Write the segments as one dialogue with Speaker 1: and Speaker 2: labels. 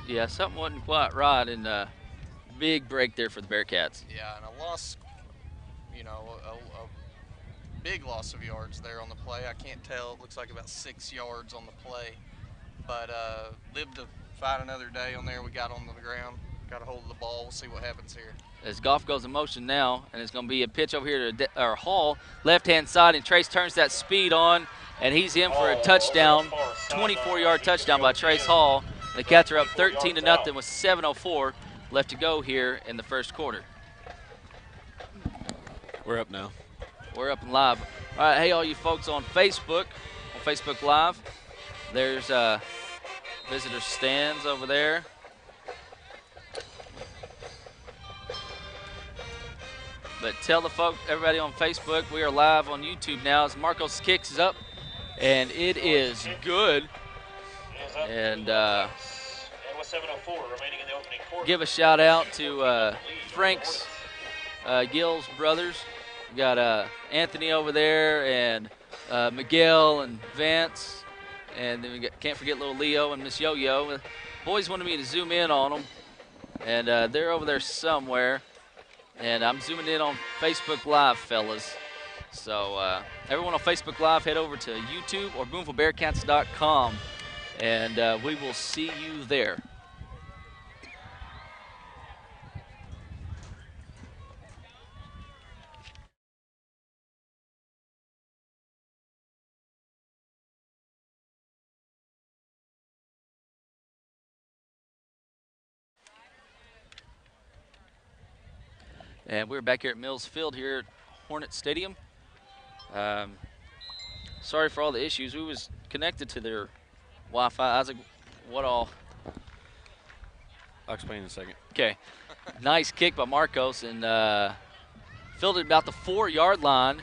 Speaker 1: Yeah, something wasn't quite right in the big break there for the Bearcats.
Speaker 2: Yeah, and a loss, a big loss of yards there on the play. I can't tell. It looks like about 6 yards on the play. But lived to fight another day on there. We got on the ground, got a hold of the ball. We'll see what happens here.
Speaker 1: As Goff goes in motion now, and it's going to be a pitch over here to Hall, left-hand side, and Trace turns that speed on, and he's in for a touchdown, 24-yard touchdown by Trace Hall. The Cats are up 13-0 with 7:04 left to go here in the first quarter.
Speaker 3: We're up now.
Speaker 1: We're up and live. All right, hey, all you folks on Facebook Live, there's visitor stands over there. But tell the folk, everybody on Facebook, we are live on YouTube now as Marcos kicks is up, and it is good. And give a shout out to Frank's Gill's brothers. We got Anthony over there, and Miguel and Vance, and then can't forget little Leo and Miss Yo-Yo. Boys wanted me to zoom in on them, and they're over there somewhere. And I'm zooming in on Facebook Live, fellas. So everyone on Facebook Live, head over to YouTube or BoonevilleBearcats.com, and we will see you there. And we're back here at Mills Field here at Hornet Stadium. Sorry for all the issues. We was connected to their Wi-Fi. I was like, what all?
Speaker 3: I'll explain in a second.
Speaker 1: Okay. Nice kick by Marcos, and filled it about the 4-yard line.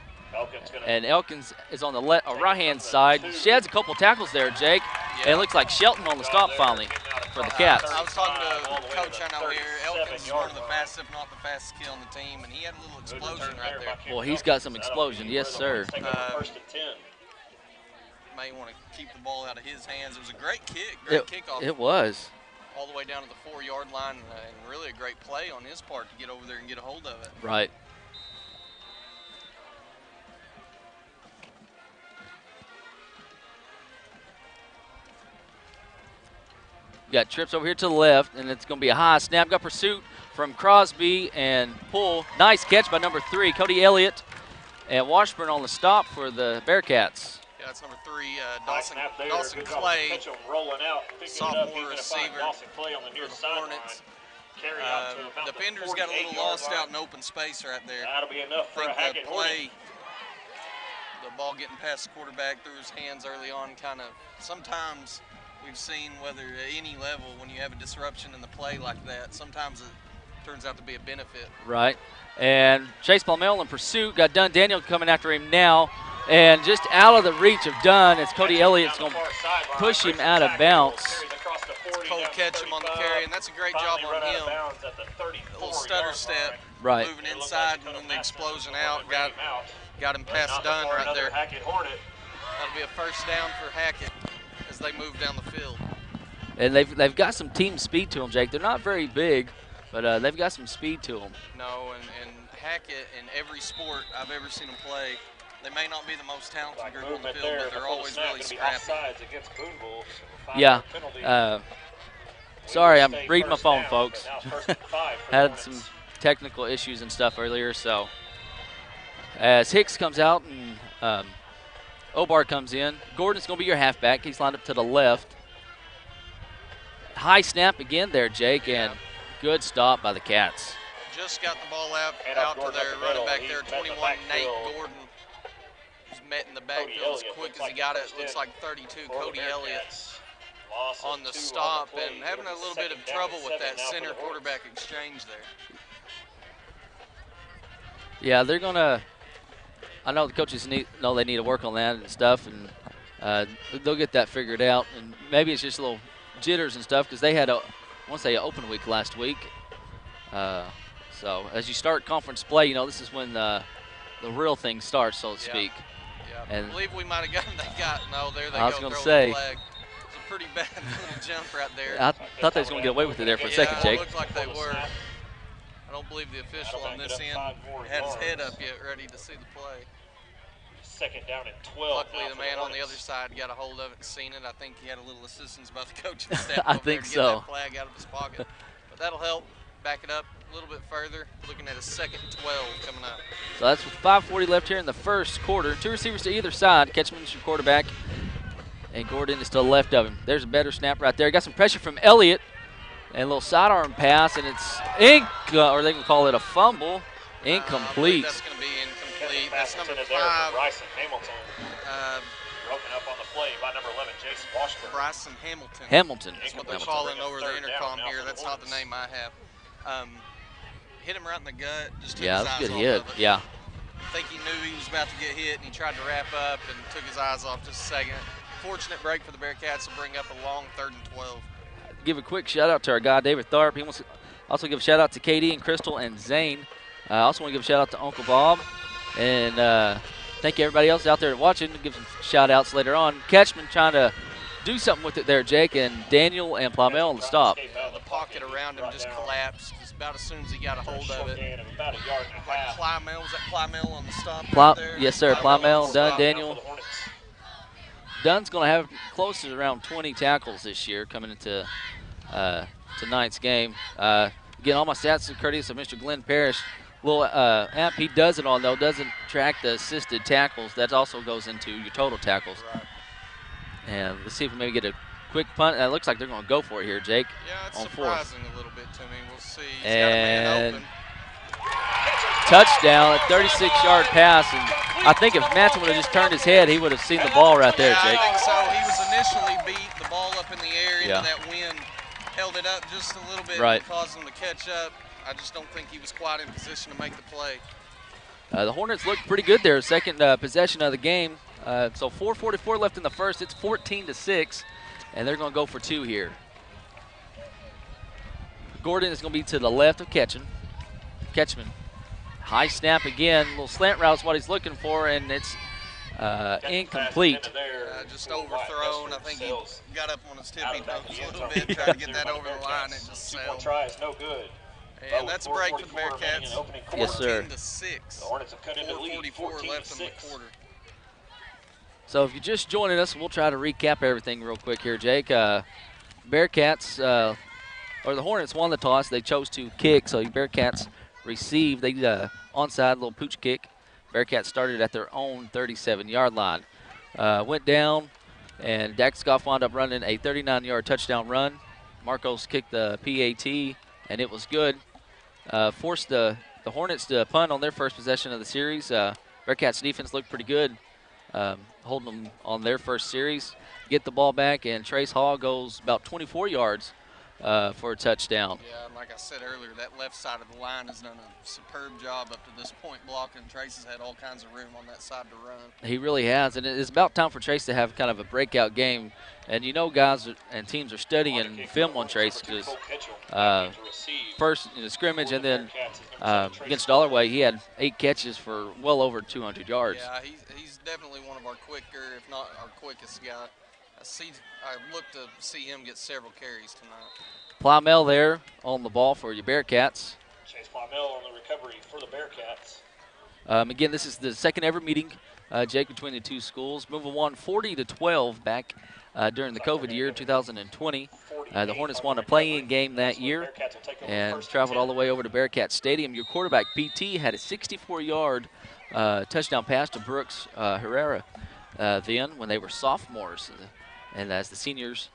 Speaker 1: And Elkins is on the right-hand side. She has a couple tackles there, Jake. Yeah. And it looks like Shelton on the stop finally for the Cats.
Speaker 2: I was talking to Coach I know here. Elkins is one of the fastest, if not the fastest kid on the team, and he had a little explosion right there.
Speaker 1: Well, he's got some explosion, yes, sir.
Speaker 2: May want to keep the ball out of his hands. It was a great kick, great kickoff.
Speaker 1: It was.
Speaker 2: All the way down to the 4-yard line, and really a great play on his part to get over there and get a hold of it.
Speaker 1: Right. Got trips over here to the left, and it's going to be a high snap. Got pursuit from Crosby and pull. Nice catch by number 3, Cody Elliott, and Washburn on the stop for the Bearcats.
Speaker 2: Yeah, that's number 3, Dawson Clay, sophomore receiver for the Hornets. Defender's got a little lost out in open space right there.
Speaker 4: That'll be enough for a Hackett
Speaker 2: play. The ball getting past the quarterback through his hands early on, kind of sometimes. We've seen whether at any level when you have a disruption in the play like that, sometimes it turns out to be a benefit.
Speaker 1: Right. And Chase Palmel in pursuit. Got Dunn Daniel coming after him now. And just out of the reach of Dunn, it's Cody Elliott's going to push him out of bounds.
Speaker 2: Cole catch him on the carry, and that's a great job on him. A little stutter step,
Speaker 1: right,
Speaker 2: moving inside, and then the explosion out. Got him past Dunn right there. That'll be a first down for Hackett as they move down the field.
Speaker 1: And they've got some team speed to them, Jake. They're not very big, but they've got some speed to them.
Speaker 2: No, and Hackett in every sport I've ever seen them play, they may not be the most talented group on the field, but they're always really scrappy.
Speaker 1: Yeah. Sorry, I'm reading my phone, folks. Had some technical issues and stuff earlier, so as Hicks comes out and Obar comes in, Gordon's going to be your halfback. He's lined up to the left. High snap again there, Jake, and good stop by the Cats.
Speaker 2: Just got the ball out to their running back there, 21, Nate Gordon. He's met in the backfield as quick as he got it. Looks like 32, Cody Elliott on the stop, and having a little bit of trouble with that center quarterback exchange there.
Speaker 1: Yeah, they're going to – I know the coaches know they need to work on that and stuff, and they'll get that figured out. And maybe it's just a little jitters and stuff because they had, an open week last week. So as you start conference play, you know, this is when the real thing starts, so to speak.
Speaker 2: Yeah, and I believe we might have gotten – no, there they go.
Speaker 1: I was going to say.
Speaker 2: It's a pretty bad little jump right there.
Speaker 1: I thought they was going to get away with it there for a second, Jake.
Speaker 2: It looked like they were. I don't believe the official on this end had his head up yet, ready to see the play.
Speaker 4: Second down and 12.
Speaker 2: Luckily, the man on the other side got a hold of it and seen it. I think he had a little assistance by the coaching staff
Speaker 1: I
Speaker 2: over there
Speaker 1: think
Speaker 2: to
Speaker 1: so.
Speaker 2: get that flag out of his pocket. But that'll help back it up a little bit further. Looking at a 2nd and 12 coming up.
Speaker 1: So that's with 5:40 left here in the first quarter. 2 receivers to either side. Ketchman's your quarterback, and Gordon is to the left of him. There's a better snap right there. Got some pressure from Elliott, and a little sidearm pass, and it's or they can call it a fumble. Incomplete.
Speaker 2: That's going to be incomplete. That's number 5.
Speaker 4: Bryson Hamilton. Broken up on the play by number 11, Jason Washburn.
Speaker 2: Bryson Hamilton.
Speaker 1: Hamilton.
Speaker 2: That's what they're calling over the intercom here. That's not the name I have. Hit him right in the gut. Just took his
Speaker 1: Yeah, that's
Speaker 2: eyes
Speaker 1: a good
Speaker 2: off
Speaker 1: hit.
Speaker 2: of it.
Speaker 1: Yeah.
Speaker 2: I think he knew he was about to get hit, and he tried to wrap up and took his eyes off just a second. Fortunate break for the Bearcats to bring up a long 3rd and 12.
Speaker 1: Give a quick shout out to our guy David Tharp. He wants to also give a shout out to Katie and Crystal and Zane. I also want to give a shout out to Uncle Bob, and thank you everybody else out there watching. Give some shout outs later on. Ketchman trying to do something with it there, Jake, and Daniel and Plymel on the stop.
Speaker 2: The pocket around him just collapsed just about as soon as he got a hold of it.
Speaker 4: About a yard and a
Speaker 2: Like
Speaker 4: half.
Speaker 2: Plymel, was that Plymel on the stop right there?
Speaker 1: Yes, sir.
Speaker 2: Plymel on
Speaker 1: Plymel,
Speaker 2: the
Speaker 1: Dunn,
Speaker 2: stop.
Speaker 1: Daniel.
Speaker 4: For the Hornets.
Speaker 1: Dunn's going to have close to around 20 tackles this year coming into tonight's game. Again, all my stats are courteous of Mr. Glenn Parrish. Little app he does it on, though, doesn't track the assisted tackles. That also goes into your total tackles.
Speaker 2: Right.
Speaker 1: And let's see if we maybe get a quick punt. It looks like they're going to go for it here, Jake.
Speaker 2: Yeah, it's
Speaker 1: on
Speaker 2: surprising a little bit to me. We'll see. He's got a
Speaker 1: And
Speaker 2: man open.
Speaker 1: touchdown, a 36-yard pass. And I think if Matson would have just turned his head, he would have seen the ball right there,
Speaker 2: Yeah,
Speaker 1: Jake.
Speaker 2: I think so. He was initially beat. The ball up in the air into
Speaker 1: Yeah.
Speaker 2: that wind. Held it up just a little bit
Speaker 1: Right.
Speaker 2: and caused him to catch up. I just don't think he was quite in position to make the play.
Speaker 1: The Hornets looked pretty good there, second possession of the game. So 4:44 left in the first. It's 14-6, and they're going to go for 2 here. Gordon is going to be to the left of Ketchman. High snap again. Little slant route's what he's looking for, and it's incomplete.
Speaker 2: Just overthrown. I think he got up on his tippy toes a little bit, tried to get that over the line. It just sailed.
Speaker 4: Try is no good.
Speaker 2: And that's a break for the Bearcats.
Speaker 1: Yes, sir.
Speaker 2: 14-6.
Speaker 4: The Hornets have cut into the lead.
Speaker 2: 4:44 left in the
Speaker 4: 14-6.
Speaker 2: quarter.
Speaker 1: So if you're just joining us, we'll try to recap everything real quick here, Jake. Bearcats, or the Hornets won the toss. They chose to kick, so the Bearcats received. They onside little pooch kick. Bearcats started at their own 37-yard line. Went down, and Daxkoff wound up running a 39-yard touchdown run. Marcos kicked the PAT, and it was good. Forced the Hornets to punt on their first possession of the series. Bearcats defense looked pretty good, holding them on their first series. Get the ball back, and Trace Hall goes about 24 yards for a touchdown.
Speaker 2: Yeah, and like I said earlier, that left side of the line has done a superb job up to this point blocking. Trace has had all kinds of room on that side to run.
Speaker 1: He really has, and it's about time for Trace to have kind of a breakout game. And you know, guys and teams are studying film on Trace because first in the scrimmage and then against Dollarway, he had 8 catches for well over 200 yards.
Speaker 2: Yeah, he's definitely one of our quicker, if not our quickest guy. I look to see him get several carries tonight.
Speaker 1: Plymel there on the ball for your Bearcats.
Speaker 4: Chase Plymel on the recovery for the Bearcats.
Speaker 1: Again, this is the second ever meeting, Jake, between the two schools. Moving on 40-12 back during the COVID year, 2020. The Hornets won a play-in game that year and traveled all the way over to Bearcat Stadium. Your quarterback, PT, had a 64-yard touchdown pass to Brooks Herrera then when they were sophomores. And as the seniors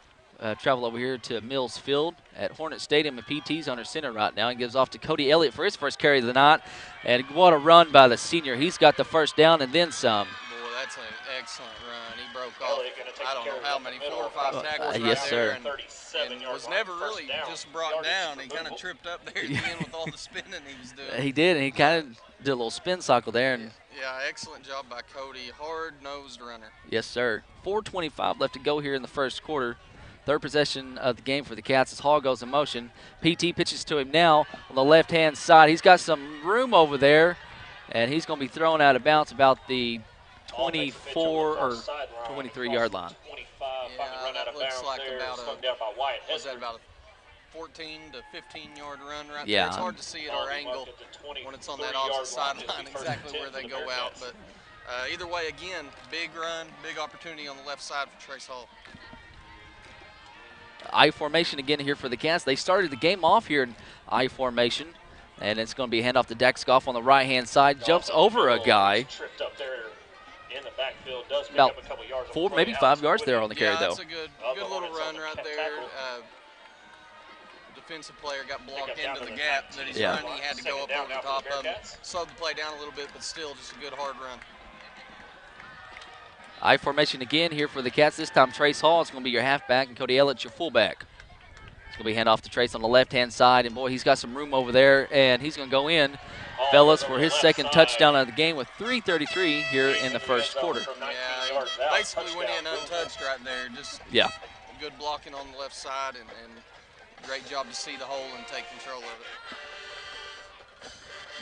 Speaker 1: travel over here to Mills Field at Hornet Stadium, and PT's under center right now and gives off to Cody Elliott for his first carry of the night. And what a run by the senior. He's got the first down and then some.
Speaker 2: Boy, that's an excellent run. He broke off, I don't know how many, 4 or 5 tackles right
Speaker 1: yes,
Speaker 2: there.
Speaker 1: sir.
Speaker 2: And was never really just brought down. He kind of tripped up there at the end with all the spinning he was doing.
Speaker 1: He did, and he kind of did a little spin cycle there. And
Speaker 2: yeah, excellent job by Cody. Hard-nosed runner.
Speaker 1: yes, sir. 4:25 left to go here in the first quarter. Third possession of the game for the Cats as Hall goes in motion. PT pitches to him now on the left-hand side. He's got some room over there, and he's going to be thrown out of bounds about the 24 or 23-yard line.
Speaker 2: Yeah,
Speaker 4: run out
Speaker 2: that
Speaker 4: of
Speaker 2: looks
Speaker 4: bounds
Speaker 2: like
Speaker 4: there.
Speaker 2: about
Speaker 4: Slowed down by Wyatt
Speaker 2: was that
Speaker 4: Hester.
Speaker 2: about a 14 to 15-yard run right
Speaker 1: Yeah.
Speaker 2: there? It's hard to see at our angle when it's on that opposite sideline exactly where they go out. But either way, again, big run, big opportunity on the left side for Trace Hall.
Speaker 1: I formation again here for the Cats. They started the game off here in I formation, and it's going to be a handoff to Dax Goff on the right-hand side. Jumps over a guy.
Speaker 4: Tripped up there in the backfield. Does pick
Speaker 1: About
Speaker 4: up a couple yards on
Speaker 1: 4,
Speaker 4: the play.
Speaker 1: maybe 5 yards there
Speaker 4: Alex
Speaker 1: on the carry,
Speaker 2: Yeah,
Speaker 1: though.
Speaker 2: that's a good little run right there. Defensive player got blocked into the gap that he's running. He had to go up over the top of him. Slowed the play down a little bit, but still just a good hard run.
Speaker 1: I formation again here for the Cats. This time Trace Hall is going to be your halfback and Cody Elliott's your fullback. It's going to be hand off to Trace on the left-hand side, and boy, he's got some room over there, and he's going to go in, fellas, for his second touchdown of the game with 3:33 here in the first quarter.
Speaker 2: Yeah, basically went in untouched right there. Just good blocking on the left side, and great job to see the hole and take control of it.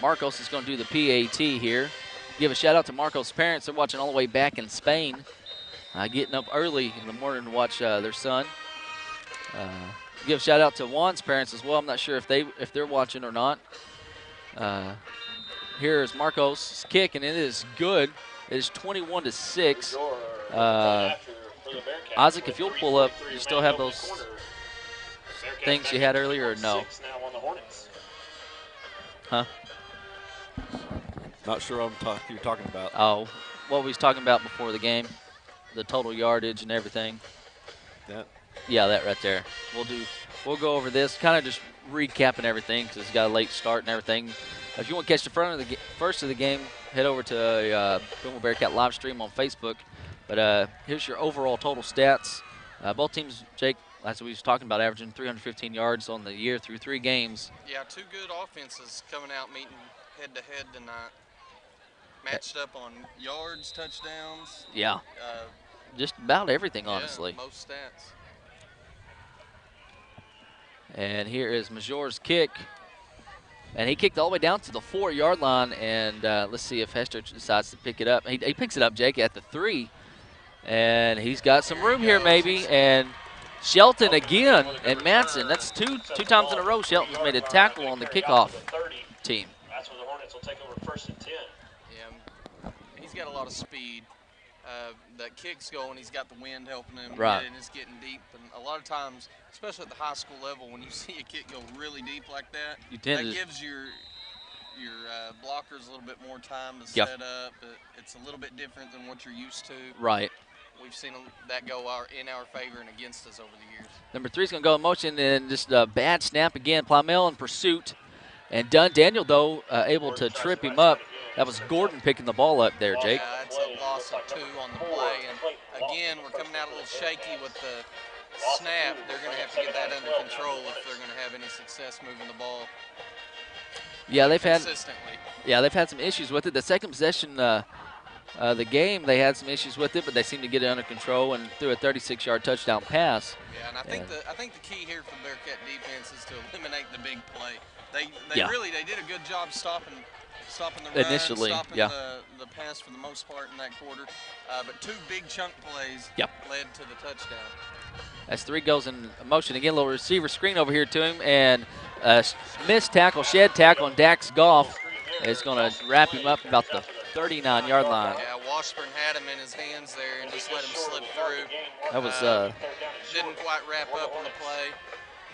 Speaker 1: Marcos is going to do the PAT here. Give a shout out to Marcos' parents. They're watching all the way back in Spain, getting up early in the morning to watch their son. Give a shout out to Juan's parents as well. I'm not sure if they're watching or not. Here is Marcos' kick, and it is good. It is 21-6. Isaac, if you'll pull up, you still have those things you had earlier, or no? Huh?
Speaker 3: Not sure what you're talking about.
Speaker 1: Oh, what we was talking about before the game, the total yardage and everything.
Speaker 3: That?
Speaker 1: Yeah, that right there. We'll go over this, kind of just recapping everything because it's got a late start and everything. If you want to catch the first of the game, head over to Booneville Bearcat live stream on Facebook. But here's your overall total stats. Both teams, Jake, as we was talking about, averaging 315 yards on the year through 3 games.
Speaker 2: Yeah, 2 good offenses coming out meeting head-to-head tonight. Matched up on yards, touchdowns.
Speaker 1: Yeah, just about everything, honestly.
Speaker 2: Yeah, most stats.
Speaker 1: And here is Major's kick. And he kicked all the way down to the 4-yard line. And let's see if Hester decides to pick it up. He picks it up, Jake, at the 3. And he's got some room here, maybe. And Shelton again and Madsen. That's two times in a row Shelton's made a tackle on the kickoff team.
Speaker 4: That's where the Hornets will take over 1st and 10.
Speaker 2: Yeah, he's got a lot of speed. That kick's going, he's got the wind helping him,
Speaker 1: right,
Speaker 2: and it's getting deep. And a lot of times, especially at the high school level, when you see a kick go really deep like that, that gives your blockers a little bit more time to set up. It's a little bit different than what you're used to.
Speaker 1: Right.
Speaker 2: We've seen that go in our favor and against us over the years.
Speaker 1: Number 3 is going to go in motion, and just a bad snap again. Plymel in pursuit. And Daniel, though, able to trip him up. That was Gordon picking the ball up there, Jake.
Speaker 2: Yeah, that's a loss of 2 on the play. And again, we're coming out a little shaky with the snap. They're going to have to get that under control if they're going to have any success moving the ball.
Speaker 1: Yeah, they've had some issues with it. The second possession the game, they had some issues with it, but they seemed to get it under control and threw a 36-yard touchdown pass.
Speaker 2: Yeah, and I think the key here for Bearcat defense is to eliminate the big play. They did a good job stopping the run,
Speaker 1: initially,
Speaker 2: stopping the pass for the most part in that quarter. But 2 big chunk plays led to the touchdown.
Speaker 1: As 3 goes in motion again, little receiver screen over here to him, and missed tackle, shed tackle, and Dax Goff is going to wrap him up about the 39-yard line.
Speaker 2: Yeah, Washburn had him in his hands there and just let him slip through.
Speaker 1: That was
Speaker 2: didn't quite wrap up on the play.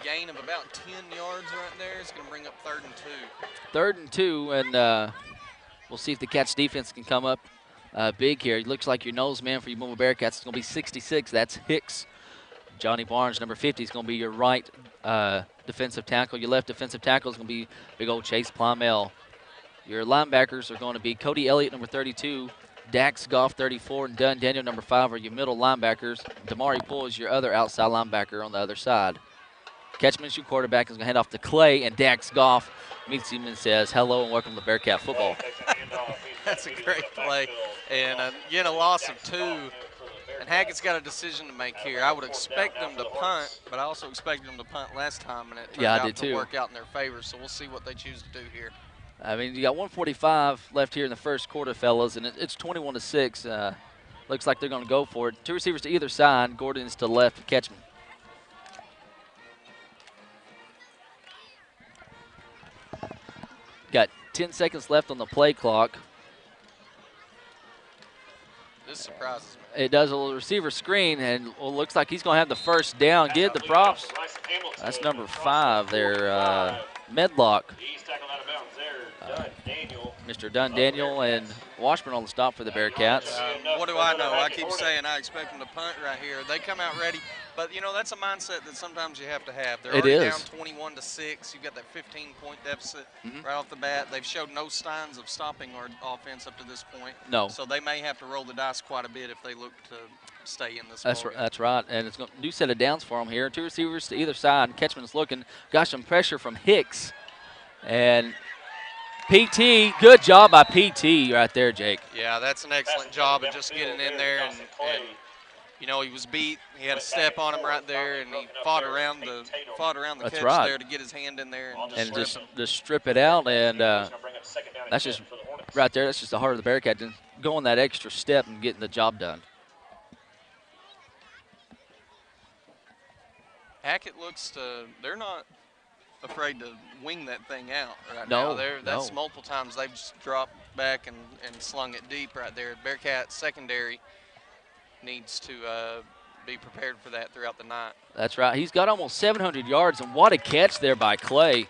Speaker 2: Gain of about 10 yards right there. It's going to bring up 3rd and 2.
Speaker 1: 3rd and 2, and we'll see if the Cats defense can come up big here. It looks like your nose man for your Booneville Bearcats is going to be 66. That's Hicks. Johnny Barnes, number 50, is going to be your right defensive tackle. Your left defensive tackle is going to be big old Chase Plymel. Your linebackers are going to be Cody Elliott, number 32, Dax Goff, 34, and Daniel, number 5, are your middle linebackers. Damari Poole is your other outside linebacker on the other side. Catchman shoot quarterback is going to hand off to Clay, and Dax Goff meets him and says, hello and welcome to Bearcat football.
Speaker 2: That's a great play. And again, a loss of 2. And Hackett's got a decision to make here. I would expect them to punt, but I also expected them to punt last time, and it turned out to work out in their favor. So we'll see what they choose to do here. I
Speaker 1: mean, you got 1:45 left here in the first quarter, fellas, and it's 21-6. Looks like they're going to go for it. 2 receivers to either side. Gordon is to the left. Ketchum. Got 10 seconds left on the play clock.
Speaker 2: This surprises me.
Speaker 1: It does a little receiver screen, and it looks like he's going to have the first down. Get the props. That's number 5 there, Medlock. Mr. Dunn Daniel and Washburn on the stop for the Bearcats.
Speaker 2: What do I know? I keep saying I expect them to punt right here. They come out ready, but you know that's a mindset that sometimes you have to have. They're already down 21-6. You've got that 15-point deficit right off the bat. They've showed no signs of stopping our offense up to this point.
Speaker 1: No.
Speaker 2: So they may have to roll the dice quite a bit if they look to stay in this ballgame.
Speaker 1: That's right, and it's a new set of downs for them here. 2 receivers to either side. Ketchman's looking. Got some pressure from Hicks, and PT, good job by PT right there, Jake.
Speaker 2: Yeah, that's an excellent job of just getting in there and you know, he was beat. He had a step on him right there, and he fought around the
Speaker 1: That's
Speaker 2: catch
Speaker 1: right.
Speaker 2: there to get his hand in there
Speaker 1: and just strip it out, and that's just right there. That's just the heart of the Bearcat, just going that extra step and getting the job done.
Speaker 2: Hackett looks to, they're not afraid to wing that thing out right
Speaker 1: No,
Speaker 2: now. That's
Speaker 1: no.
Speaker 2: multiple times they've just dropped back and slung it deep right there. Bearcat secondary needs to be prepared for that throughout the night.
Speaker 1: That's right. He's got almost 700 yards, and what a catch there by Clay.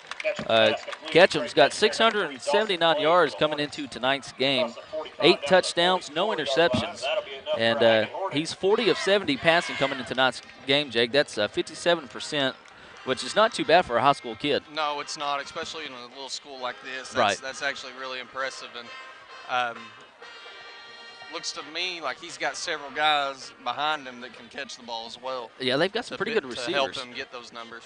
Speaker 1: Ketchum's got 679 yards coming into tonight's game. 8 touchdowns, no interceptions. And he's 40 of 70 passing coming into tonight's game, Jake. That's 57%, which is not too bad for a high school kid.
Speaker 2: No, it's not, especially in a little school like this. That's actually really impressive. And looks to me like he's got several guys behind him that can catch the ball as well.
Speaker 1: Yeah, they've got some pretty good receivers.
Speaker 2: To help him get those numbers.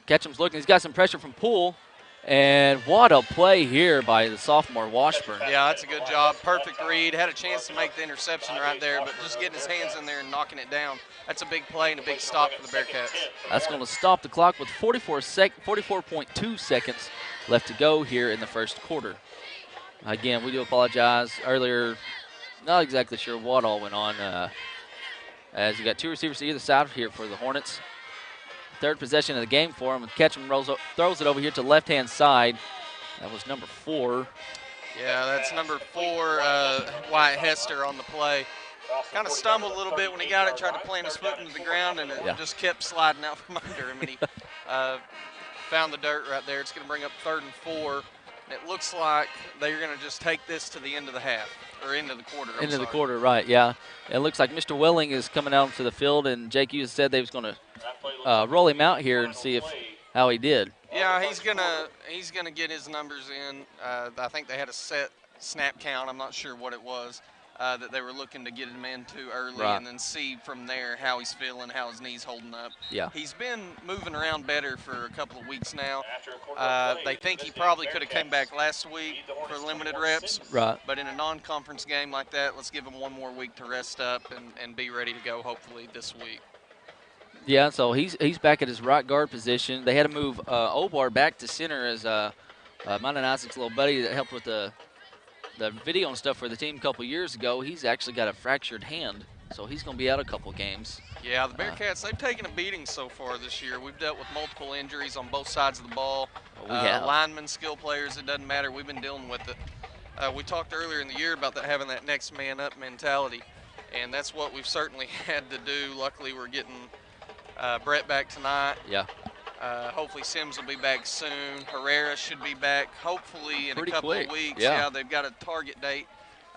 Speaker 1: Ketchum's looking. He's got some pressure from Poole. And what a play here by the sophomore Washburn.
Speaker 2: Yeah, that's a good job. Perfect read. Had a chance to make the interception right there, but just getting his hands in there and knocking it down, that's a big play and a big stop for the Bearcats.
Speaker 1: That's going to stop the clock with 44.2 seconds left to go here in the first quarter. Again, we do apologize. Earlier, not exactly sure what all went on, as you got 2 receivers to either side here for the Hornets. Third possession of the game for him. Ketchum throws it over here to the left-hand side. That was number 4.
Speaker 2: Yeah, that's number 4, Wyatt Hester on the play. Kind of stumbled a little bit when he got it, tried to plant his foot into the ground, and it just kept sliding out from under him. And he found the dirt right there. It's going to bring up 3rd and 4. It looks like they're going to just take this to the end of the half, or into the quarter.
Speaker 1: Into the quarter, right, yeah. It looks like Mr. Welling is coming out to the field, and Jake, you said they was going to roll him out here and see how he did.
Speaker 2: Yeah, he's gonna get his numbers in. I think they had a set snap count. I'm not sure what it was that they were looking to get him into early, and then see from there how he's feeling, how his knee's holding up.
Speaker 1: Yeah.
Speaker 2: He's been moving around better for a couple of weeks now. They think he probably could have came back last week for limited reps.
Speaker 1: Right.
Speaker 2: But in a non-conference game like that, let's give him one more week to rest up and be ready to go hopefully this week.
Speaker 1: Yeah, so he's back at his right guard position. They had to move Obar back to center as mine and Isaac's little buddy that helped with the video and stuff for the team a couple years ago. He's actually got a fractured hand, so he's going to be out a couple games.
Speaker 2: Yeah, the Bearcats, they've taken a beating so far this year. We've dealt with multiple injuries on both sides of the ball. Linemen, skill players, it doesn't matter. We've been dealing with it. We talked earlier in the year about having that next man up mentality, and that's what we've certainly had to do. Luckily, we're getting Brett back tonight.
Speaker 1: Yeah.
Speaker 2: Hopefully Sims will be back soon. Herrera should be back hopefully in a couple of weeks.
Speaker 1: Yeah,
Speaker 2: they've got a target date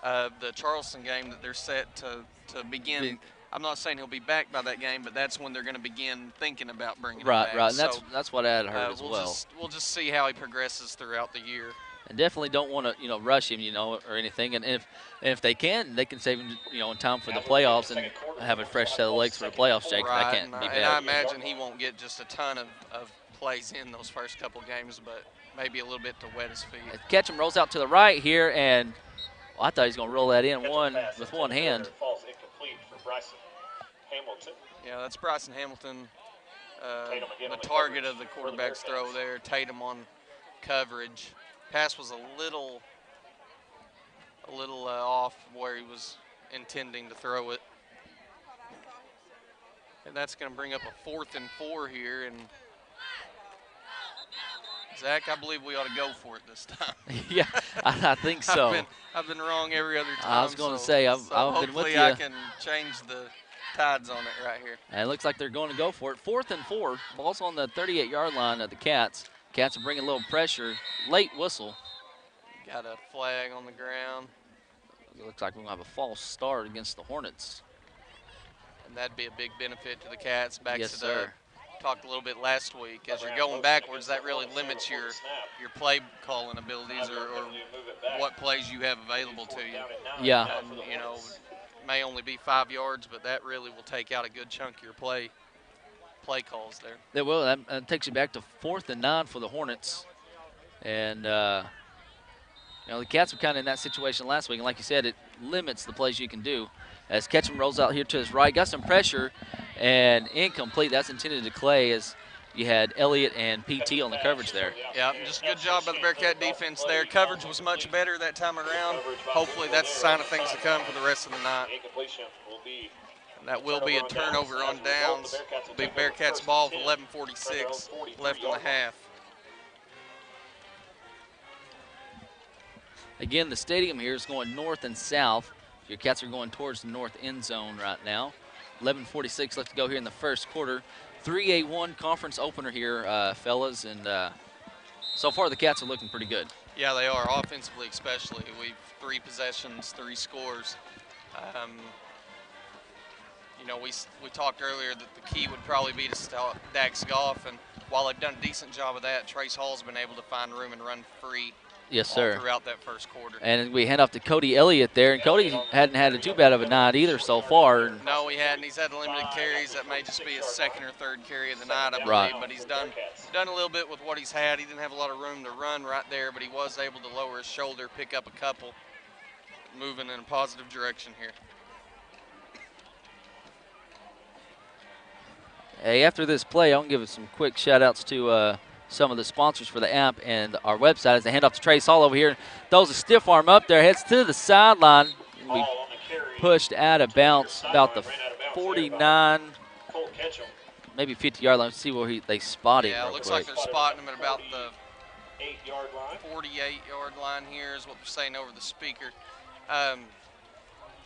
Speaker 2: of the Charleston game that they're set to begin. I'm not saying he'll be back by that game, but that's when they're going to begin thinking about bringing him back.
Speaker 1: Right, and that's what I had heard as well.
Speaker 2: We'll just see how he progresses throughout the year.
Speaker 1: And definitely don't want to, rush him, or anything. And if they can save him, in time for the playoffs and have a fresh set of legs for the playoffs, Jake.
Speaker 2: Right,
Speaker 1: that can't be bad.
Speaker 2: And I imagine he won't get just a ton of plays in those first couple games, but maybe a little bit to wet his feet.
Speaker 1: Ketchum rolls out to the right here, and I thought he was going to roll that in with one hand.
Speaker 2: Yeah, that's Bryson Hamilton, the target of the quarterback's throw there. Tatum on coverage. Pass was a little off where he was intending to throw it. And that's going to bring up a 4th and 4 here. And Zach, I believe we ought to go for it this time.
Speaker 1: Yeah, I think so.
Speaker 2: I've been wrong every other time.
Speaker 1: I was going to say, I've been with you.
Speaker 2: Hopefully I can change the tides on it right here.
Speaker 1: And it looks like they're going to go for it. 4th and 4. Ball's on the 38-yard line of the Cats. Cats are bringing a little pressure. Late whistle.
Speaker 2: Got a flag on the ground.
Speaker 1: It looks like we're going to have a false start against the Hornets.
Speaker 2: And that'd be a big benefit to the Cats. Back
Speaker 1: Yes,
Speaker 2: to
Speaker 1: sir.
Speaker 2: talked a little bit last week. As you're going backwards, that really limits your play calling abilities or what plays you have available to you.
Speaker 1: Yeah.
Speaker 2: And, you know, may only be 5 yards, but that really will take out a good chunk of your play calls there.
Speaker 1: They will. That takes you back to 4th and 9 for the Hornets. And, you know, the Cats were kind of in that situation last week. And like you said, it limits the plays you can do. As Ketchum rolls out here to his right, got some pressure and incomplete. That's intended to Clay as you had Elliott and PT on the coverage there.
Speaker 2: Yeah, just a good job by the Bearcat defense there. Coverage was much better that time around. Hopefully that's a sign of things to come for the rest of the night. And that will be a turnover on downs. It'll be Bearcats ball with 11:46 left in the half.
Speaker 1: Again, the stadium here is going north and south. Your Cats are going towards the north end zone right now. 11:46 left to go here in the first quarter. 3-A-1 conference opener here, fellas, and so far the Cats are looking pretty good.
Speaker 2: Yeah, they are, offensively especially. We've 3 possessions, 3 scores. You know, we talked earlier that the key would probably be to stop Dax Goff, and while they've done a decent job of that, Trace Hall's been able to find room and run free.
Speaker 1: Yes, sir.
Speaker 2: All throughout that first quarter.
Speaker 1: And we hand off to Cody Elliott there, and Cody hadn't had too bad of a night either so far.
Speaker 2: No, he hadn't. He's had limited carries. That may just be his 2nd or 3rd carry of the night, I believe.
Speaker 1: Right.
Speaker 2: But he's done a little bit with what he's had. He didn't have a lot of room to run right there, but he was able to lower his shoulder, pick up a couple, moving in a positive direction here.
Speaker 1: Hey, after this play, I'll give some quick shout-outs to some of the sponsors for the app and our website as they hand off to Trace Hall over here. Throws a stiff arm up there, heads to the sideline. We pushed out of bounds about the 49, maybe 50-yard line. Let's see where they spot him.
Speaker 2: Yeah, it looks like they're spotting him at about the 48-yard line here is what they're saying over the speaker.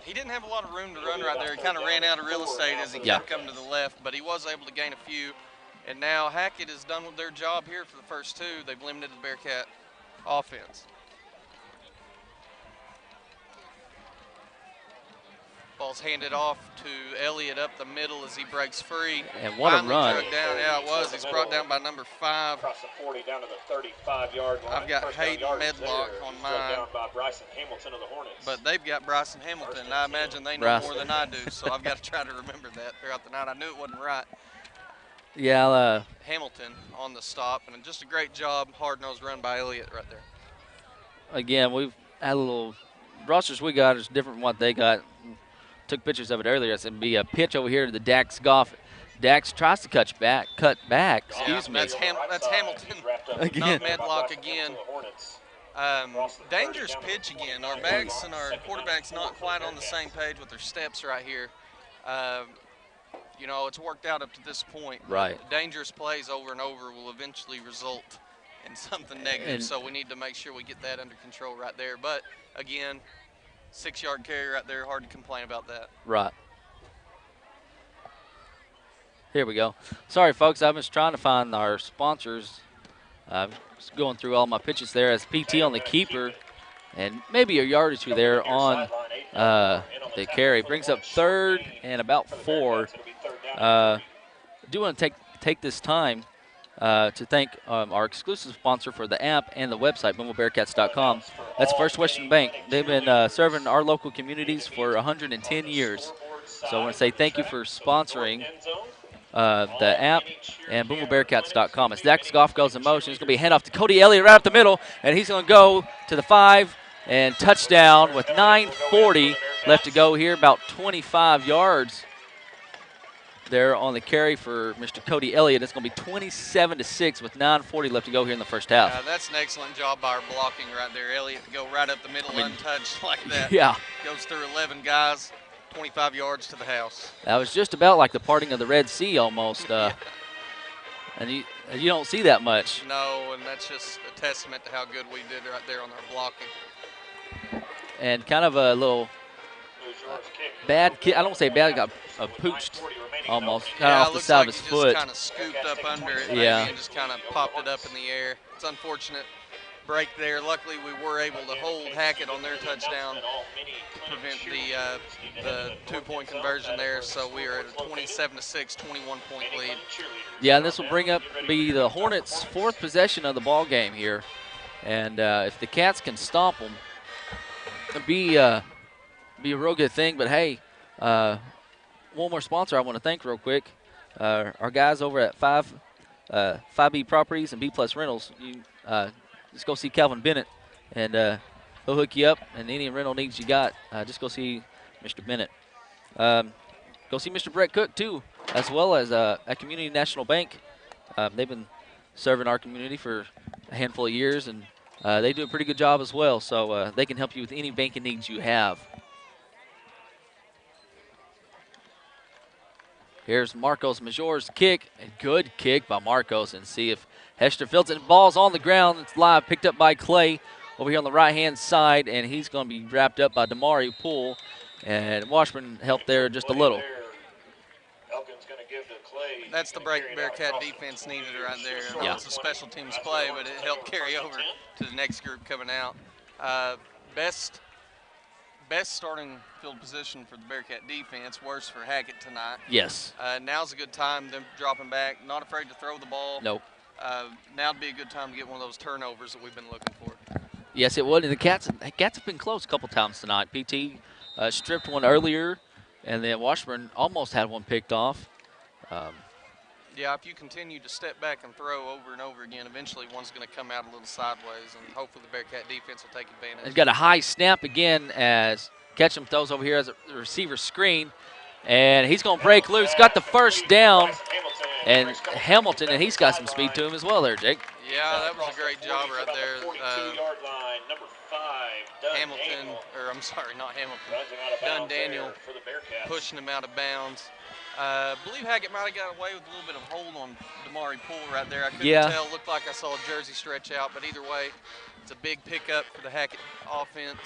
Speaker 2: He didn't have a lot of room to run right there. He kind of ran out of real estate as he kept coming to the left, but he was able to gain a few. And now Hackett has done their job here for the first 2. They've limited the Bearcat offense. Ball's handed off to Elliott up the middle as he breaks free.
Speaker 1: And what a run.
Speaker 2: Drugged down. Yeah, it was. He's brought down by number 5.
Speaker 4: Across the 40 down to the 35-yard line.
Speaker 2: I've got Hayden Medlock on mine.
Speaker 4: Down by Bryson Hamilton of the Hornets.
Speaker 2: But they've got Bryson Hamilton, and I imagine they know more than I do, so I've got to try to remember that throughout the night. I knew it wasn't right.
Speaker 1: Yeah,
Speaker 2: Hamilton on the stop, and just a great job, hard-nosed run by Elliott right there.
Speaker 1: again, we've had a little rosters we got is different from what they got. Took pictures of it earlier. It's going to be a pitch over here to the Dax Goff. Dax tries to cut back. Excuse me.
Speaker 2: That's Hamilton,
Speaker 1: Again.
Speaker 2: not Medlock again. Dangerous pitch again. Our backs and our quarterbacks not quite on the same page with their steps right here. You know, it's worked out up to this point.
Speaker 1: Right.
Speaker 2: Dangerous plays over and over will eventually result in something negative,
Speaker 1: And
Speaker 2: so we need to make sure we get that under control right there. But, again, 6-yard carry right there, hard to complain about that.
Speaker 1: Right. Here we go. Sorry, folks, I was trying to find our sponsors. Just going through all my pitches there as PT on the keeper, and maybe a yard or two there on the carry. Brings up 3rd and about 4. I do want to take this time to thank our exclusive sponsor for the app and the website, BoonevilleBearcats.com. That's First Western Bank. They've been serving our local communities for 110 years. So I want to say thank you for sponsoring the app and BoonevilleBearcats.com. As Dax Goff goes in motion, it's going to be a handoff to Cody Elliott right up the middle, and he's going to go to the 5 and touchdown with 9:40 left to go here, about 25 yards. there on the carry for Mr. Cody Elliott. It's going to be 27-6 with 9:40 left to go here in the first half.
Speaker 2: That's an excellent job by our blocking right there. Elliott to go right up the middle untouched like that.
Speaker 1: Yeah.
Speaker 2: Goes through 11 guys, 25 yards to the house.
Speaker 1: That was just about like the parting of the Red Sea almost. And you don't see that much.
Speaker 2: No, and that's just a testament to how good we did right there on our blocking.
Speaker 1: And kind of a little bad kid. I don't say bad, got pooched almost, kind of off the side of his foot.
Speaker 2: Just kind of scooped up under it,
Speaker 1: yeah,
Speaker 2: and just kind of popped it up in the air. It's unfortunate break there. Luckily, we were able to hold Hackett on their touchdown to prevent the 2-point conversion there. So we are at a 27-6, 21-point lead.
Speaker 1: Yeah, and this will be the Hornets' 4th possession of the ball game here. And if the Cats can stop them, it'll be a real good thing. But hey, one more sponsor I want to thank real quick. Our guys over at 5B Properties and B Plus Rentals. You just go see Calvin Bennett, and he'll hook you up. And any rental needs you got, just go see Mr. Bennett. Go see Mr. Brett Cook too, as well as at Community National Bank. They've been serving our community for a handful of years, and they do a pretty good job as well. So they can help you with any banking needs you have. Here's Marcos Major's kick. A good kick by Marcos, and see if Hester fields it. Ball's on the ground. It's live, picked up by Clay over here on the right-hand side, and he's going to be wrapped up by Damari Poole. And Washburn helped there just a little.
Speaker 2: That's the break Bearcat defense needed right there.
Speaker 1: Yeah.
Speaker 2: It's a special teams play, but it helped carry over to the next group coming out. Best starting field position for the Bearcat defense, worse for Hackett tonight.
Speaker 1: Yes.
Speaker 2: Now's a good time, them dropping back, not afraid to throw the ball.
Speaker 1: Nope.
Speaker 2: Now'd be a good time to get one of those turnovers that we've been looking for.
Speaker 1: Yes, it would. And the Cats have been close a couple times tonight. PT stripped one earlier, and then Washburn almost had one picked off.
Speaker 2: Yeah, if you continue to step back and throw over and over again, eventually one's going to come out a little sideways, and hopefully the Bearcat defense will take advantage.
Speaker 1: He's got a high snap again as Ketchum throws over here as a receiver screen, and he's going to break loose. Got the first down, and Hamilton, and he's got some speed to him as well there, Jake.
Speaker 2: Yeah, that was a great job right there. Hamilton, or I'm sorry, not Hamilton, Dunn Daniel pushing him out of bounds. I believe Hackett might have got away with a little bit of hold on Damari Poole right there. I couldn't tell. Looked like I saw a jersey stretch out, but either way, it's a big pickup for the Hackett offense.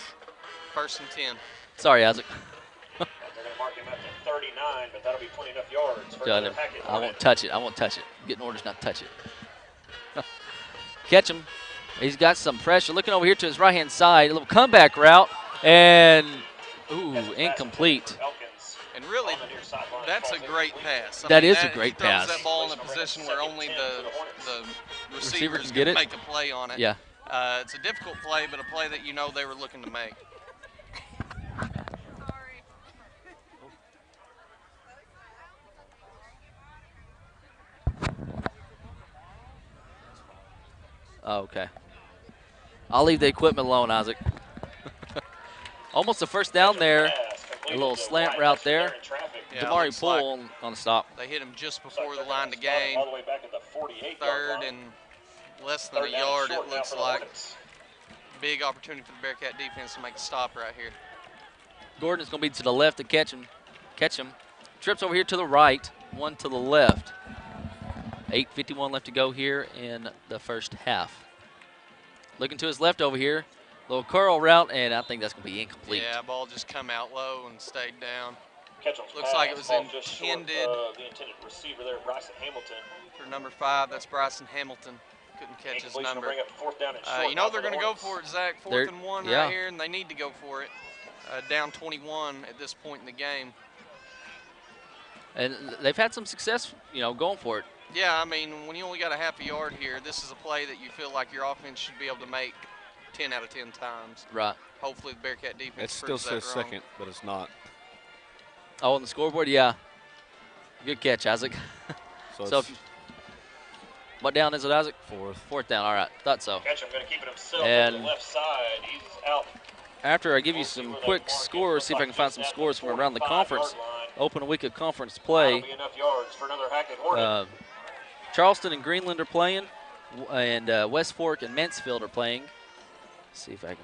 Speaker 2: 1st and 10.
Speaker 1: Sorry, Isaac.
Speaker 4: They're going to mark him up to 39, but that'll be plenty enough yards.
Speaker 1: I won't touch it. I won't touch it. I'm getting orders not to touch it. Catch him. He's got some pressure. Looking over here to his right-hand side. A little comeback route. And, incomplete.
Speaker 2: And really, that's a great pass.
Speaker 1: That is a great pass.
Speaker 2: He throws that ball in a position where only the receiver
Speaker 1: can
Speaker 2: get
Speaker 1: it.
Speaker 2: Make a play on it.
Speaker 1: Yeah.
Speaker 2: It's a difficult play, but a play that you know they were looking to make.
Speaker 1: Oh, okay. I'll leave the equipment alone, Isaac. Almost a first down there. A little slant route there.
Speaker 2: Yeah,
Speaker 1: Damari Poole on the stop.
Speaker 2: They hit him just before the line to gain. 3rd and less than a yard, it looks like. Big opportunity for the Bearcat defense to make a stop right here.
Speaker 1: Gordon is going to be to the left to catch him. Trips over here to the right, one to the left. 8:51 left to go here in the first half. Looking to his left over here. Little curl route, and I think that's going to be incomplete.
Speaker 2: Yeah, ball just come out low and stayed down.
Speaker 4: Looks
Speaker 2: like it was intended.
Speaker 4: The intended receiver there, Bryson Hamilton.
Speaker 2: For number 5, that's Bryson Hamilton. Couldn't catch his number.
Speaker 4: Bring up 4th down and short.
Speaker 2: You know they're going to go for it, Zach. 4th and 1
Speaker 1: yeah.
Speaker 2: right here, and they need to go for it. Down 21 at this point in the game.
Speaker 1: And they've had some success, going for it.
Speaker 2: Yeah, I mean, when you only got a half a yard here, this is a play that you feel like your offense should be able to make 10 out of 10 times.
Speaker 1: Right.
Speaker 2: Hopefully the Bearcat defense
Speaker 3: It still says second, but it's not.
Speaker 1: Oh, on the scoreboard, yeah. Good catch, Isaac. So what down is it, Isaac? 4th down, all right. Thought so.
Speaker 4: Ketchum going to keep it himself
Speaker 1: and
Speaker 4: to the left side. He's out.
Speaker 1: After I give you some quick scores, see if I can find some scores from around the conference. open week of conference play.
Speaker 4: That'll be enough yards for another Hackett Hornet.
Speaker 1: Charleston and Greenland are playing, and West Fork and Mansfield are playing. Let's see if I can.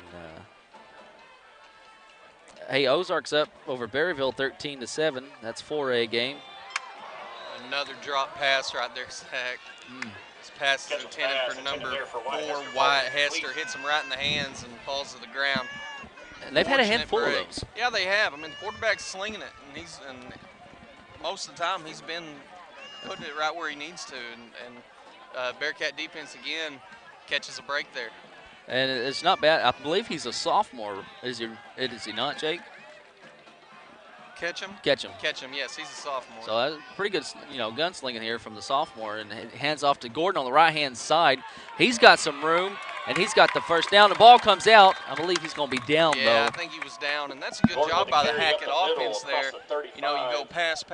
Speaker 1: Hey, Ozark's up over Berryville 13-7. That's 4A game.
Speaker 2: Another drop pass right there, Zach. This pass is intended for number 4, Wyatt Hester. Hits him right in the hands and falls to the ground.
Speaker 1: And they've had a handful of those.
Speaker 2: Yeah, they have. I mean, the quarterback's slinging it, and most of the time he's been putting it right where he needs to. And Bearcat defense again catches a break there.
Speaker 1: And it's not bad. I believe he's a sophomore. Is he not, Jake?
Speaker 2: Ketchum?
Speaker 1: Ketchum.
Speaker 2: Ketchum, yes, he's a sophomore.
Speaker 1: So that's pretty good, gunslinging here from the sophomore. And hands off to Gordon on the right-hand side. He's got some room, and he's got the first down. The ball comes out. I believe he's going to be down, though.
Speaker 2: Yeah, I think he was down, and that's a good job by the Hackett offense there. You go pass,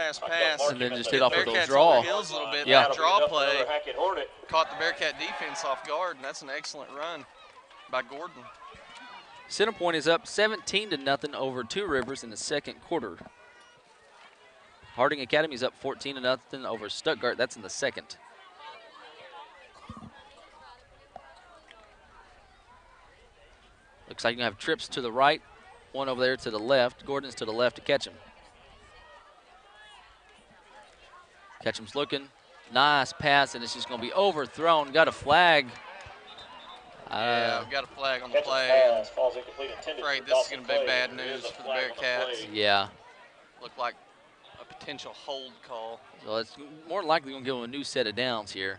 Speaker 1: and then just hit off with a
Speaker 2: Bearcats
Speaker 1: draw.
Speaker 2: over heels a little bit.
Speaker 1: Yeah.
Speaker 2: That draw play caught the Bearcat defense off guard, and that's an excellent run by Gordon.
Speaker 1: Center Point is up 17-0 over Two Rivers in the second quarter. Harding Academy is up 14-0 over Stuttgart. That's in the second. Looks like you have trips to the right, one over there to the left. Gordon's to the left to Ketchum. Ketchum's looking. Nice pass, and it's just going to be overthrown. Got a flag.
Speaker 2: Yeah, we've got a flag on the play. Afraid this is going to be bad news for the Bearcats.
Speaker 1: Yeah.
Speaker 2: Look like a potential hold call.
Speaker 1: So it's more likely going to give them a new set of downs here.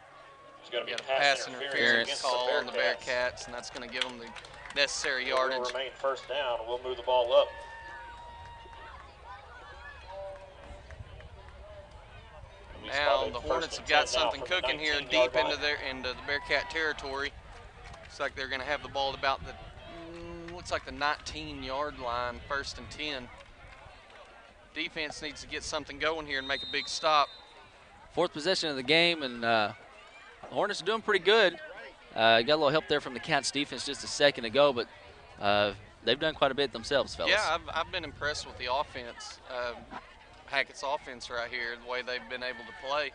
Speaker 2: Got a pass interference call on the Bearcats, and that's going to give them the necessary yardage.
Speaker 4: Will remain first down. We'll move the ball up.
Speaker 2: Now the Hornets have got something cooking here deep into the Bearcat territory. Looks like they're going to have the ball at about looks like the 19-yard line, 1st and 10. Defense needs to get something going here and make a big stop.
Speaker 1: Fourth possession of the game, and the Hornets are doing pretty good. Got a little help there from the Cats defense just a second ago, but they've done quite a bit themselves, fellas.
Speaker 2: Yeah, I've been impressed with the offense, Hackett's offense right here, the way they've been able to play,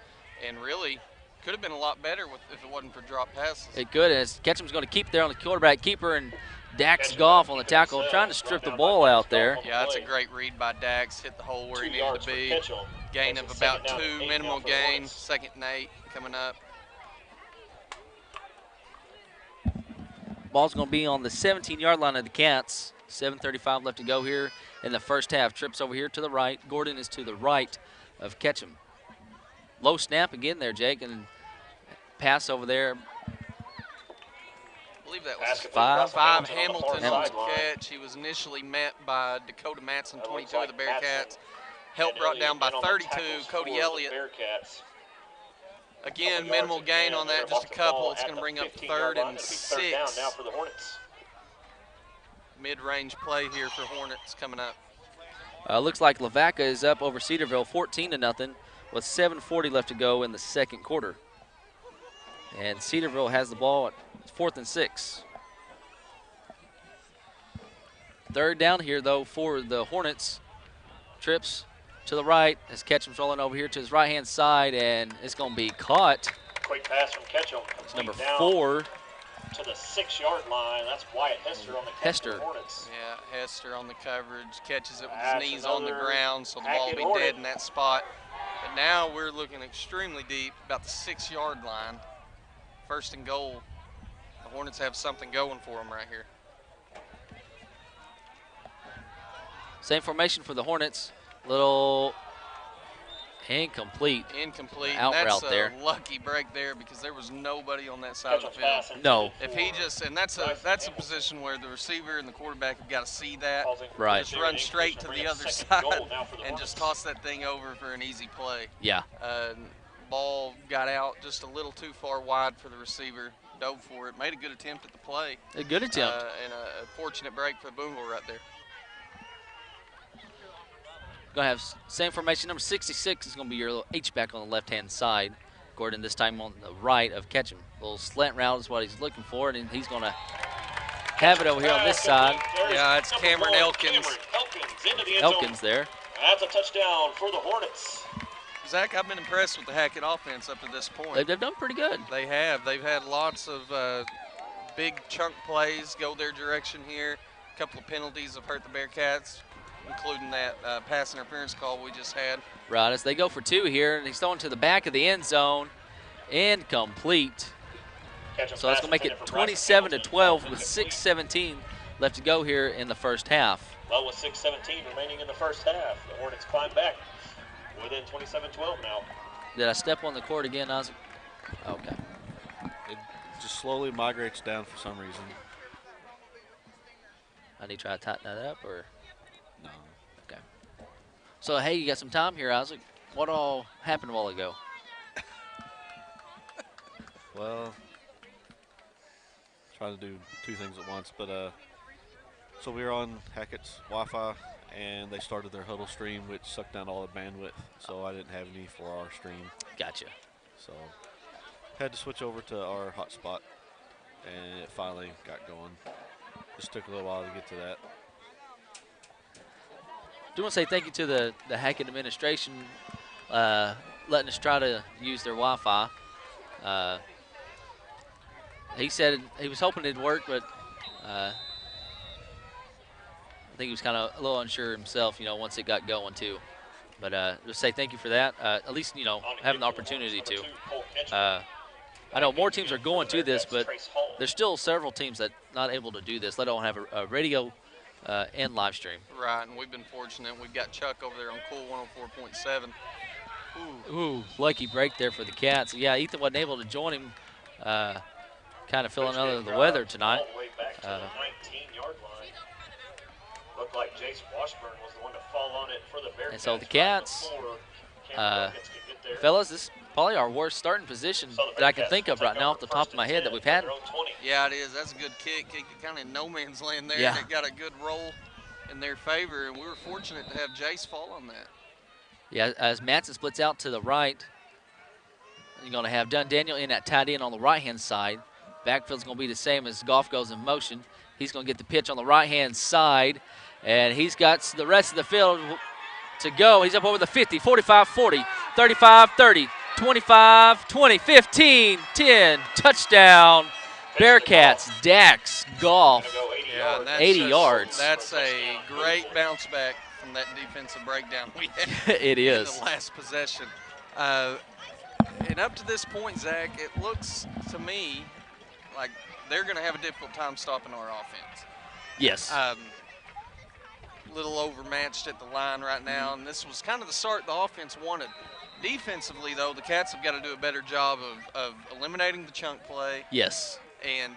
Speaker 2: and really could have been a lot better if it wasn't for drop passes.
Speaker 1: It could, as Ketchum's going to keep there on the quarterback keeper, and Dax Goff on the tackle, trying to strip the ball out there.
Speaker 2: Yeah, that's a great read by Dax. Hit the hole where he needed to be. Gain of about 2, minimal gain. 2nd and 8 coming up.
Speaker 1: Ball's going to be on the 17-yard line of the Cats. 7:35 left to go here in the first half. Trips over here to the right. Gordon is to the right of Ketchum. Low snap again there, Jake, and pass over there.
Speaker 2: I believe that was
Speaker 1: 5.
Speaker 2: Hamilton on the catch. He was initially met by Dakota Matson, 22 of the Bearcats. Help brought down by 32, Cody Elliott. Again, minimal gain on that, just a couple. It's going to bring up 3rd and 6. Mid-range play here for Hornets coming up.
Speaker 1: Looks like Lavaca is up over Cedarville 14-0 with 7:40 left to go in the second quarter. And Cedarville has the ball at 4th and 6. 3rd down here, though, for the Hornets. Trips to the right as Ketchum's rolling over here to his right-hand side, and it's going to be caught.
Speaker 4: Quick pass from Ketchum.
Speaker 1: It's number 4.
Speaker 4: To the 6-yard line. That's Wyatt Hester on the catch for the Hornets.
Speaker 2: Yeah, Hester on the coverage. Catches it with his knees on the ground, so the ball will be dead in that spot. But now we're looking extremely deep, about the 6-yard line. 1st and goal. The Hornets have something going for them right here.
Speaker 1: Same formation for the Hornets. Little incomplete. Out
Speaker 2: That's
Speaker 1: route there.
Speaker 2: A lucky break there because there was nobody on that side of the field.
Speaker 1: No.
Speaker 2: If he just, and that's a position where the receiver and the quarterback have got to see that.
Speaker 1: Right.
Speaker 2: Just run straight to the other side and just toss that thing over for an easy play.
Speaker 1: Yeah.
Speaker 2: Ball got out just a little too far wide for the receiver. Dove for it. Made a good attempt at the play.
Speaker 1: A good attempt.
Speaker 2: And a fortunate break for Booneville right there.
Speaker 1: Going to have same formation. Number 66 is going to be your little H-back on the left-hand side. Gordon this time on the right of Ketchum. A little slant route is what he's looking for, and he's going to have it over here on this side.
Speaker 2: Yeah, it's Cameron Elkins.
Speaker 1: Elkins there.
Speaker 4: That's a touchdown for the Hornets.
Speaker 2: Zach, I've been impressed with the Hackett offense up to this point.
Speaker 1: They've done pretty good.
Speaker 2: They have. They've had lots of big chunk plays go their direction here. A couple of penalties have hurt the Bearcats, including that pass interference call we just had.
Speaker 1: Right, as they go for 2 here, and he's throwing to the back of the end zone. Incomplete. So that's going to make it 27-12 with 6:17 left to go here in the first half.
Speaker 4: Well, with 6:17 remaining in the first half, the Hornets climb back within 27-12 now.
Speaker 1: Did I step on the court again, Isaac? Okay.
Speaker 3: It just slowly migrates down for some reason.
Speaker 1: I need to try to tighten that up, or?
Speaker 3: No.
Speaker 1: Okay. So, hey, you got some time here, Isaac. What all happened a while ago?
Speaker 3: Well, trying to do 2 things at once, but so we were on Hackett's Wi-Fi, and they started their huddle stream, which sucked down all the bandwidth, so I didn't have any for our stream.
Speaker 1: Gotcha.
Speaker 3: So had to switch over to our hotspot, and it finally got going. Just took a little while to get to that.
Speaker 1: Do want to say thank you to the Hackett administration letting us try to use their Wi-Fi. He said he was hoping it'd work, but I think he was kind of a little unsure himself, once it got going too. But just say thank you for that. At least, having the opportunity to. I know more teams are going to this, but there's still several teams that not able to do this. Let alone have a radio and live stream.
Speaker 2: Right, and we've been fortunate. We've got Chuck over there on Cool 104.7.
Speaker 1: Ooh, lucky break there for the Cats. Yeah, Ethan wasn't able to join him. Kind of feeling under the weather tonight.
Speaker 4: All the way back to the 19-yard line. Looked like Jace Washburn was the one to fall on it for the Bearcats.
Speaker 1: And so the Cats, fellas, this is probably our worst starting position that I can think of right now off the top of my head that we've had.
Speaker 2: Yeah, it is. That's a good kick. Kind of in no man's land there.
Speaker 1: Yeah.
Speaker 2: It got a good roll in their favor, and we were fortunate to have Jace fall on that.
Speaker 1: Yeah, as Matson splits out to the right, you're going to have Dunn Daniel in at tight end on the right-hand side. Backfield's going to be the same as Goff goes in motion. He's going to get the pitch on the right-hand side, and he's got the rest of the field to go. He's up over the 50, 45-40, 35-30, 25-20, 15-10, touchdown. Bearcats, Dax, Goff,
Speaker 2: Yeah,
Speaker 1: 80 yards.
Speaker 2: That's a great bounce back from that defensive breakdown we had
Speaker 1: It is.
Speaker 2: in the last possession. And up to this point, Zach, it looks to me like they're going to have a difficult time stopping our offense.
Speaker 1: Yes.
Speaker 2: Little overmatched at the line right now, and this was kind of the start the offense wanted. Defensively, though, the Cats have got to do a better job of eliminating the chunk play.
Speaker 1: Yes.
Speaker 2: And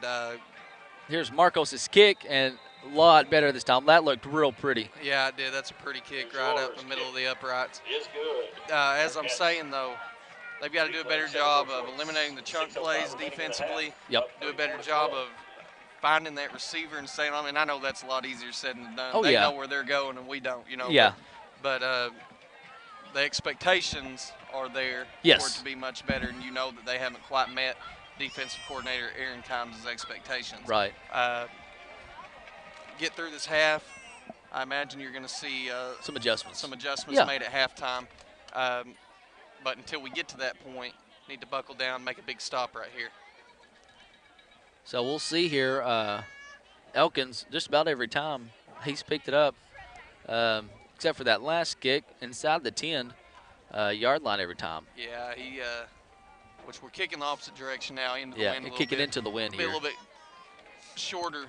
Speaker 1: Here's Marcos' kick, and a lot better this time. That looked real pretty.
Speaker 2: yeah, it did. That's a pretty kick right up the middle of the uprights.
Speaker 4: Is good.
Speaker 2: As I'm saying, though, they've got to do a better job of eliminating the chunk plays defensively.
Speaker 1: Yep.
Speaker 2: Do a better job of finding that receiver and saying, I know that's a lot easier said than done.
Speaker 1: Oh,
Speaker 2: they
Speaker 1: yeah.
Speaker 2: know where they're going and we don't,
Speaker 1: Yeah.
Speaker 2: But the expectations are there
Speaker 1: Yes.
Speaker 2: for it to be much better, and that they haven't quite met defensive coordinator Aaron Kimes' expectations.
Speaker 1: Right.
Speaker 2: Get through this half, I imagine you're going to see
Speaker 1: Some adjustments.
Speaker 2: yeah. made at halftime. But until we get to that point, need to buckle down, make a big stop right here.
Speaker 1: So we'll see here. Elkins, just about every time he's picked it up, except for that last kick inside the 10-yard line every time.
Speaker 2: Yeah, which we're kicking the opposite direction now into the
Speaker 1: Yeah,
Speaker 2: wind a little
Speaker 1: kicking
Speaker 2: bit.
Speaker 1: into the wind
Speaker 2: Be a
Speaker 1: here.
Speaker 2: little bit shorter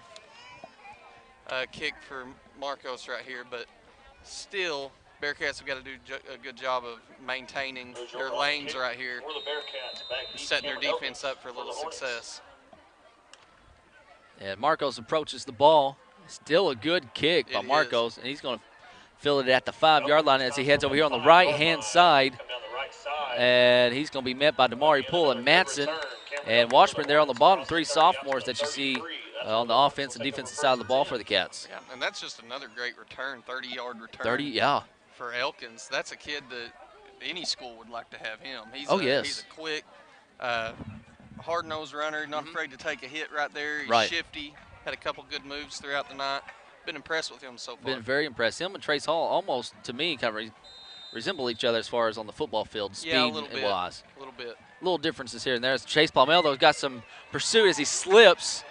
Speaker 2: kick for Marcos right here, but still, Bearcats have got to do a good job of maintaining their lanes right here,
Speaker 4: For the Bearcats, back deep,
Speaker 2: setting their
Speaker 4: Cameron
Speaker 2: defense
Speaker 4: Elkins
Speaker 2: up for a
Speaker 4: for
Speaker 2: little
Speaker 4: the Hornets.
Speaker 2: success.
Speaker 1: And Marcos approaches the ball. Still a good kick by
Speaker 2: It is.
Speaker 1: Marcos, and he's going to fill it at the 5-yard line as he heads over here on the right-hand side.
Speaker 4: Come down the right side.
Speaker 1: And he's going to be met by Damari Poole and Matson. And Washburn there on the bottom, 3 sophomores that you see on the offense and defensive side of the ball for the Cats.
Speaker 2: Yeah, and that's just another great return, 30-yard return.
Speaker 1: 30, yeah.
Speaker 2: For Elkins. That's a kid that any school would like to have him. He's
Speaker 1: Yes.
Speaker 2: a quick, hard-nosed runner, not afraid to take a hit right there. He's
Speaker 1: Right.
Speaker 2: shifty, had a couple good moves throughout the night. Been impressed with him so far.
Speaker 1: Been very impressed. Him and Trace Hall almost, to me, kind of resemble each other as far as on the football field, speed
Speaker 2: Yeah, a little
Speaker 1: and
Speaker 2: bit.
Speaker 1: wise.
Speaker 2: A little bit.
Speaker 1: Little differences here and there. Chase Palmel, though, got some pursuit as he slips.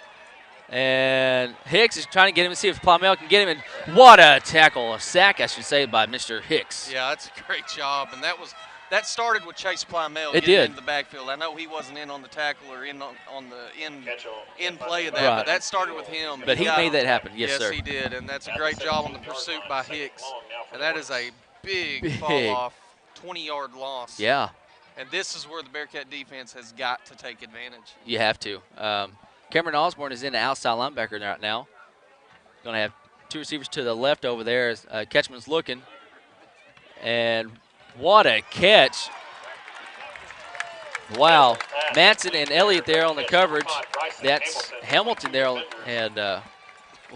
Speaker 1: And Hicks is trying to get him to see if Palmel can get him. And what a tackle, a sack, I should say, by Mr. Hicks.
Speaker 2: Yeah, that's a great job. And that started with Chase Plymell
Speaker 1: It
Speaker 2: getting
Speaker 1: did.
Speaker 2: into the backfield. I know he wasn't in on the tackle or in on the in play of that,
Speaker 1: Right.
Speaker 2: but that started with him.
Speaker 1: But he
Speaker 2: got
Speaker 1: made
Speaker 2: him.
Speaker 1: that happen. Yes, sir.
Speaker 2: Yes, he did. And that's a great job on the pursuit by Hicks. And that is a big fall
Speaker 1: Big.
Speaker 2: off, 20-yard loss.
Speaker 1: Yeah,
Speaker 2: And this is where the Bearcat defense has got to take advantage.
Speaker 1: you have to. Cameron Osborne is in the outside linebacker right now. Going to have two receivers to the left over there as Ketchman's looking. And what a catch. Wow. Manson and Elliott there on the coverage. That's Hamilton there. And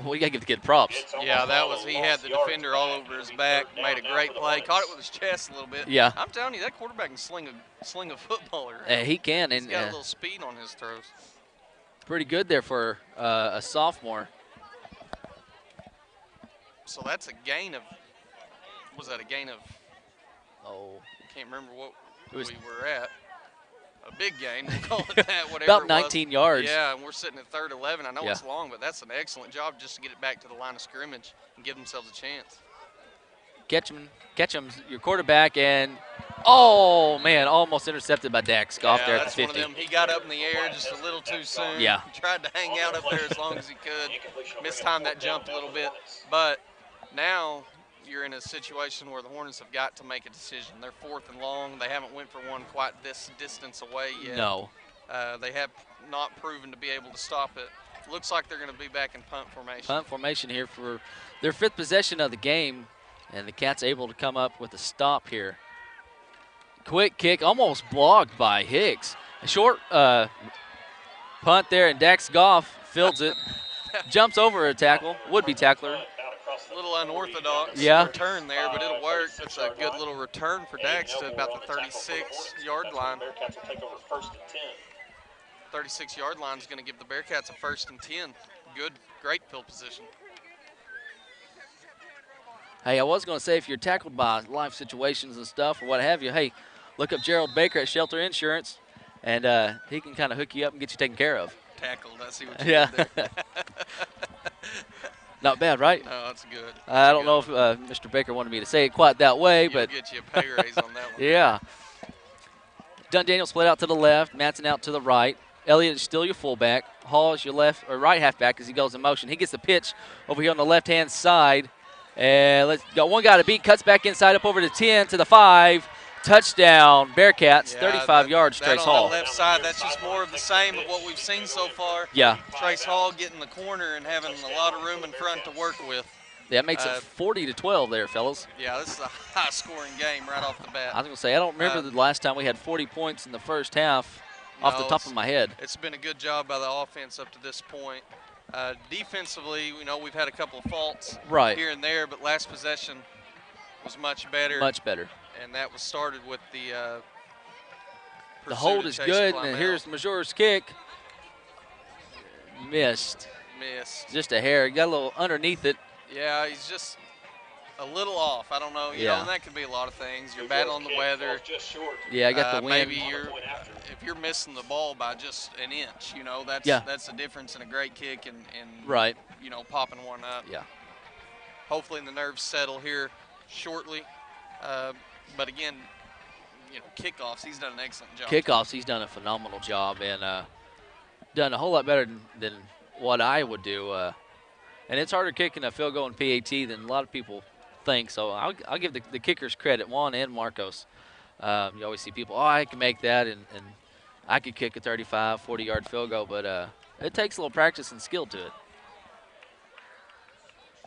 Speaker 1: we got to give the kid props.
Speaker 2: Yeah, he had the defender all over his back, made a great play, caught it with his chest a little bit.
Speaker 1: Yeah.
Speaker 2: I'm telling you, that quarterback can sling a footballer.
Speaker 1: He can.
Speaker 2: He's
Speaker 1: And
Speaker 2: got a little speed on his throws.
Speaker 1: pretty good there for a sophomore.
Speaker 2: So that's a gain of, was that a gain of,
Speaker 1: Oh,
Speaker 2: can't remember what
Speaker 1: It was-
Speaker 2: we were at. A big gain, we'll call it that, whatever
Speaker 1: about
Speaker 2: it was.
Speaker 1: 19 yards.
Speaker 2: Yeah, and we're sitting at 3rd 11. I know
Speaker 1: Yeah.
Speaker 2: it's long, but that's an excellent job just to get it back to the line of scrimmage and give themselves a chance.
Speaker 1: Ketchum's your quarterback, and oh man, almost intercepted by Dax Goff
Speaker 2: Yeah,
Speaker 1: there at
Speaker 2: that's
Speaker 1: the
Speaker 2: one of
Speaker 1: 50.
Speaker 2: them. He got up in the air just a little too soon.
Speaker 1: Yeah.
Speaker 2: He tried to hang out up there as long as he could. Mistimed that jump a little bit. But now you're in a situation where the Hornets have got to make a decision. They're 4th and long. They haven't went for one quite this distance away yet.
Speaker 1: No,
Speaker 2: They have not proven to be able to stop it. Looks like they're going to be back in punt formation.
Speaker 1: punt formation here for their 5th possession of the game, and the Cats able to come up with a stop here. Quick kick, almost blocked by Hicks. A short punt there, and Dax Goff fields it. Jumps over a tackle, would-be tackler.
Speaker 2: A little unorthodox
Speaker 1: Yeah.
Speaker 2: return there, but it'll work. It's a good little return for Dax to about the 36-yard line. 36-yard line is going to give the Bearcats a 1st and 10. Good, great field position.
Speaker 1: Hey, I was going to say, if you're tackled by life situations and stuff or what have you, hey, look up Gerald Baker at Shelter Insurance, and he can kind of hook you up and get you taken care of.
Speaker 2: Tackled, I see what you
Speaker 1: Yeah.
Speaker 2: did there.
Speaker 1: Not bad, right?
Speaker 2: No, that's good.
Speaker 1: I don't know if Mr. Baker wanted me to say it quite that way,
Speaker 2: He'll
Speaker 1: but
Speaker 2: get you a pay raise on that one.
Speaker 1: yeah. Dunn Daniel split out to the left, Matson out to the right. Elliott is still your fullback. Hall is your left or right halfback as he goes in motion. He gets the pitch over here on the left-hand side. And let's got one guy to beat, cuts back inside up over to 10 to the 5. Touchdown, Bearcats,
Speaker 2: Yeah,
Speaker 1: 35 yards,
Speaker 2: that
Speaker 1: Trace
Speaker 2: on
Speaker 1: Hall.
Speaker 2: the left side, that's just more of the same of what we've seen so far.
Speaker 1: Yeah,
Speaker 2: Trace Hall getting the corner and having a lot of room in front to work with.
Speaker 1: that makes it 40-12 there, fellas.
Speaker 2: Yeah, this is a high-scoring game right off the bat.
Speaker 1: I was going to say, I don't remember the last time we had 40 points in the first half off the
Speaker 2: No,
Speaker 1: top of my head.
Speaker 2: It's been a good job by the offense up to this point. Defensively, we've had a couple of faults
Speaker 1: Right.
Speaker 2: here and there, but last possession was much better.
Speaker 1: Much better.
Speaker 2: And that was started with the
Speaker 1: The hold is good, and here's Majore's kick. Missed. Just a hair. Got a little underneath it.
Speaker 2: Yeah, he's just a little off. I don't know. You
Speaker 1: Yeah.
Speaker 2: know, and that could be a lot of things. You're battling the weather.
Speaker 1: Yeah, I got the wind.
Speaker 2: Maybe if you're missing the ball by just an inch, that's the difference in a great kick and
Speaker 1: Right.
Speaker 2: Popping one up.
Speaker 1: Yeah.
Speaker 2: Hopefully the nerves settle here shortly. But again, kickoffs, he's done an excellent job.
Speaker 1: Kickoffs, he's done a phenomenal job and done a whole lot better than what I would do. And it's harder kicking a field goal in PAT than a lot of people think. So I'll give the kickers credit, Juan and Marcos. You always see people, I can make that, and I could kick a 35, 40-yard field goal, but it takes a little practice and skill to it.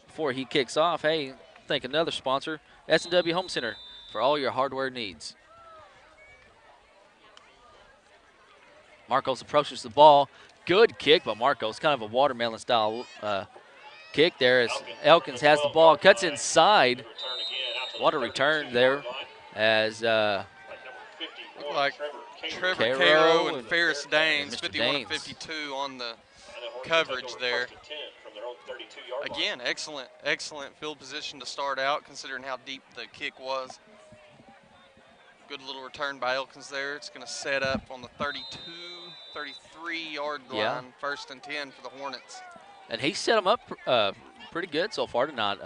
Speaker 1: Before he kicks off, hey, thank another sponsor, S&W Home Center, for all your hardware needs. Marcos approaches the ball. Good kick by Marcos, kind of a watermelon-style kick there as Elkins has the ball, cuts inside. What a return there as
Speaker 2: Looked like Trevor
Speaker 1: Cairo
Speaker 2: Cairo and
Speaker 1: and
Speaker 2: Ferris Daines,
Speaker 1: Mr.
Speaker 2: 51
Speaker 1: Daines.
Speaker 2: 52 on the coverage there. Again, excellent field position to start out, considering how deep the kick was. Good little return by Elkins there. It's going to set up on the 32, 33-yard line, 1st and 10 for the Hornets.
Speaker 1: And he set them up pretty good so far tonight.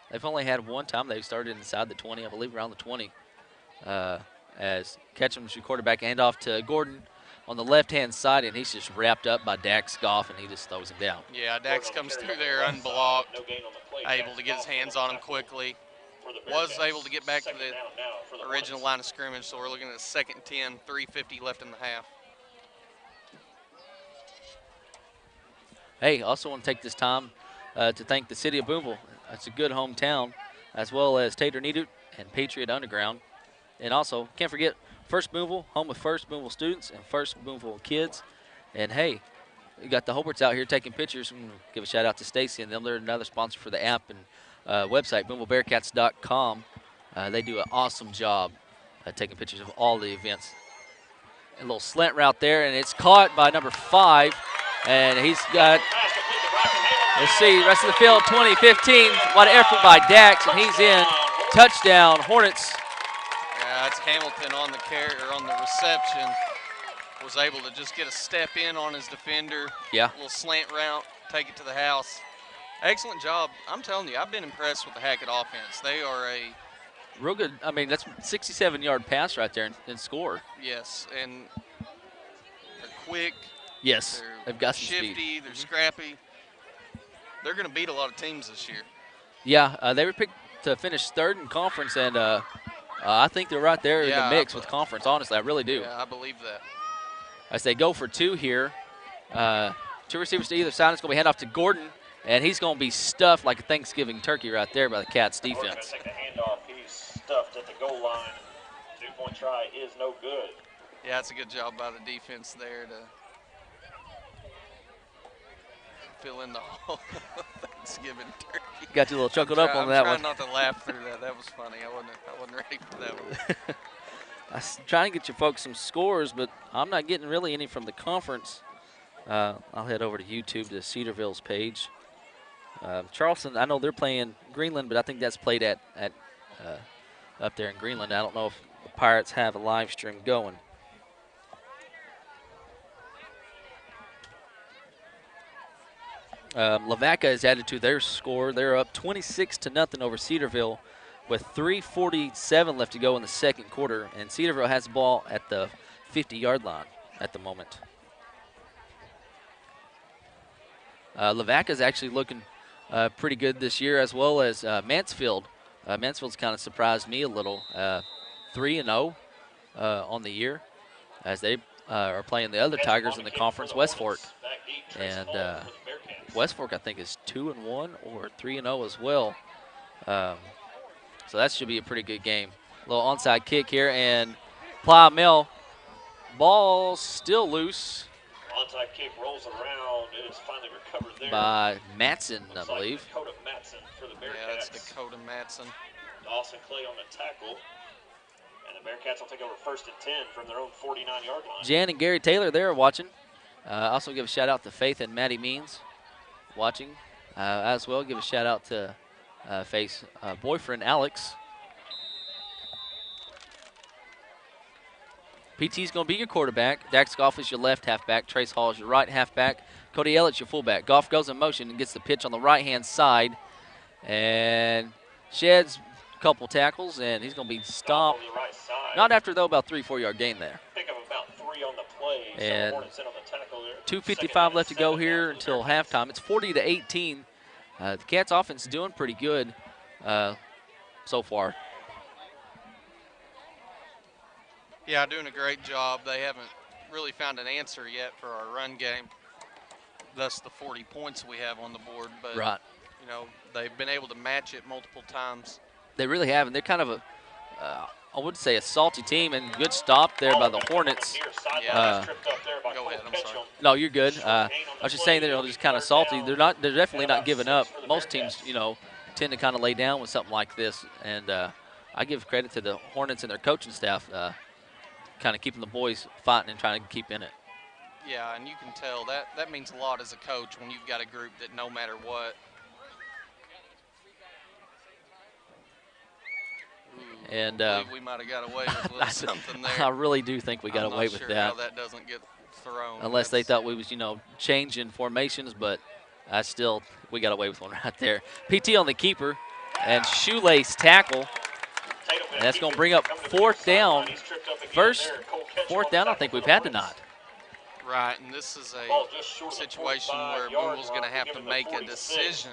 Speaker 1: They've only had one time they started inside the 20, I believe around the 20. As Ketchum's your quarterback handoff to Gordon on the left-hand side, and he's just wrapped up by Dax Goff, and he just throws him down.
Speaker 2: Yeah, Dax comes through there unblocked, able to get his hands on him quickly. Was able to get back to the original line of scrimmage, so we're looking at 2nd and 10, 3:50 left in the half.
Speaker 1: Hey, also want to take this time to thank the city of Booneville. It's a good hometown, as well as Tater Needut and Patriot Underground. And also, can't forget First Booneville, home of First Booneville students and First Booneville kids. And hey, we got the Hobarts out here taking pictures. Give a shout out to Stacy and them. They're another sponsor for the app and website, BoonevilleBearcats.com. They do an awesome job taking pictures of all the events. A little slant route there, and it's caught by number 5. And he's got, let's see, rest of the field, 20-15. What an effort by Dax, and he's in. Touchdown, Hornets.
Speaker 2: Yeah, that's Hamilton on the carry or on the reception. Was able to just get a step in on his defender.
Speaker 1: Yeah.
Speaker 2: A little slant route, take it to the house. Excellent job. I'm telling you, I've been impressed with the Hackett offense. They are a
Speaker 1: real good. I mean, that's 67-yard pass right there and score.
Speaker 2: Yes, and they're quick.
Speaker 1: Yes, they've got some
Speaker 2: shifty,
Speaker 1: speed.
Speaker 2: They're scrappy. They're going to beat a lot of teams this year.
Speaker 1: Yeah, they were picked to finish 3rd in conference, and I think they're right there in the mix with conference, honestly. I really do.
Speaker 2: Yeah, I believe that.
Speaker 1: As they go for 2 here, 2 receivers to either side. It's going to be hand off to Gordon, and he's going to be stuffed like a Thanksgiving turkey right there by the Cats defense.
Speaker 4: Take the handoff. He's stuffed at the goal line. 2-point try is no good.
Speaker 2: Yeah, it's a good job by the defense there to fill in the whole Thanksgiving turkey.
Speaker 1: Got you a little chuckled up on that one.
Speaker 2: I'm trying not to laugh through that. That was funny. I wasn't ready for that one.
Speaker 1: I was trying to get you folks some scores, but I'm not getting really any from the conference. I'll head over to YouTube to Cedarville's page. Charleston, I know they're playing Greenland, but I think that's played at up there in Greenland. I don't know if the Pirates have a live stream going. Lavaca has added to their score. They're up 26-0 over Cedarville with 3:47 left to go in the 2nd quarter, and Cedarville has the ball at the 50-yard line at the moment. Lavaca is actually looking pretty good this year, as well as Mansfield. Mansfield's kind of surprised me a little. 3-0 on the year, as they are playing the other Tigers in the conference, West Fork. And West Fork, I think, is 2-1 or 3-0 as well. So that should be a pretty good game. A little onside kick here, and Plymouth ball still loose.
Speaker 4: Onside kick rolls around. It is finally recovered there
Speaker 1: by Matson, I believe.
Speaker 4: Dakota Matson for the Bearcats.
Speaker 2: Yeah, that's Dakota Matson.
Speaker 4: Dawson Clay on the tackle. And the Bearcats will take over 1st and 10 from their own 49-yard line.
Speaker 1: Jan and Gary Taylor there watching. Also give a shout out to Faith and Maddie Means watching as well. Give a shout out to Faith's boyfriend Alex. PT's going to be your quarterback. Dax Goff is your left halfback. Trace Hall is your right halfback. Cody Elliott your fullback. Goff goes in motion and gets the pitch on the right-hand side. And sheds a couple tackles, and he's going to be stopped.
Speaker 4: Right side.
Speaker 1: Not after, though, about 3-4 yard gain there.
Speaker 4: Pick up about 3 on the play.
Speaker 1: And
Speaker 4: so Hornets in on the tackle there.
Speaker 1: 2:55 left to go here until halftime. It's 40-18. The Cats offense is doing pretty good so far.
Speaker 2: Yeah, doing a great job. They haven't really found an answer yet for our run game, thus the 40 points we have on the board. But,
Speaker 1: right.
Speaker 2: You know, they've been able to match it multiple times.
Speaker 1: They really have, and they're kind of a, I would say, a salty team, and good stop there by the Hornets.
Speaker 2: Yeah, go ahead, I'm sorry.
Speaker 1: No, you're good. I was just saying they're just kind of salty. They're definitely not giving up. Most teams, you know, tend to kind of lay down with something like this, and I give credit to the Hornets and their coaching staff, kind of keeping the boys fighting and trying to keep in it.
Speaker 2: Yeah, and you can tell that means a lot as a coach when you've got a group that no matter what. Ooh,
Speaker 1: And
Speaker 2: I believe we might have got away with a little something there.
Speaker 1: I really do think we got away with
Speaker 2: I'm not sure
Speaker 1: that.
Speaker 2: how that doesn't get thrown.
Speaker 1: Unless they thought we was, changing formations, but we got away with one right there. PT on the keeper, and shoelace tackle. And that's going to bring up fourth down. First fourth down I think we've had tonight.
Speaker 2: Right, and this is a situation where Booneville's going to have to make a decision.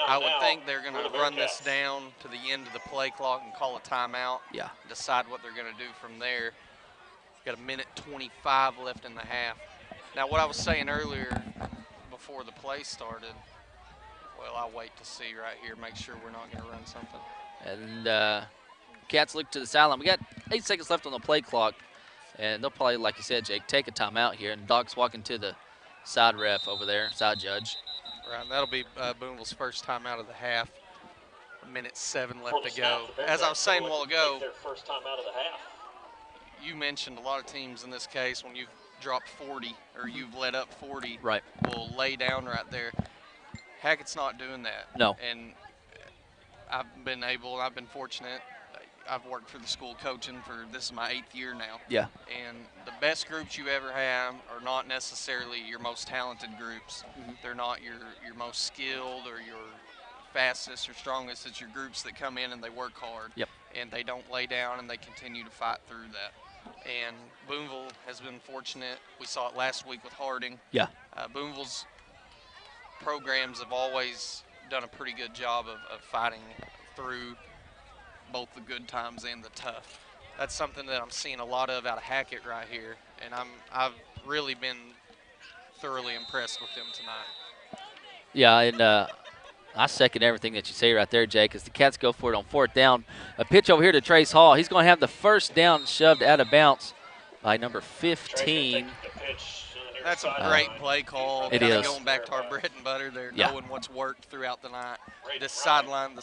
Speaker 2: I would think they're going to run this down to the end of the play clock and call a timeout.
Speaker 1: Yeah.
Speaker 2: Decide what they're going to do from there. Got a minute 25 left in the half. Now, what I was saying earlier before the play started, well, I'll wait to see right here, make sure we're not going to run something.
Speaker 1: And Cats look to the sideline. We got 8 seconds left on the play clock. And they'll probably, like you said, Jake, take a timeout here. And Doc's walking to the side ref over there, side judge.
Speaker 2: Right, and that'll be Booneville's first time out of the half. A minute 7 left to go. As I was saying a while ago,
Speaker 4: first time out of the half.
Speaker 2: You mentioned a lot of teams in this case, when you've dropped 40 or you've let up 40,
Speaker 1: right,
Speaker 2: will lay down right there. Hackett's not doing that.
Speaker 1: No.
Speaker 2: And I've been fortunate. I've worked for the school coaching this is my 8th year now.
Speaker 1: Yeah.
Speaker 2: And the best groups you ever have are not necessarily your most talented groups.
Speaker 1: Mm-hmm.
Speaker 2: They're not your most skilled or your fastest or strongest. It's your groups that come in and they work hard.
Speaker 1: Yep.
Speaker 2: And they don't lay down and they continue to fight through that. And Booneville has been fortunate. We saw it last week with Harding.
Speaker 1: Yeah.
Speaker 2: Booneville's programs have always done a pretty good job of fighting through both the good times and the tough. That's something that I'm seeing a lot of out of Hackett right here, and I've really been thoroughly impressed with them tonight.
Speaker 1: Yeah, and I second everything that you say right there, Jake, as the Cats go for it on fourth down. A pitch over here to Trace Hall. He's going to have the first down shoved out of bounds by number 15.
Speaker 2: That's a great play call.
Speaker 1: It is.
Speaker 2: Going back to our bread and butter there,
Speaker 1: yeah,
Speaker 2: knowing what's worked throughout the night. The sideline on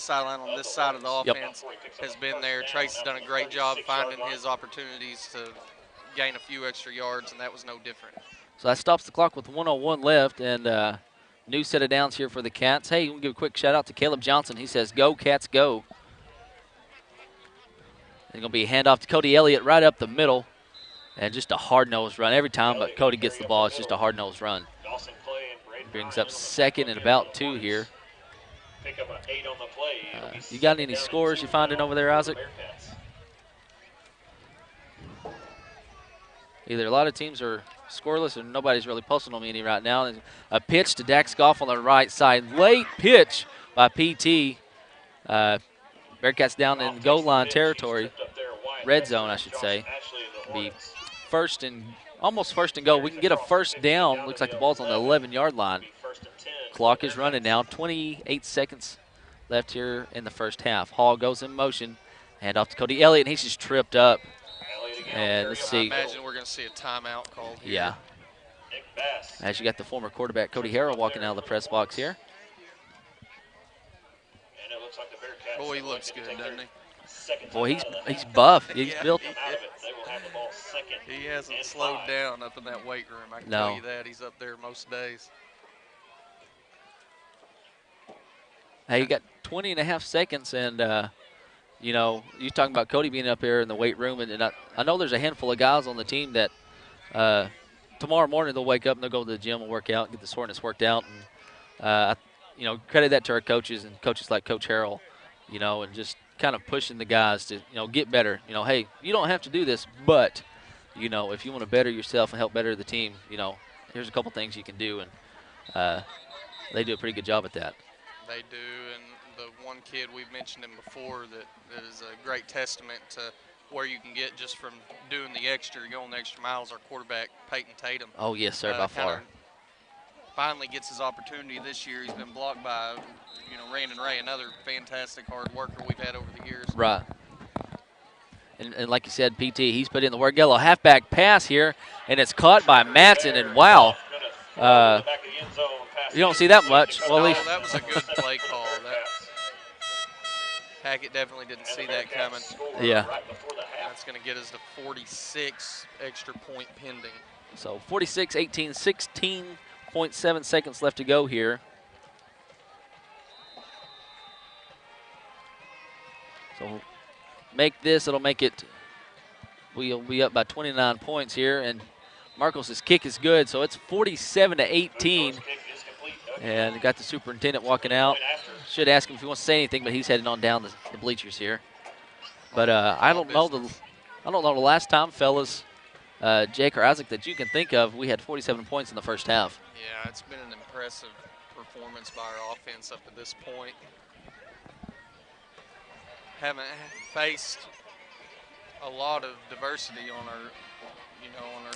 Speaker 2: this side of the offense has been there. Trace has done a great job finding his opportunities to gain a few extra yards, and that was no different.
Speaker 1: So that stops the clock with 1:01 left, and new set of downs here for the Cats. Hey, we'll give a quick shout out to Caleb Johnson. He says, "Go Cats, go!" It's going to be a handoff to Cody Elliott right up the middle. And just a hard-nosed run every time, but Cody gets the ball. It's just a hard-nosed run. Brings up second and about 2 here. You got any scores you finding over there, Isaac? Either a lot of teams are scoreless or nobody's really posting on me any right now. A pitch to Dax Goff on the right side. Late pitch by PT. Bearcats down in goal line territory. Red zone, I should say. Be almost first and goal. We can get a first down. Looks like the ball's on the 11-yard line. Clock is running now. 28 seconds left here in the first half. Hall goes in motion. Hand off to Cody Elliott, and he's just tripped up. And let's see.
Speaker 2: I imagine we're going to see a timeout called here.
Speaker 1: Yeah. As you got the former quarterback Cody Harrell walking out of the press box here.
Speaker 2: Boy, he looks good, doesn't he?
Speaker 1: Boy, he's buff. He's built.
Speaker 2: He hasn't slowed down up in that weight room. I can tell you that. He's up there most days.
Speaker 1: Hey, you got 20 and a half seconds, and, you're talking about Cody being up here in the weight room, and I know there's a handful of guys on the team that tomorrow morning they'll wake up and they'll go to the gym and work out and get the soreness worked out. And, credit that to our coaches and coaches like Coach Harrell, and just kind of pushing the guys to, get better. Hey, you don't have to do this, but, if you want to better yourself and help better the team, here's a couple things you can do. And they do a pretty good job at that.
Speaker 2: They do, and the one kid we've mentioned him before that is a great testament to where you can get just from doing the extra, going the extra miles, our quarterback, Peyton Tatum.
Speaker 1: Oh, yes, sir, by far.
Speaker 2: Finally gets his opportunity this year. He's been blocked by, Randon Ray, another fantastic hard worker we've had over the years.
Speaker 1: Right. And like you said, PT, he's put in the work. Yellow halfback pass here, and it's caught by Matson, and wow. You don't see that much. Well,
Speaker 2: that was a good play call. Hackett definitely didn't see that coming.
Speaker 1: Yeah.
Speaker 2: That's going to get us to 46 extra point pending.
Speaker 1: So 46-18, 16.7 seconds left to go here. So make this, it'll make it, we'll be up by 29 points here, and Marcos' kick is good, so it's 47-18. And got the superintendent walking out. Should ask him if he wants to say anything, but he's heading on down the bleachers here. But I don't know the last time, fellas, Jake or Isaac, that you can think of, we had 47 points in the first half.
Speaker 2: Yeah, it's been an impressive performance by our offense up to this point. Haven't faced a lot of diversity on our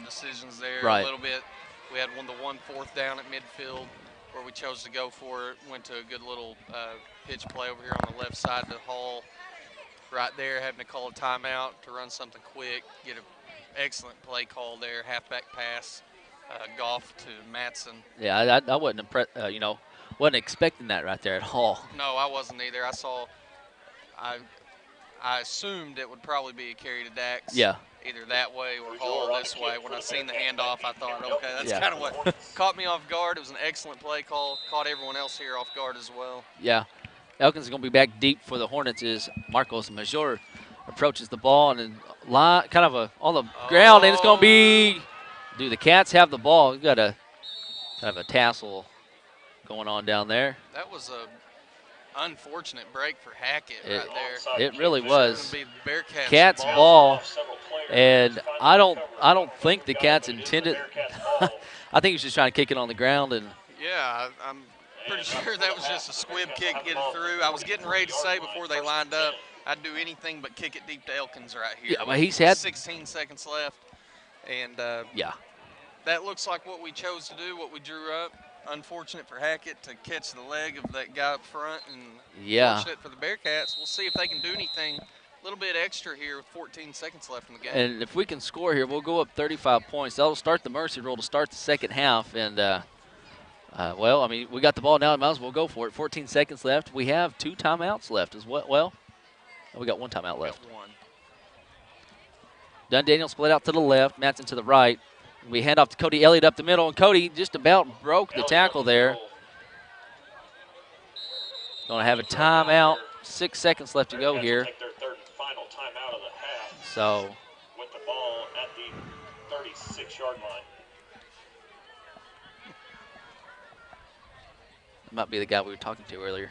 Speaker 2: decisions there.
Speaker 1: Right.
Speaker 2: A little bit. We had the one fourth down at midfield where we chose to go for it. Went to a good little pitch play over here on the left side to Hall. Right there, having to call a timeout to run something quick, get an excellent play call there, halfback pass, Goff to Matson.
Speaker 1: Yeah, I wasn't impressed. Wasn't expecting that right there at all.
Speaker 2: No, I wasn't either. I assumed it would probably be a carry to Dax.
Speaker 1: Yeah.
Speaker 2: Either that way or Hall this way. When I seen the handoff, I thought, okay, that's
Speaker 1: Yeah.
Speaker 2: kind of what caught me off guard. It was an excellent play call. Caught everyone else here off guard as well.
Speaker 1: Yeah. Elkins is going to be back deep for the Hornets as Marcos Major approaches the ball and then kind of on the ground, and it's going to be, do the Cats have the ball? We've got a kind of a tassel going on down there.
Speaker 2: That was a unfortunate break for Hackett right there.
Speaker 1: It really was.
Speaker 2: Be the Bearcats
Speaker 1: Cats ball, and I don't think the Cats intended. I think he was just trying to kick it on the ground, and
Speaker 2: yeah, I'm pretty sure that was just a squib kick getting through. I was getting ready to say before they lined up, I'd do anything but kick it deep to Elkins right here.
Speaker 1: Yeah, but he's had
Speaker 2: 16 seconds left, and
Speaker 1: yeah,
Speaker 2: that looks like what we chose to do, what we drew up. Unfortunate for Hackett to catch the leg of that guy up front, and fortunate for the Bearcats. We'll see if they can do anything. A little bit extra here with 14 seconds left in the game.
Speaker 1: And if we can score here, we'll go up 35 points. That'll start the mercy rule to start the second half. And, well, I mean, we got the ball now. Might as well go for it. 14 seconds left. We have 2 timeouts left as well. Well, we got 1 timeout left. Dunn Daniel split out to the left. Matson to the right. We hand off to Cody Elliott up the middle, and Cody just about broke the tackle there. Going to have a timeout. 6 seconds left to go here. So,
Speaker 4: with the ball at the 36-yard line.
Speaker 1: That might be the guy we were talking to earlier.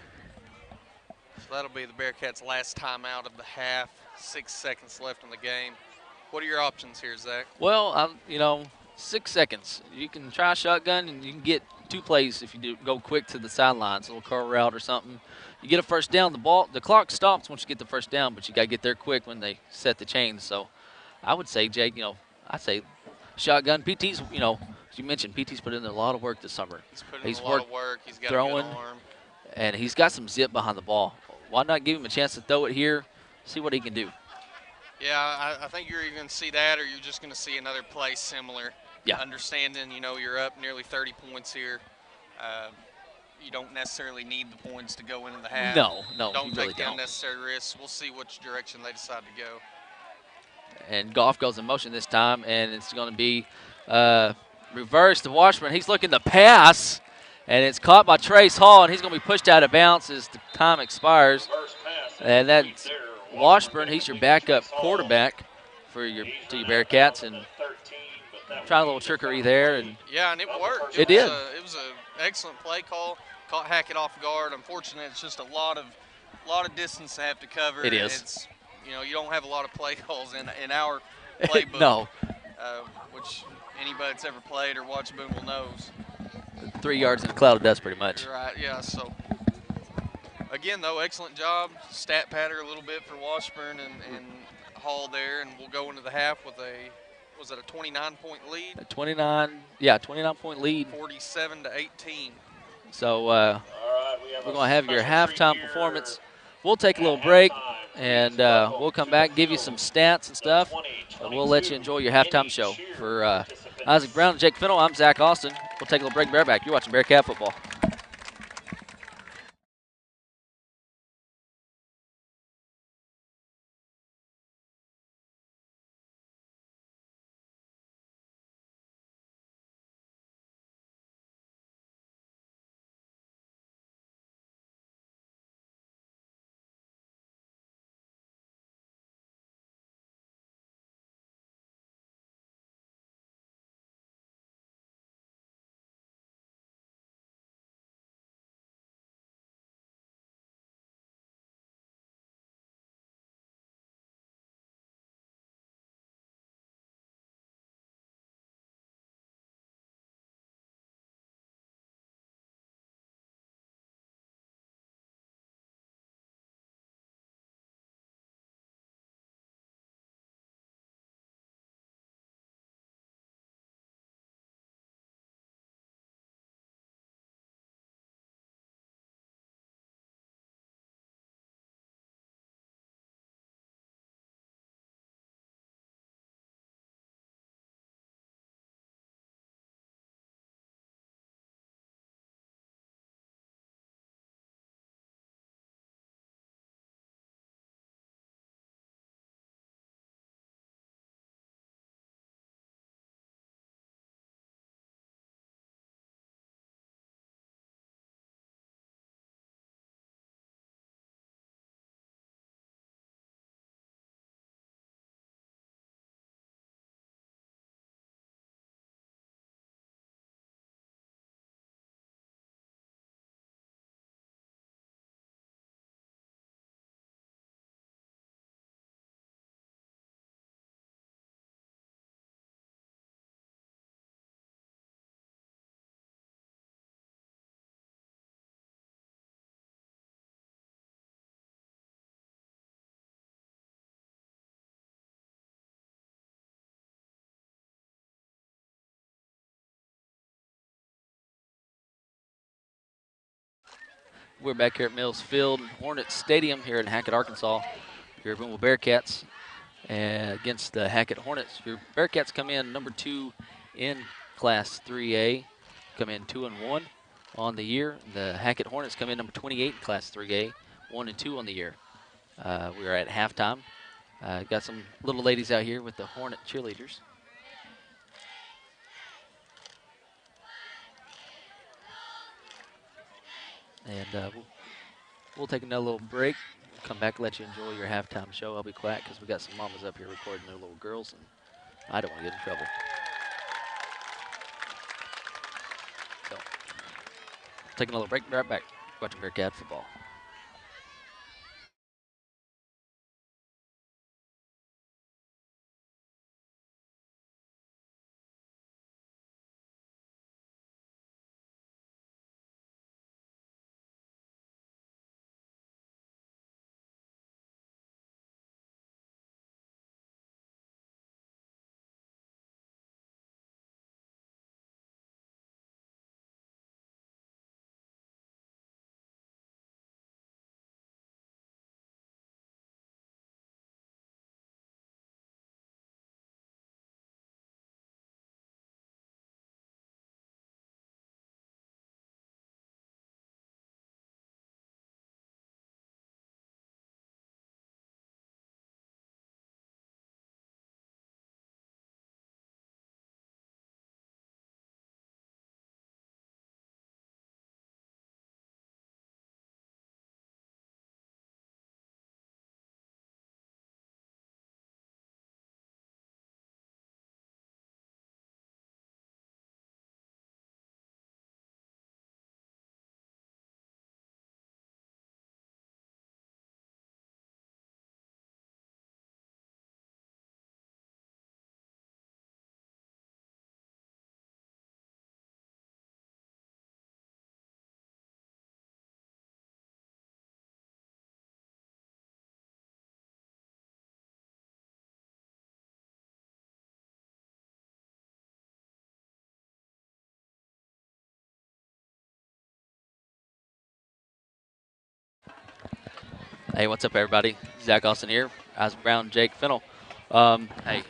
Speaker 2: So that'll be the Bearcats' last timeout of the half. 6 seconds left in the game. What are your options here, Zach?
Speaker 1: Well, 6 seconds. You can try a shotgun, and you can get 2 plays if you go quick to the sidelines, a little curl route or something. You get a first down, the clock stops once you get the first down, but you got to get there quick when they set the chains. So I would say, Jake, I say shotgun. PT's, as you mentioned, PT's put in a lot of work this summer.
Speaker 2: He's put in a lot of work. He's got
Speaker 1: throwing,
Speaker 2: a good arm.
Speaker 1: And he's got some zip behind the ball. Why not give him a chance to throw it here, see what he can do?
Speaker 2: Yeah, I think you're either going to see that or you're just going to see another play similar.
Speaker 1: Yeah.
Speaker 2: Understanding, you're up nearly 30 points here. You don't necessarily need the points to go into the half.
Speaker 1: No,
Speaker 2: don't
Speaker 1: you
Speaker 2: take
Speaker 1: really
Speaker 2: the
Speaker 1: don't.
Speaker 2: unnecessary risks. We'll see which direction they decide to go.
Speaker 1: And Goff goes in motion this time, and it's going to be reversed to Washburn. He's looking to pass, and it's caught by Trace Hall, and he's going to be pushed out of bounds as the time expires. And that's Washburn. He's your backup quarterback to your Bearcats, and trying a little trickery there. And
Speaker 2: yeah, and it worked.
Speaker 1: It did.
Speaker 2: It was an excellent play call. Caught Hackett off guard. Unfortunately, it's just a lot of distance to have to cover.
Speaker 1: It is.
Speaker 2: It's, you don't have a lot of play calls in our playbook.
Speaker 1: No.
Speaker 2: Which anybody that's ever played or watched Booneville knows.
Speaker 1: 3 yards in a cloud of dust, pretty much.
Speaker 2: Right, yeah. So, again, though, excellent job. Stat patter a little bit for Washburn and Hall there, and we'll go into the half with was it a 29-point lead?
Speaker 1: A 29-point lead.
Speaker 2: 47-18.
Speaker 1: So we're going to have your halftime performance. We'll take a little break, and we'll come back, give you some stats and stuff, and we'll let you enjoy your halftime show. For Isaac Brown and Jake Fennell, I'm Zach Austin. We'll take a little break and be right back. You're watching Bearcat Football. We're back here at Mills Field, Hornets Stadium here in Hackett, Arkansas. Here at Booneville Bearcats against the Hackett Hornets. Your Bearcats come in number 2 in Class 3A, come in 2-1 on the year. The Hackett Hornets come in number 28 in Class 3A, 1-2 on the year. We are at halftime. Got some little ladies out here with the Hornet cheerleaders. And we'll take another little break. Come back and let you enjoy your halftime show. I'll be quiet because we got some mamas up here recording their little girls, and I don't want to get in trouble. So, taking a little break, be right back. Watching Bearcat football. Hey, what's up, everybody? Zach Austin here. Isaac Brown, Jake Fennell. Hey,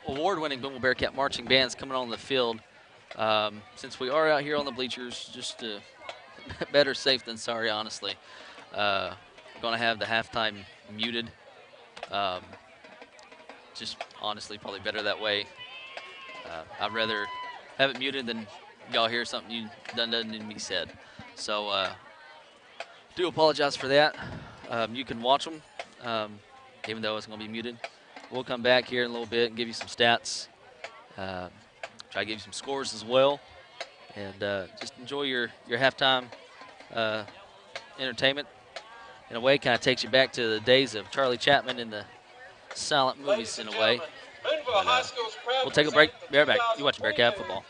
Speaker 1: award-winning Booneville Bearcat marching bands coming on the field. Since we are out here on the bleachers, just better safe than sorry, honestly. Going to have the halftime muted. Just honestly, probably better that way. I'd rather have it muted than y'all hear something you doesn't need to be said. So, do apologize for that. You can watch them, even though it's going to be muted. We'll come back here in a little bit and give you some stats. Try to give you some scores as well. And just enjoy your halftime entertainment. In a way, kind of takes you back to the days of Charlie Chaplin in the silent movies in a way. We'll take a break. Be right back. You watch Bearcat football.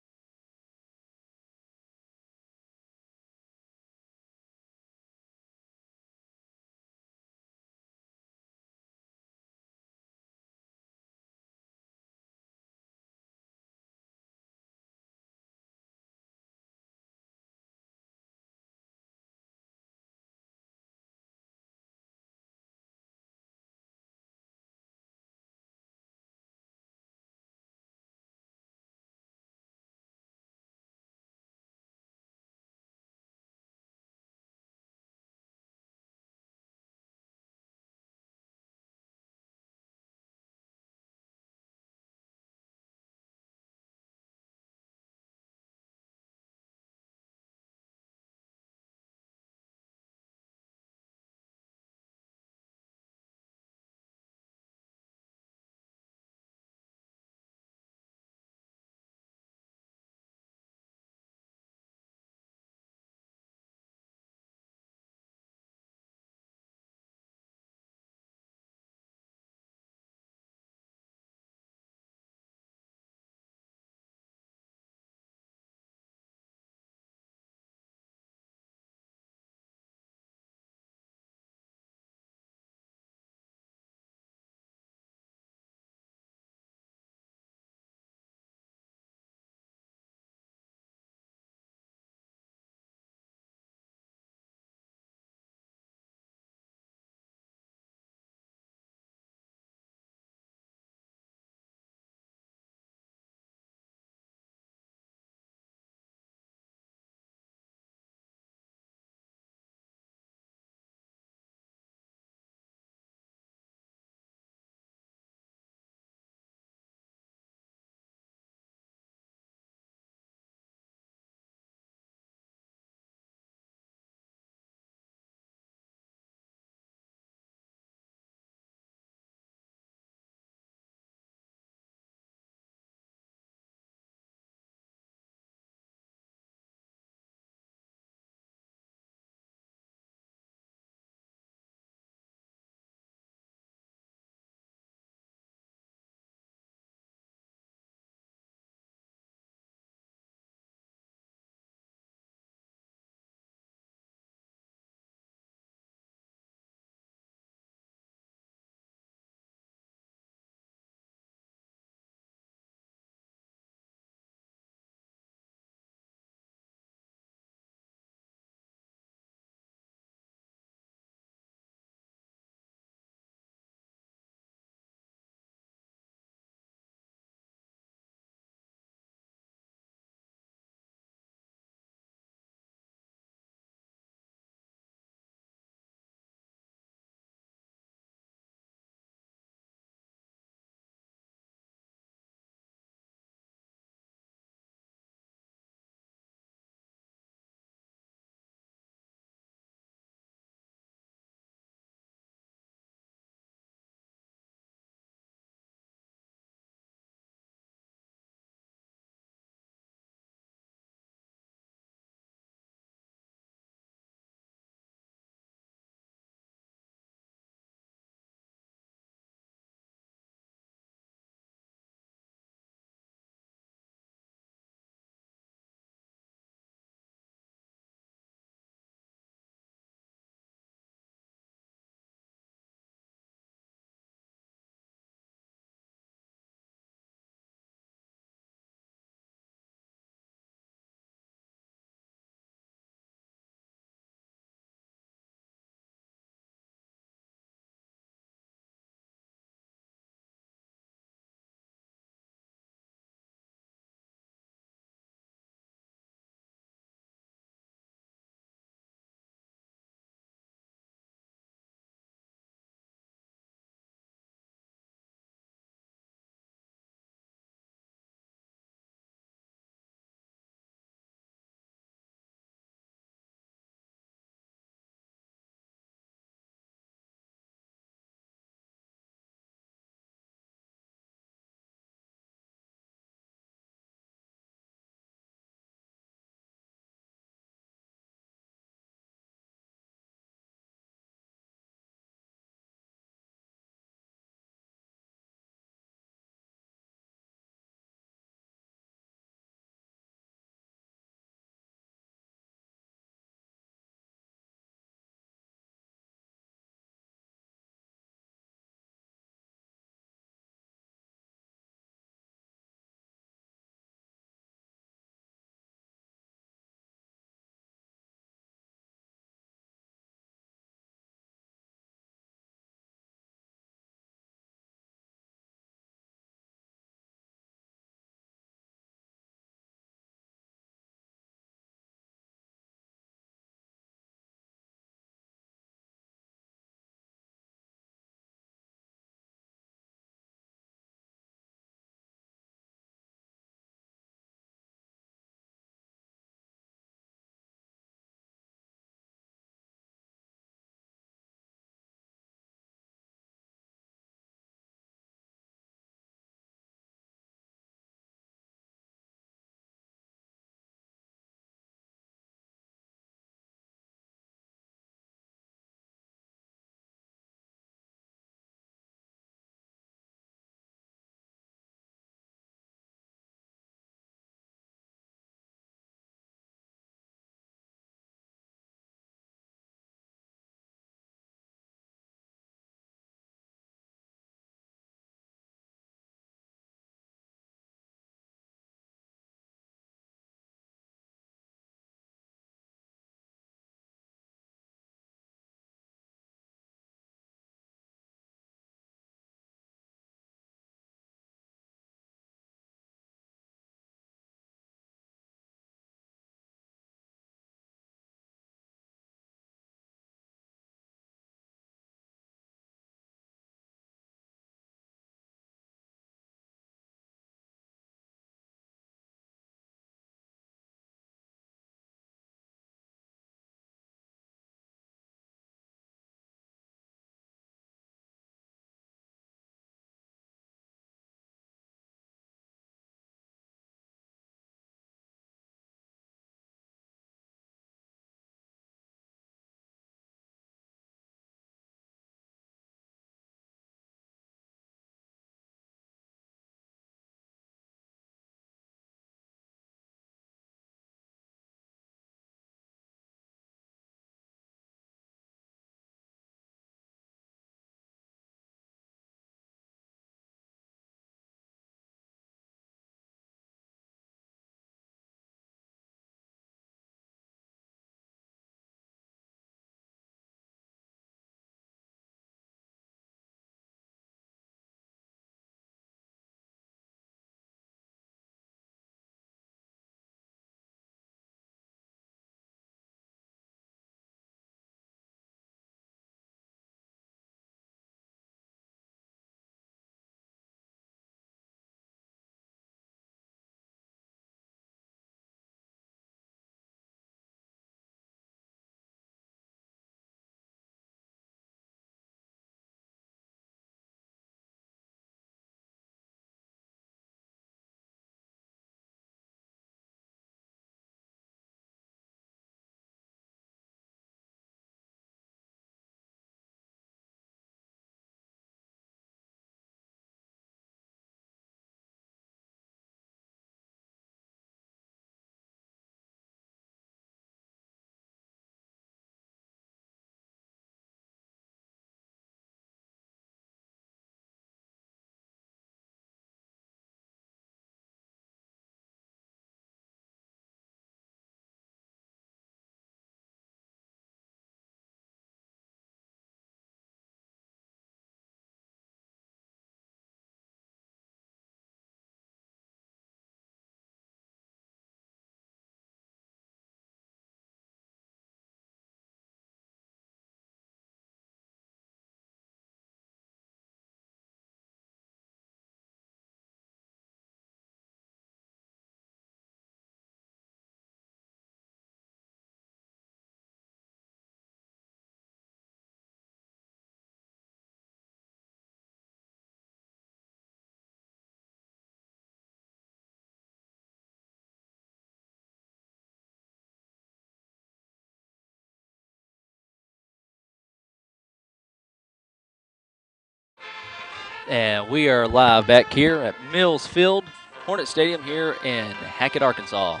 Speaker 1: And we are live back here at Mills Field, Hornet Stadium here in Hackett, Arkansas.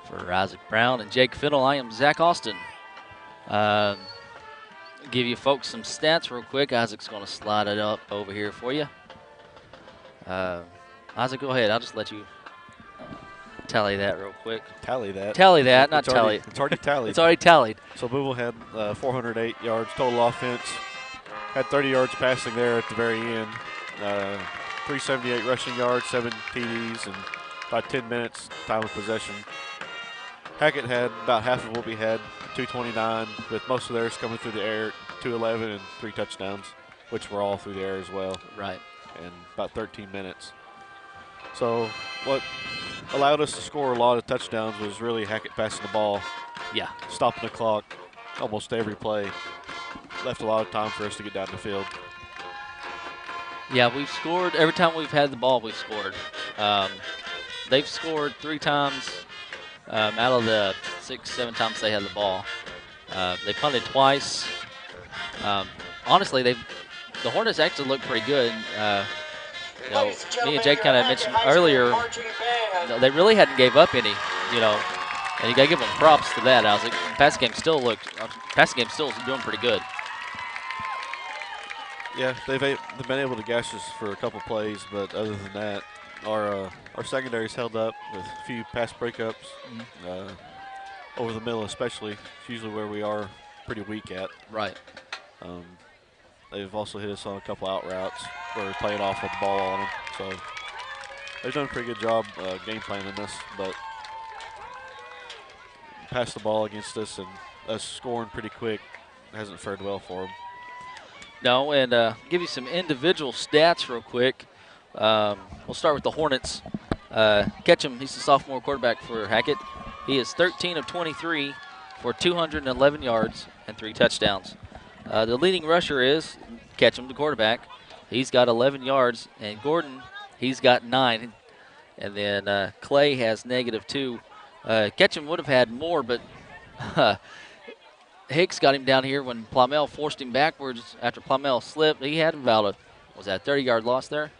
Speaker 1: For Isaac Brown and Jake Fiddle, I am Zach Austin. Give you folks some stats real quick. Isaac's going to slide it up over here for you. Isaac, go ahead. I'll just let you tally that real quick.
Speaker 3: Tally that.
Speaker 1: Tally that, not tally.
Speaker 3: It's already tallied.
Speaker 1: It's already tallied.
Speaker 3: So Booneville had 408 yards total offense. Had 30 yards passing there at the very end. 378 rushing yards, 7 TDs, and about 10 minutes time of possession. Hackett had about half of what we had, 229, with most of theirs coming through the air, 211 and 3 touchdowns, which were all through the air as well.
Speaker 1: Right.
Speaker 3: And about 13 minutes. So what allowed us to score a lot of touchdowns was really Hackett passing the ball.
Speaker 1: Yeah.
Speaker 3: Stopping the clock almost every play. Left a lot of time for us to get down the field.
Speaker 1: Yeah, we've scored. Every time we've had the ball, we've scored. They've scored 3 times out of the 6, 7 times they had the ball. They punted twice. Honestly, the Hornets actually look pretty good. You know, me and Jake kind of mentioned earlier, they really hadn't gave up any, you know, and you got to give them props to that. I was like, passing game still is doing pretty good.
Speaker 3: Yeah, they've been able to gash us for a couple plays, but other than that, our secondary's held up with a few pass breakups over the middle, especially. It's usually where we are pretty weak at.
Speaker 1: Right.
Speaker 3: They've also hit us on a couple out routes where we're playing off with the ball on them. So they've done a pretty good job game planning this, but pass the ball against us and us scoring pretty quick hasn't fared well for them.
Speaker 1: No, and give you some individual stats real quick. We'll start with the Hornets. Ketchum, he's the sophomore quarterback for Hackett. He is 13 of 23 for 211 yards and 3 touchdowns. The leading rusher is Ketchum, the quarterback. He's got 11 yards, and Gordon, he's got 9. And then Clay has -2. Ketchum would have had more, but Hicks got him down here when Plumell forced him backwards after Plumell slipped. He had about a 30-yard loss there,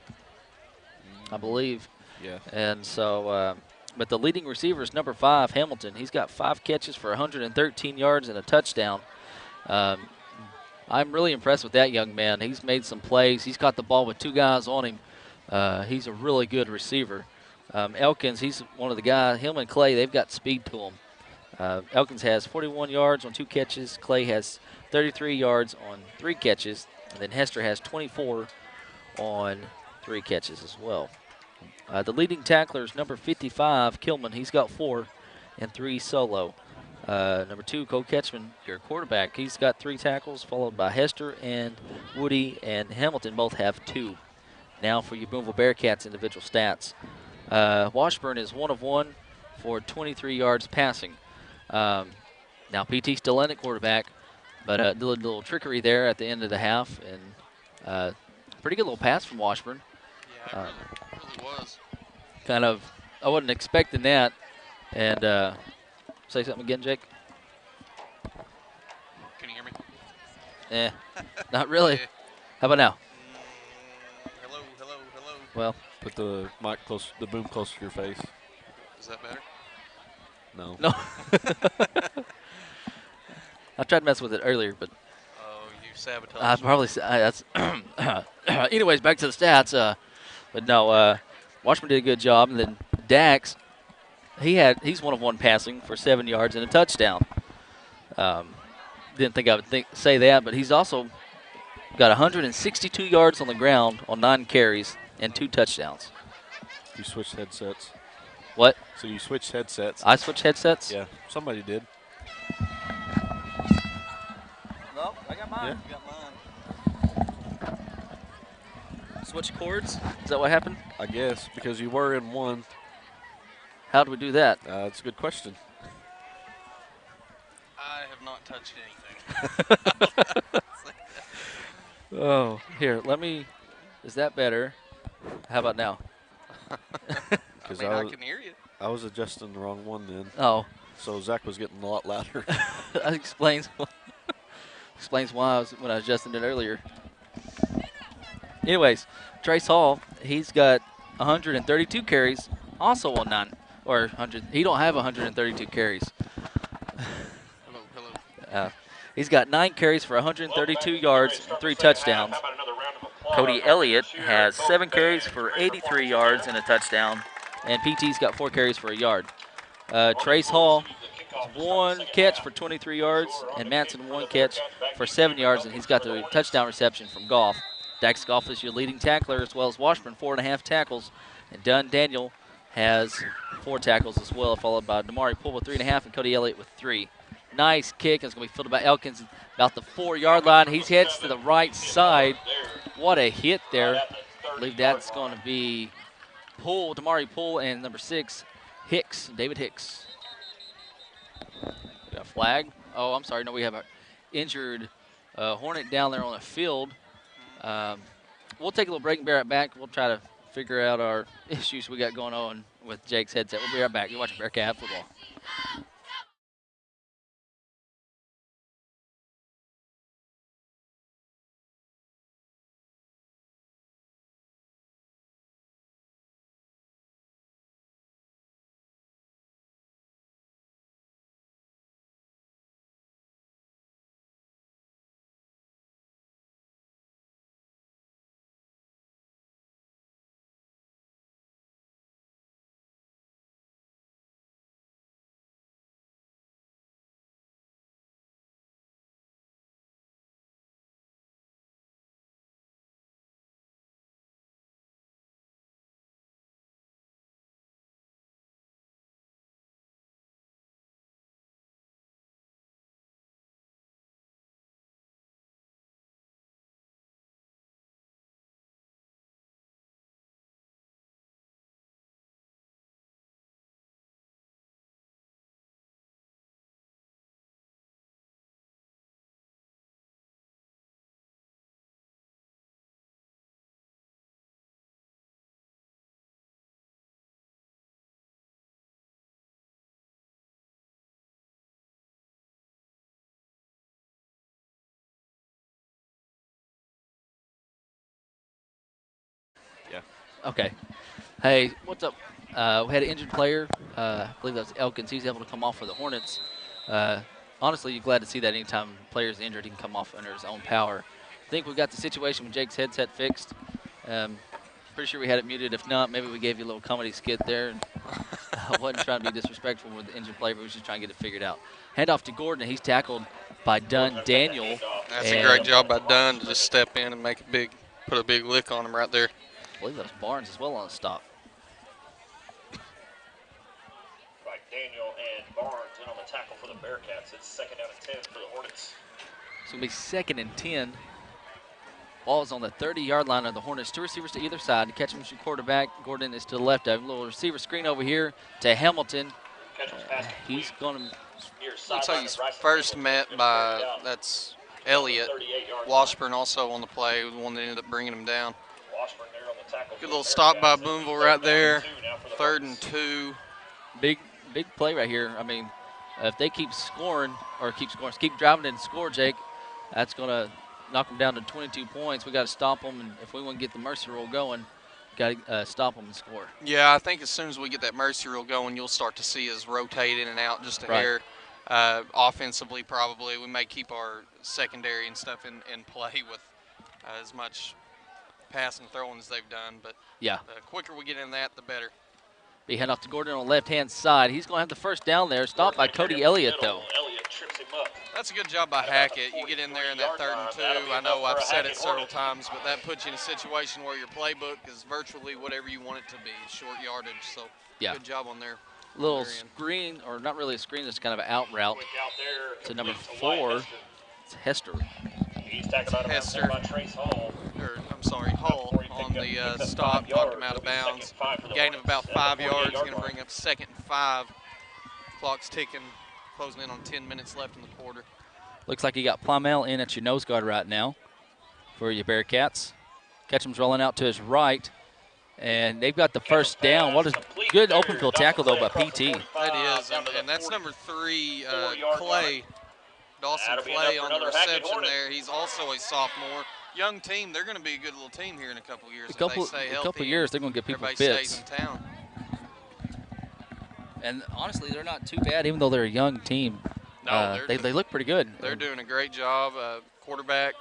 Speaker 1: I believe.
Speaker 3: Yeah.
Speaker 1: And so, but the leading receiver is number 5, Hamilton. He's got 5 catches for 113 yards and a touchdown. I'm really impressed with that young man. He's made some plays. He's got the ball with 2 guys on him. He's a really good receiver. Elkins, he's one of the guys. Him and Clay, they've got speed to him. Elkins has 41 yards on 2 catches. Clay has 33 yards on 3 catches. And then Hester has 24 on 3 catches as well. The leading tackler is number 55, Kilman. He's got 4 and 3 solo. Number 2, Cole Ketchman, your quarterback. He's got 3 tackles, followed by Hester and Woody and Hamilton both have 2. Now for your Booneville Bearcats individual stats. Washburn is 1 of 1 for 23 yards passing. Now PT still in at quarterback, but a little trickery there at the end of the half, and pretty good little pass from Washburn.
Speaker 2: Yeah, it really was.
Speaker 1: Kind of, I wasn't expecting that. And say something again, Jake.
Speaker 2: Can you hear me?
Speaker 1: Not really. How about now?
Speaker 2: Hello.
Speaker 1: Well,
Speaker 3: Put the mic close, the boom close to your face.
Speaker 2: Is that better?
Speaker 3: No.
Speaker 1: no. I tried to mess with it earlier, but
Speaker 2: Oh, you sabotaged.
Speaker 1: I probably that's. Anyways, back to the stats. But no, Washburn did a good job, and then Dax, he's 1 of 1 passing for 7 yards and a touchdown. Didn't think I would say that, but he's also got 162 yards on the ground on 9 carries and 2 touchdowns.
Speaker 3: You switched headsets.
Speaker 1: What?
Speaker 3: So you switched headsets.
Speaker 1: I switched headsets?
Speaker 3: Yeah, somebody did.
Speaker 1: No, I got mine.
Speaker 3: Yeah.
Speaker 1: You got mine. Switch cords? Is that what happened?
Speaker 3: I guess, because you were in one.
Speaker 1: How do we do that?
Speaker 3: That's a good question.
Speaker 2: I have not touched anything.
Speaker 1: Oh, here, let me. Is that better? How about now?
Speaker 2: I mean, I can hear you.
Speaker 3: I was adjusting the wrong one then.
Speaker 1: Oh,
Speaker 3: So Zach was getting a lot louder.
Speaker 1: that explains why when I was adjusting it earlier. Anyways, Trace Hall, he's got 132 carries, also on 9 or 100. He don't have 132 carries.
Speaker 2: Hello.
Speaker 1: He's got 9 carries for 132 yards and 3 touchdowns. Cody Elliott has 7 carries for 83 yards and a touchdown, and PT's got 4 carries for a yard. Trace Hall, 1 catch for 23 yards, and Manson 1 catch for 7 yards, and he's got the touchdown reception from Goff. Dax Goff is your leading tackler, as well as Washburn, 4.5 tackles, and Dunn Daniel has 4 tackles as well, followed by Damari Poole with 3.5 and Cody Elliott with 3. Nice kick. It's going to be fielded by Elkins about the 4-yard line. He heads to the right side. What a hit there. I believe that's going to be Poole, Damari Poole, and number 6, Hicks, David Hicks. We got a flag. Oh, I'm sorry. No, we have an injured Hornet down there on the field. We'll take a little break and be right back. We'll try to figure out our issues we got going on with Jake's headset. We'll be right back. You're watching Bearcat football.
Speaker 3: Yeah.
Speaker 1: Okay. Hey, what's up? We had an injured player. I believe that was Elkins. He's able to come off for the Hornets. Honestly, you're glad to see that anytime a player's injured, he can come off under his own power. I think we've got the situation with Jake's headset fixed. Pretty sure we had it muted. If not, maybe we gave you a little comedy skit there. I wasn't trying to be disrespectful with the injured player, but we was just trying to get it figured out. Hand off to Gordon, and he's tackled by Dunn Daniel.
Speaker 2: That's a great job by Dunn to just step in and put a big lick on him right there.
Speaker 1: I believe that was Barnes as well on the stop.
Speaker 4: Right, Daniel and Barnes in on the tackle for the Bearcats. It's 2nd down and 10 for the Hornets.
Speaker 1: It's going to be 2nd and 10. Ball is on the 30-yard line of the Hornets. 2 receivers to either side. Catch him as your quarterback. Gordon is to the left. A little receiver screen over here to Hamilton. He's going to...
Speaker 2: Looks like he's first met by, that's Elliott. Washburn also on the play, was the one that ended up bringing him down. Good little stop by Booneville right there. 3rd and 2.
Speaker 1: Big play right here. I mean, if they keep scoring, keep driving and score, Jake, that's going to knock them down to 22 points. We got to stop them, and if we want to get the mercy rule going, got to stop them and score.
Speaker 2: Yeah, I think as soon as we get that mercy rule going, you'll start to see us rotate in and out just a hair. Offensively, probably we may keep our secondary and stuff in play with as much pass and throwing as they've done, but
Speaker 1: yeah,
Speaker 2: the quicker we get in that, the better.
Speaker 1: Be hand off to Gordon on the left-hand side. He's going to have the first down there. Stopped by Cody Elliott, though.
Speaker 2: That's a good job by Hackett. You get in there in that 3rd and 2. I know I've said it several times, but that puts you in a situation where your playbook is virtually whatever you want it to be, short yardage. So
Speaker 1: yeah,
Speaker 2: good job on there.
Speaker 1: Little screen, or not really a screen, it's kind of an out route to number 4. It's Hester.
Speaker 2: Hester, Hull on the stop, knocked him out of bounds. Gain of about 5 yards, going to bring up 2nd and 5. Clock's ticking, closing in on 10 minutes left in the quarter.
Speaker 1: Looks like you got Plumell in at your nose guard right now for your Bearcats. Ketchum's rolling out to his right, and they've got the first down. What a good open field tackle, though, by PT.
Speaker 2: That is, and that's number 3, Clay Dawson
Speaker 4: That'll be
Speaker 2: Clay
Speaker 4: enough
Speaker 2: on
Speaker 4: for
Speaker 2: the
Speaker 4: another Hackett
Speaker 2: reception
Speaker 4: Hornet.
Speaker 2: there. He's also a sophomore. Young team. They're going to be a good little team here in a couple years.
Speaker 1: A couple years, they're going to get people fits.
Speaker 2: Stays in town.
Speaker 1: And honestly, they're not too bad, even though they're a young team.
Speaker 2: No,
Speaker 1: they look pretty good.
Speaker 2: They're doing a great job. Quarterback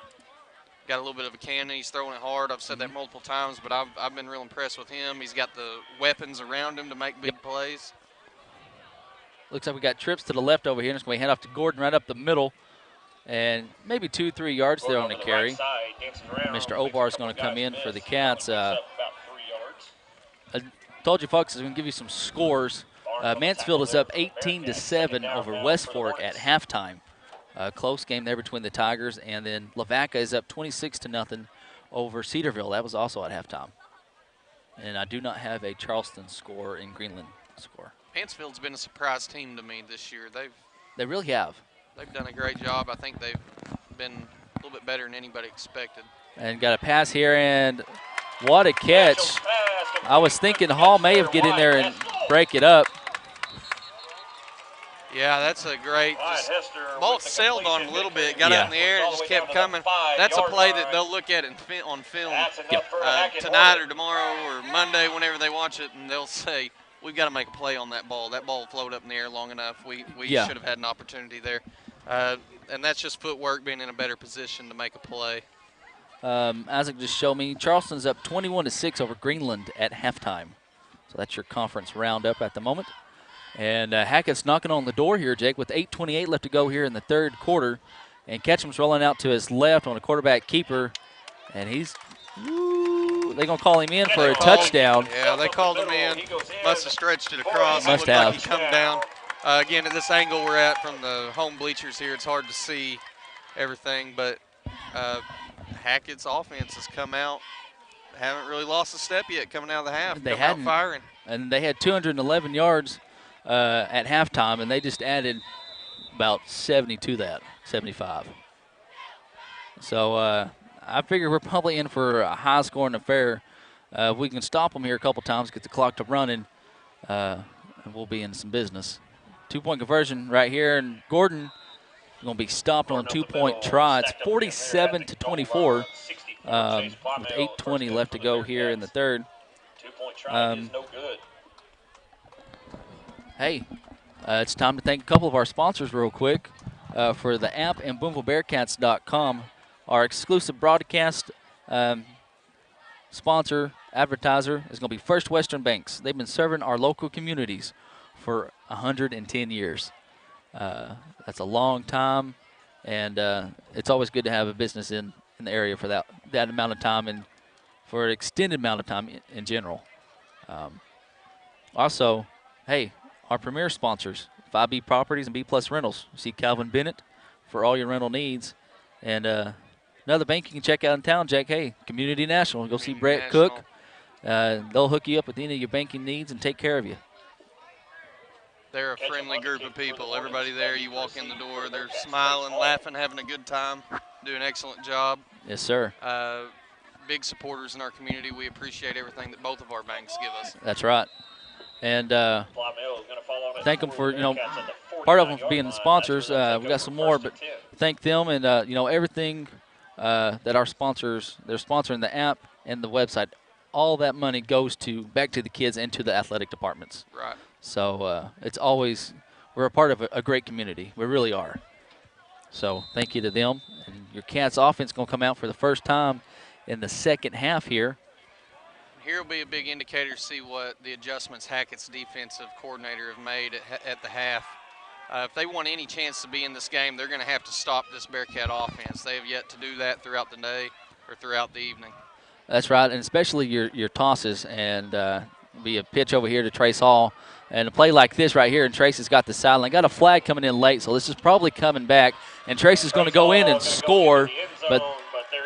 Speaker 2: got a little bit of a cannon. He's throwing it hard. I've said that multiple times, but I've been real impressed with him. He's got the weapons around him to make big plays.
Speaker 1: Looks like we got trips to the left over here. And it's going to hand off to Gordon right up the middle. And maybe 2-3 yards there on the carry.
Speaker 4: Right side,
Speaker 1: Mr. Obar is going to come in for the Cats.
Speaker 4: About 3 yards.
Speaker 1: I told you, folks, I was going to give you some scores. Mansfield is up 18-7 over West Fork at halftime. Close game there between the Tigers, and then Lavaca is up 26-0 over Cedarville. That was also at halftime. And I do not have a Charleston score in Greenland score.
Speaker 2: Mansfield's been a surprise team to me this year.
Speaker 1: They really have.
Speaker 2: They've done a great job. I think they've been a little bit better than anybody expected.
Speaker 1: And got a pass here, and what a catch. I was thinking Hall may have get in there and break it up.
Speaker 2: Yeah, that's a great ball sailed on him a little bit, got up in the air and just kept coming. That's a play that they'll look at on film tonight or tomorrow or Monday whenever they watch it, and they'll say, we've got to make a play on that ball. That ball floated up in the air long enough. We should have had an opportunity there. And that's just footwork, being in a better position to make a play.
Speaker 1: Isaac just showed me Charleston's up 21-6 over Greenland at halftime. So that's your conference roundup at the moment. And Hackett's knocking on the door here, Jake, with 8:28 left to go here in the third quarter. And Ketchum's rolling out to his left on a quarterback keeper. And they're going to call him in for a touchdown.
Speaker 2: Yeah, they called him in. Must have stretched it across.
Speaker 1: Must
Speaker 2: it looked
Speaker 1: have.
Speaker 2: like he come down. Again, at this angle we're at from the home bleachers here, it's hard to see everything. But Hackett's offense has come out. Haven't really lost a step yet coming out of the half.
Speaker 1: They hadn't.
Speaker 2: Firing.
Speaker 1: And they had 211 yards at halftime, and they just added about 70 to that, 75. So I figure we're probably in for a high-scoring affair. If we can stop them here a couple times, get the clock to running, and we'll be in some business. Two-point conversion right here, and Gordon is going to be stopped on a two-point try. It's 47-24 with 8:20 left to go here in the third.
Speaker 4: Two-point try is no good.
Speaker 1: Hey, it's time to thank a couple of our sponsors real quick for the app and BoonevilleBearcats.com. Our exclusive broadcast sponsor, advertiser, is going to be First Western Banks. They've been serving our local communities for 110 years. That's a long time, and it's always good to have a business in the area for that amount of time and for an extended amount of time in general. Also, hey, our premier sponsors, 5B Properties and B Plus Rentals. See Calvin Bennett for all your rental needs. And another bank you can check out in town, Jake, hey, Community National. Go see Brett Cook. They'll hook you up with any of your banking needs and take care of you.
Speaker 2: They're a friendly group of people. Everybody there, you walk in the door, they're smiling, laughing, having a good time, do an excellent job.
Speaker 1: Yes, sir.
Speaker 2: Big supporters in our community. We appreciate everything that both of our banks give us.
Speaker 1: That's right. And thank them for, part of them for being the sponsors. We got some more, but thank them and, everything that our sponsors, they're sponsoring the app and the website. All that money goes back to the kids and to the athletic departments.
Speaker 2: Right.
Speaker 1: So it's always, we're a part of a great community. We really are. So thank you to them. And your Cats offense going to come out for the first time in the second half here.
Speaker 2: Here will be a big indicator to see what the adjustments Hackett's defensive coordinator have made at the half. If they want any chance to be in this game, they're going to have to stop this Bearcat offense. They have yet to do that throughout the day or throughout the evening.
Speaker 1: That's right, and especially your tosses, and be a pitch over here to Trace Hall. And a play like this right here, and Trace has got the sideline. Got a flag coming in late, so this is probably coming back. And Trace is going to go in and score, but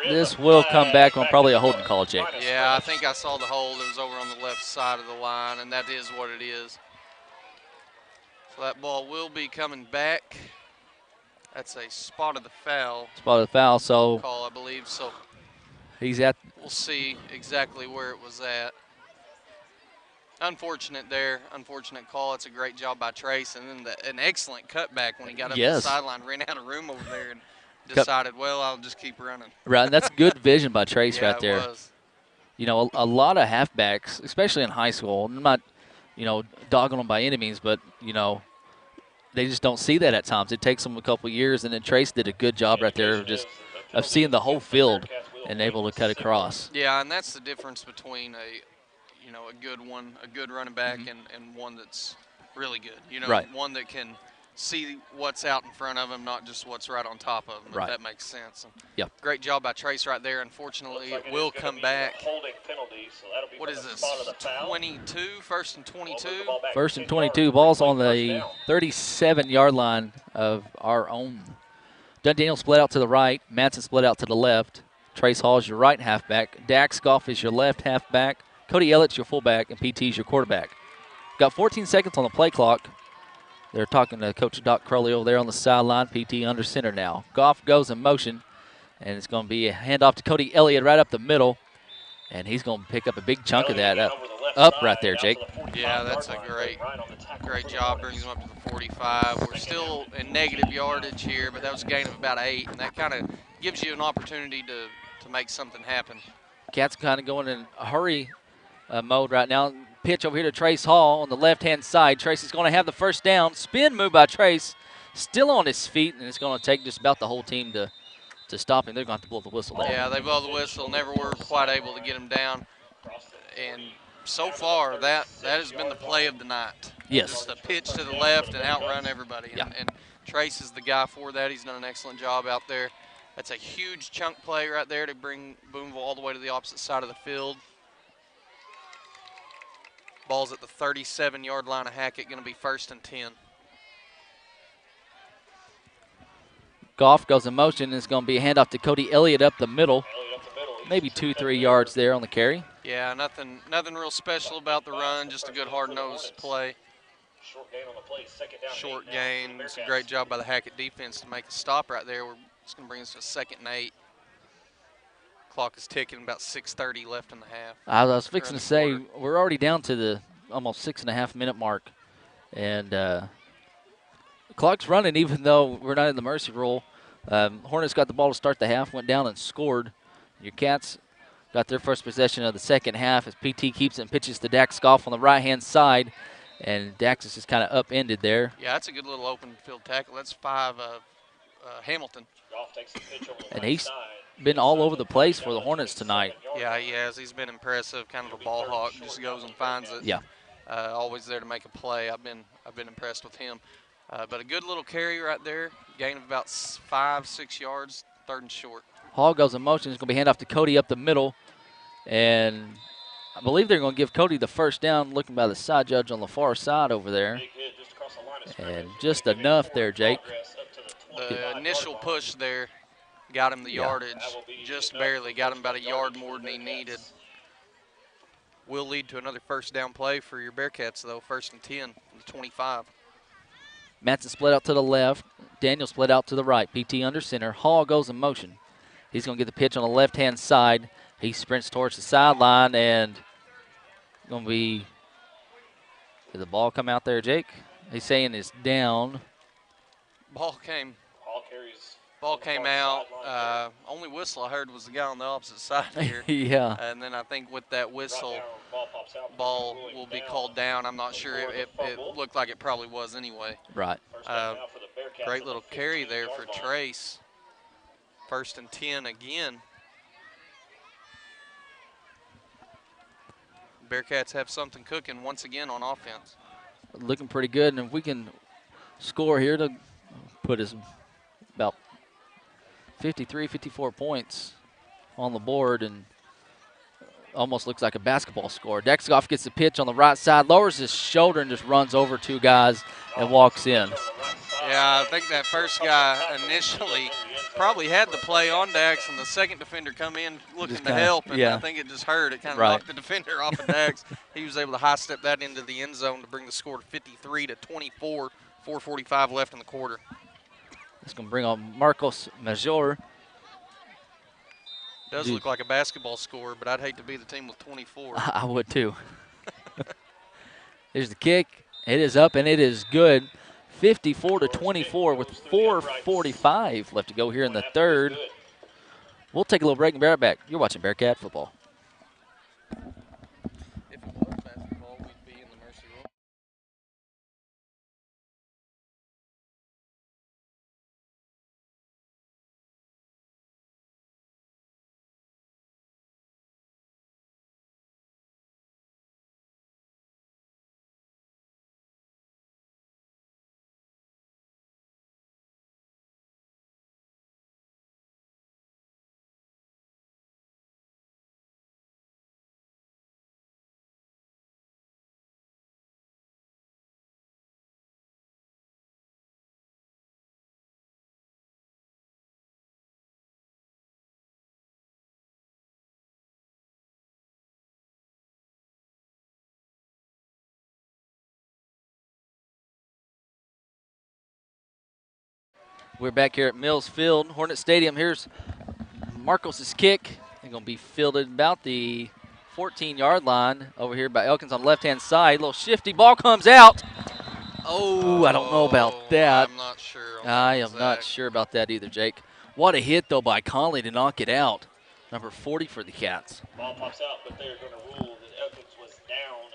Speaker 1: this will come back on probably a holding call, Jake.
Speaker 2: Yeah, I think I saw the hold. It was over on the left side of the line, and that is what it is. So that ball will be coming back. That's a spot of the foul.
Speaker 1: Spot of the foul, so
Speaker 2: call, I believe. So
Speaker 1: he's at.
Speaker 2: We'll see exactly where it was at. Unfortunate there. Unfortunate call. It's a great job by Trace. And then an excellent cutback when he got up to the
Speaker 1: Yes.
Speaker 2: sideline, ran out of room over there and decided, well, I'll just keep running.
Speaker 1: Right, and that's good vision by Trace
Speaker 2: Yeah,
Speaker 1: right there.
Speaker 2: it was.
Speaker 1: You know, a lot of halfbacks, especially in high school, I'm not, dogging them by any means, but, they just don't see that at times. It takes them a couple years, and then Trace did a good job right there of seeing the whole field and able to cut across.
Speaker 2: Yeah, and that's the difference between a good running back and one that's really good.
Speaker 1: Right.
Speaker 2: One that can see what's out in front of him, not just what's right on top of him,
Speaker 1: right.
Speaker 2: if that makes sense. And
Speaker 1: yep.
Speaker 2: Great job by Trace right there. Unfortunately, it will come back. What is this, 22, first and 22?
Speaker 1: First and 22, ball's on the 37-yard line of our own. Dundaniel split out to the right. Madsen split out to the left. Trace Hall is your right halfback. Dax Goff is your left halfback. Cody Elliott's your fullback, and PT is your quarterback. Got 14 seconds on the play clock. They're talking to Coach Doc Crowley over there on the sideline. PT under center now. Goff goes in motion, and it's going to be a handoff to Cody Elliott right up the middle, and he's going to pick up a big chunk of that up right there, Jake.
Speaker 2: Yeah, that's a great job. Brings him up to the 45. We're still in negative yardage here, but that was a gain of about 8, and that kind of gives you an opportunity to make something happen.
Speaker 1: Cats kind of going in a hurry mode right now. Pitch over here to Trace Hall on the left-hand side. Trace is going to have the first down. Spin move by Trace, still on his feet, and it's going to take just about the whole team to stop him. They're going to have to blow the whistle there.
Speaker 2: Yeah, they blow the whistle. Never were quite able to get him down. And so far, that has been the play of the night.
Speaker 1: Yes.
Speaker 2: Just a pitch to the left and outrun everybody.
Speaker 1: Yeah.
Speaker 2: And Trace is the guy for that. He's done an excellent job out there. That's a huge chunk play right there to bring Booneville all the way to the opposite side of the field. Ball's at the 37-yard line of Hackett, going to be first and 10.
Speaker 1: Goff goes in motion, and it's going to be a handoff to Cody Elliott up the middle. Maybe 2-3 yards there on the carry.
Speaker 2: Yeah, nothing real special about the run, just a good hard-nosed play. Short gain. It's a great job by the Hackett defense to make a stop right there. It's going to bring us to 2nd and 8. Clock is ticking, about 6:30 left in the half.
Speaker 1: I was fixing to say, we're already down to the almost 6.5-minute mark. And the clock's running even though we're not in the mercy rule. Hornets got the ball to start the half, went down and scored. Your Cats got their first possession of the second half as PT keeps it and pitches to Dax Goff on the right-hand side. And Dax is just kind of upended there.
Speaker 2: Yeah, that's a good little open field tackle. That's 5 Hamilton.
Speaker 1: And he's been all over the place for the Hornets tonight.
Speaker 2: Yeah, he has. He's been impressive. Kind of a ball hawk. Just goes and finds it.
Speaker 1: Yeah.
Speaker 2: Always there to make a play. I've been impressed with him. But a good little carry right there. Gain of about 5-6 yards. 3rd and short.
Speaker 1: Hall goes in motion. It's going to be handoff to Cody up the middle. And I believe they're going to give Cody the first down, looking by the side judge on the far side over there. And just enough there, Jake.
Speaker 2: The initial push there got him the yardage, just barely. Got him about a yard more than he needed. Will lead to another first down play for your Bearcats, though. 1st and 10, the 25.
Speaker 1: Madsen split out to the left. Daniel split out to the right. PT under center. Hall goes in motion. He's going to get the pitch on the left-hand side. He sprints towards the sideline and going to be – did the ball come out there, Jake? He's saying it's down.
Speaker 2: Ball came out. Only whistle I heard was the guy on the opposite side here.
Speaker 1: Yeah.
Speaker 2: And then I think with that whistle, ball will be called down. I'm not sure. It looked like it probably was anyway.
Speaker 1: Right.
Speaker 2: Great little carry there for Trace. 1st and 10 again. Bearcats have something cooking once again on offense.
Speaker 1: Looking pretty good, and if we can score here to put us about 53, 54 points on the board, and almost looks like a basketball score. Dexkoff gets the pitch on the right side, lowers his shoulder and just runs over 2 guys and walks in.
Speaker 2: Yeah, I think that first guy initially probably had the play on Dax, and the second defender come in looking to help, and I think it just hurt. It kind of knocked the defender off of Dax. He was able to high step that into the end zone to bring the score to 53-24, 4:45 left in the quarter.
Speaker 1: It's going to bring on Marcos Major.
Speaker 2: Does look like a basketball score, but I'd hate to be the team with 24.
Speaker 1: I would too. There's the kick. It is up, and it is good. 54-24 with 4:45 left to go here in the third. We'll take a little break and be right back. You're watching Bearcat football.
Speaker 2: If it was basketball, we'd be in the Mercy Rule.
Speaker 1: We're back here at Mills Field, Hornet Stadium. Here's Marcos' kick. They're going to be fielded about the 14-yard line over here by Elkins on the left-hand side. A little shifty. Ball comes out. Oh, I don't know about that.
Speaker 2: I'm not sure.
Speaker 1: I am not sure about that either, Jake. What a hit, though, by Conley to knock it out. Number 40 for the Cats.
Speaker 4: Ball pops out, but they're going to rule that Elkins was down.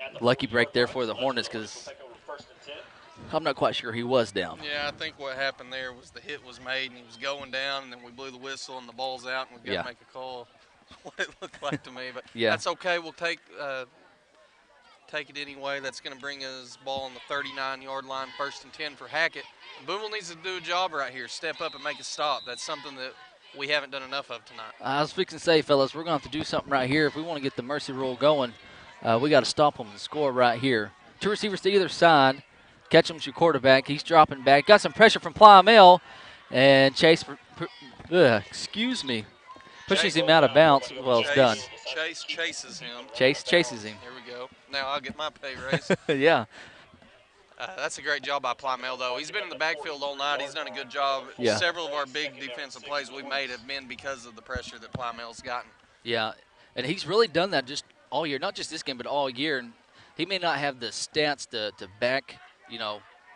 Speaker 4: At the
Speaker 1: Lucky break
Speaker 4: 40-yard
Speaker 1: there
Speaker 4: line.
Speaker 1: for the Hornets
Speaker 4: We'll
Speaker 1: because
Speaker 4: take over first and 10.
Speaker 1: I'm not quite sure he was down.
Speaker 2: Yeah, I think what happened there was the hit was made and he was going down, and then we blew the whistle and the ball's out, and we've got to make a call. What it looked like to me, but
Speaker 1: Yeah.
Speaker 2: that's okay. We'll take it anyway. That's going to bring us ball on the 39-yard line, first and 10 for Hackett. Booneville needs to do a job right here, step up and make a stop. That's something that we haven't done enough of tonight.
Speaker 1: I was fixing to say, fellas, we're going to have to do something right here. If we want to get the Mercy Rule going, we got to stop them and score right here. Two receivers to either side. Ketchum's your quarterback. He's dropping back. Got some pressure from Plymel, and Chase, pushes him out of bounds. Well, it's done.
Speaker 2: Chase chases him.
Speaker 1: Chase chases him.
Speaker 2: Here we go. Now I'll get my pay raise.
Speaker 1: Yeah.
Speaker 2: That's a great job by Plymel, though. He's been in the backfield all night. He's done a good job.
Speaker 1: Yeah.
Speaker 2: Several of our big defensive plays we've made have been because of the pressure that Plymel's gotten.
Speaker 1: Yeah, and he's really done that just all year. Not just this game, but all year. And he may not have the stats to back,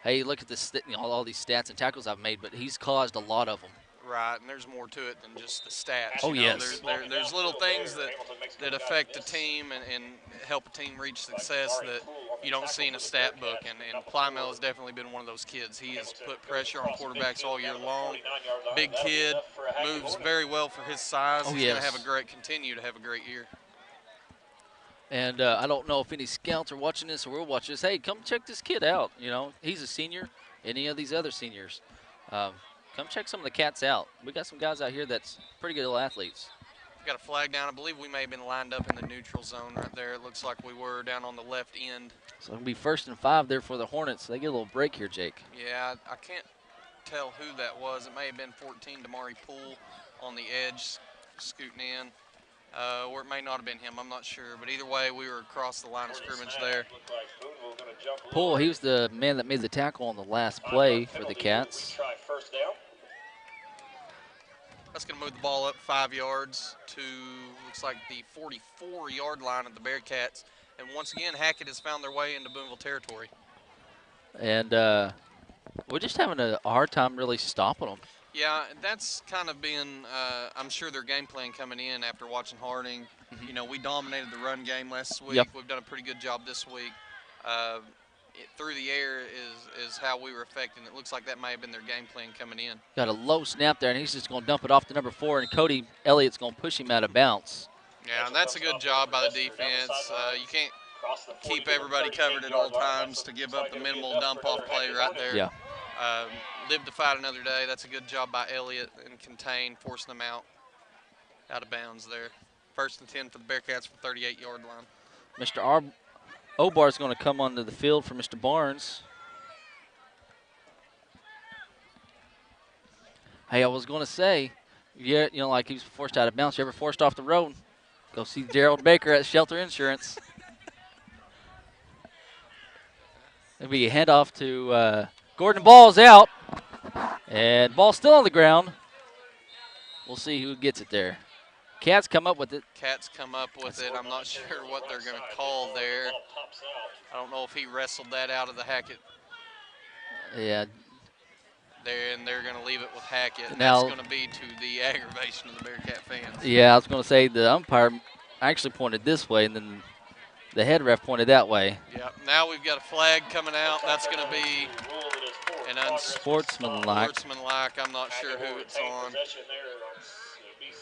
Speaker 1: hey, look at this, all these stats and tackles I've made, but he's caused a lot of them.
Speaker 2: Right, and there's more to it than just the stats.
Speaker 1: Oh, yes.
Speaker 2: There's little things that affect a team and help a team reach success that you don't see in a stat book. And Plymel has definitely been one of those kids. He has put pressure on quarterbacks all year long. Big kid, moves very well for his size.
Speaker 1: Oh,
Speaker 2: He's
Speaker 1: yes.
Speaker 2: going to continue to have a great year.
Speaker 1: And I don't know if any scouts are watching this or will watch this. Hey, come check this kid out. He's a senior. Any of these other seniors. Come check some of the Cats out. We got some guys out here that's pretty good little athletes.
Speaker 2: Got a flag down. I believe we may have been lined up in the neutral zone right there. It looks like we were down on the left end.
Speaker 1: So it'll be 1st and 5 there for the Hornets. They get a little break here, Jake.
Speaker 2: Yeah, I can't tell who that was. It may have been 14, Damari Poole on the edge, scooting in. Or it may not have been him. I'm not sure. But either way, we were across the line of scrimmage there.
Speaker 1: Poole, he was the man that made the tackle on the last play for the Cats.
Speaker 2: That's going to move the ball up 5 yards to, looks like, the 44-yard line of the Bearcats. And once again, Hackett has found their way into Booneville territory.
Speaker 1: And we're just having a hard time really stopping them.
Speaker 2: Yeah, that's kind of been, I'm sure, their game plan coming in after watching Harding.
Speaker 1: Mm-hmm.
Speaker 2: We dominated the run game last week.
Speaker 1: Yep.
Speaker 2: We've done a pretty good job this week. Through the air is how we were affecting. It looks like that may have been their game plan coming in.
Speaker 1: Got a low snap there, and he's just going to dump it off to number 4, and Cody Elliott's going to push him out of bounds.
Speaker 2: Yeah, and that's a good job by the defense. You can't keep everybody covered at all times to give up the minimal dump-off play right there.
Speaker 1: Yeah.
Speaker 2: Live to fight another day. That's a good job by Elliott and contain, forcing them out of bounds there. 1st and 10 for the Bearcats for 38-yard line.
Speaker 1: Mr. Obar's going to come onto the field for Mr. Barnes. Hey, I was going to say, yeah, like he was forced out of bounds. You ever forced off the road? Go see Gerald Baker at Shelter Insurance. It'll be a handoff to Gordon. Ball's out, and ball's still on the ground. We'll see who gets it there. Cats come up with it.
Speaker 2: Cats come up with it. I'm not sure what they're going to call there. I don't know if he wrestled that out of the Hackett
Speaker 1: Yeah.
Speaker 2: there, and they're going to leave it with Hackett. And
Speaker 1: Now-
Speaker 2: that's going to be to the aggravation of the Bearcat fans.
Speaker 1: Yeah, I was going to say the umpire actually pointed this way, and then the head ref pointed that way.
Speaker 2: Yep. Now we've got a flag coming out. That's going to be an
Speaker 1: Sportsmanlike.
Speaker 2: I'm not sure who it's on.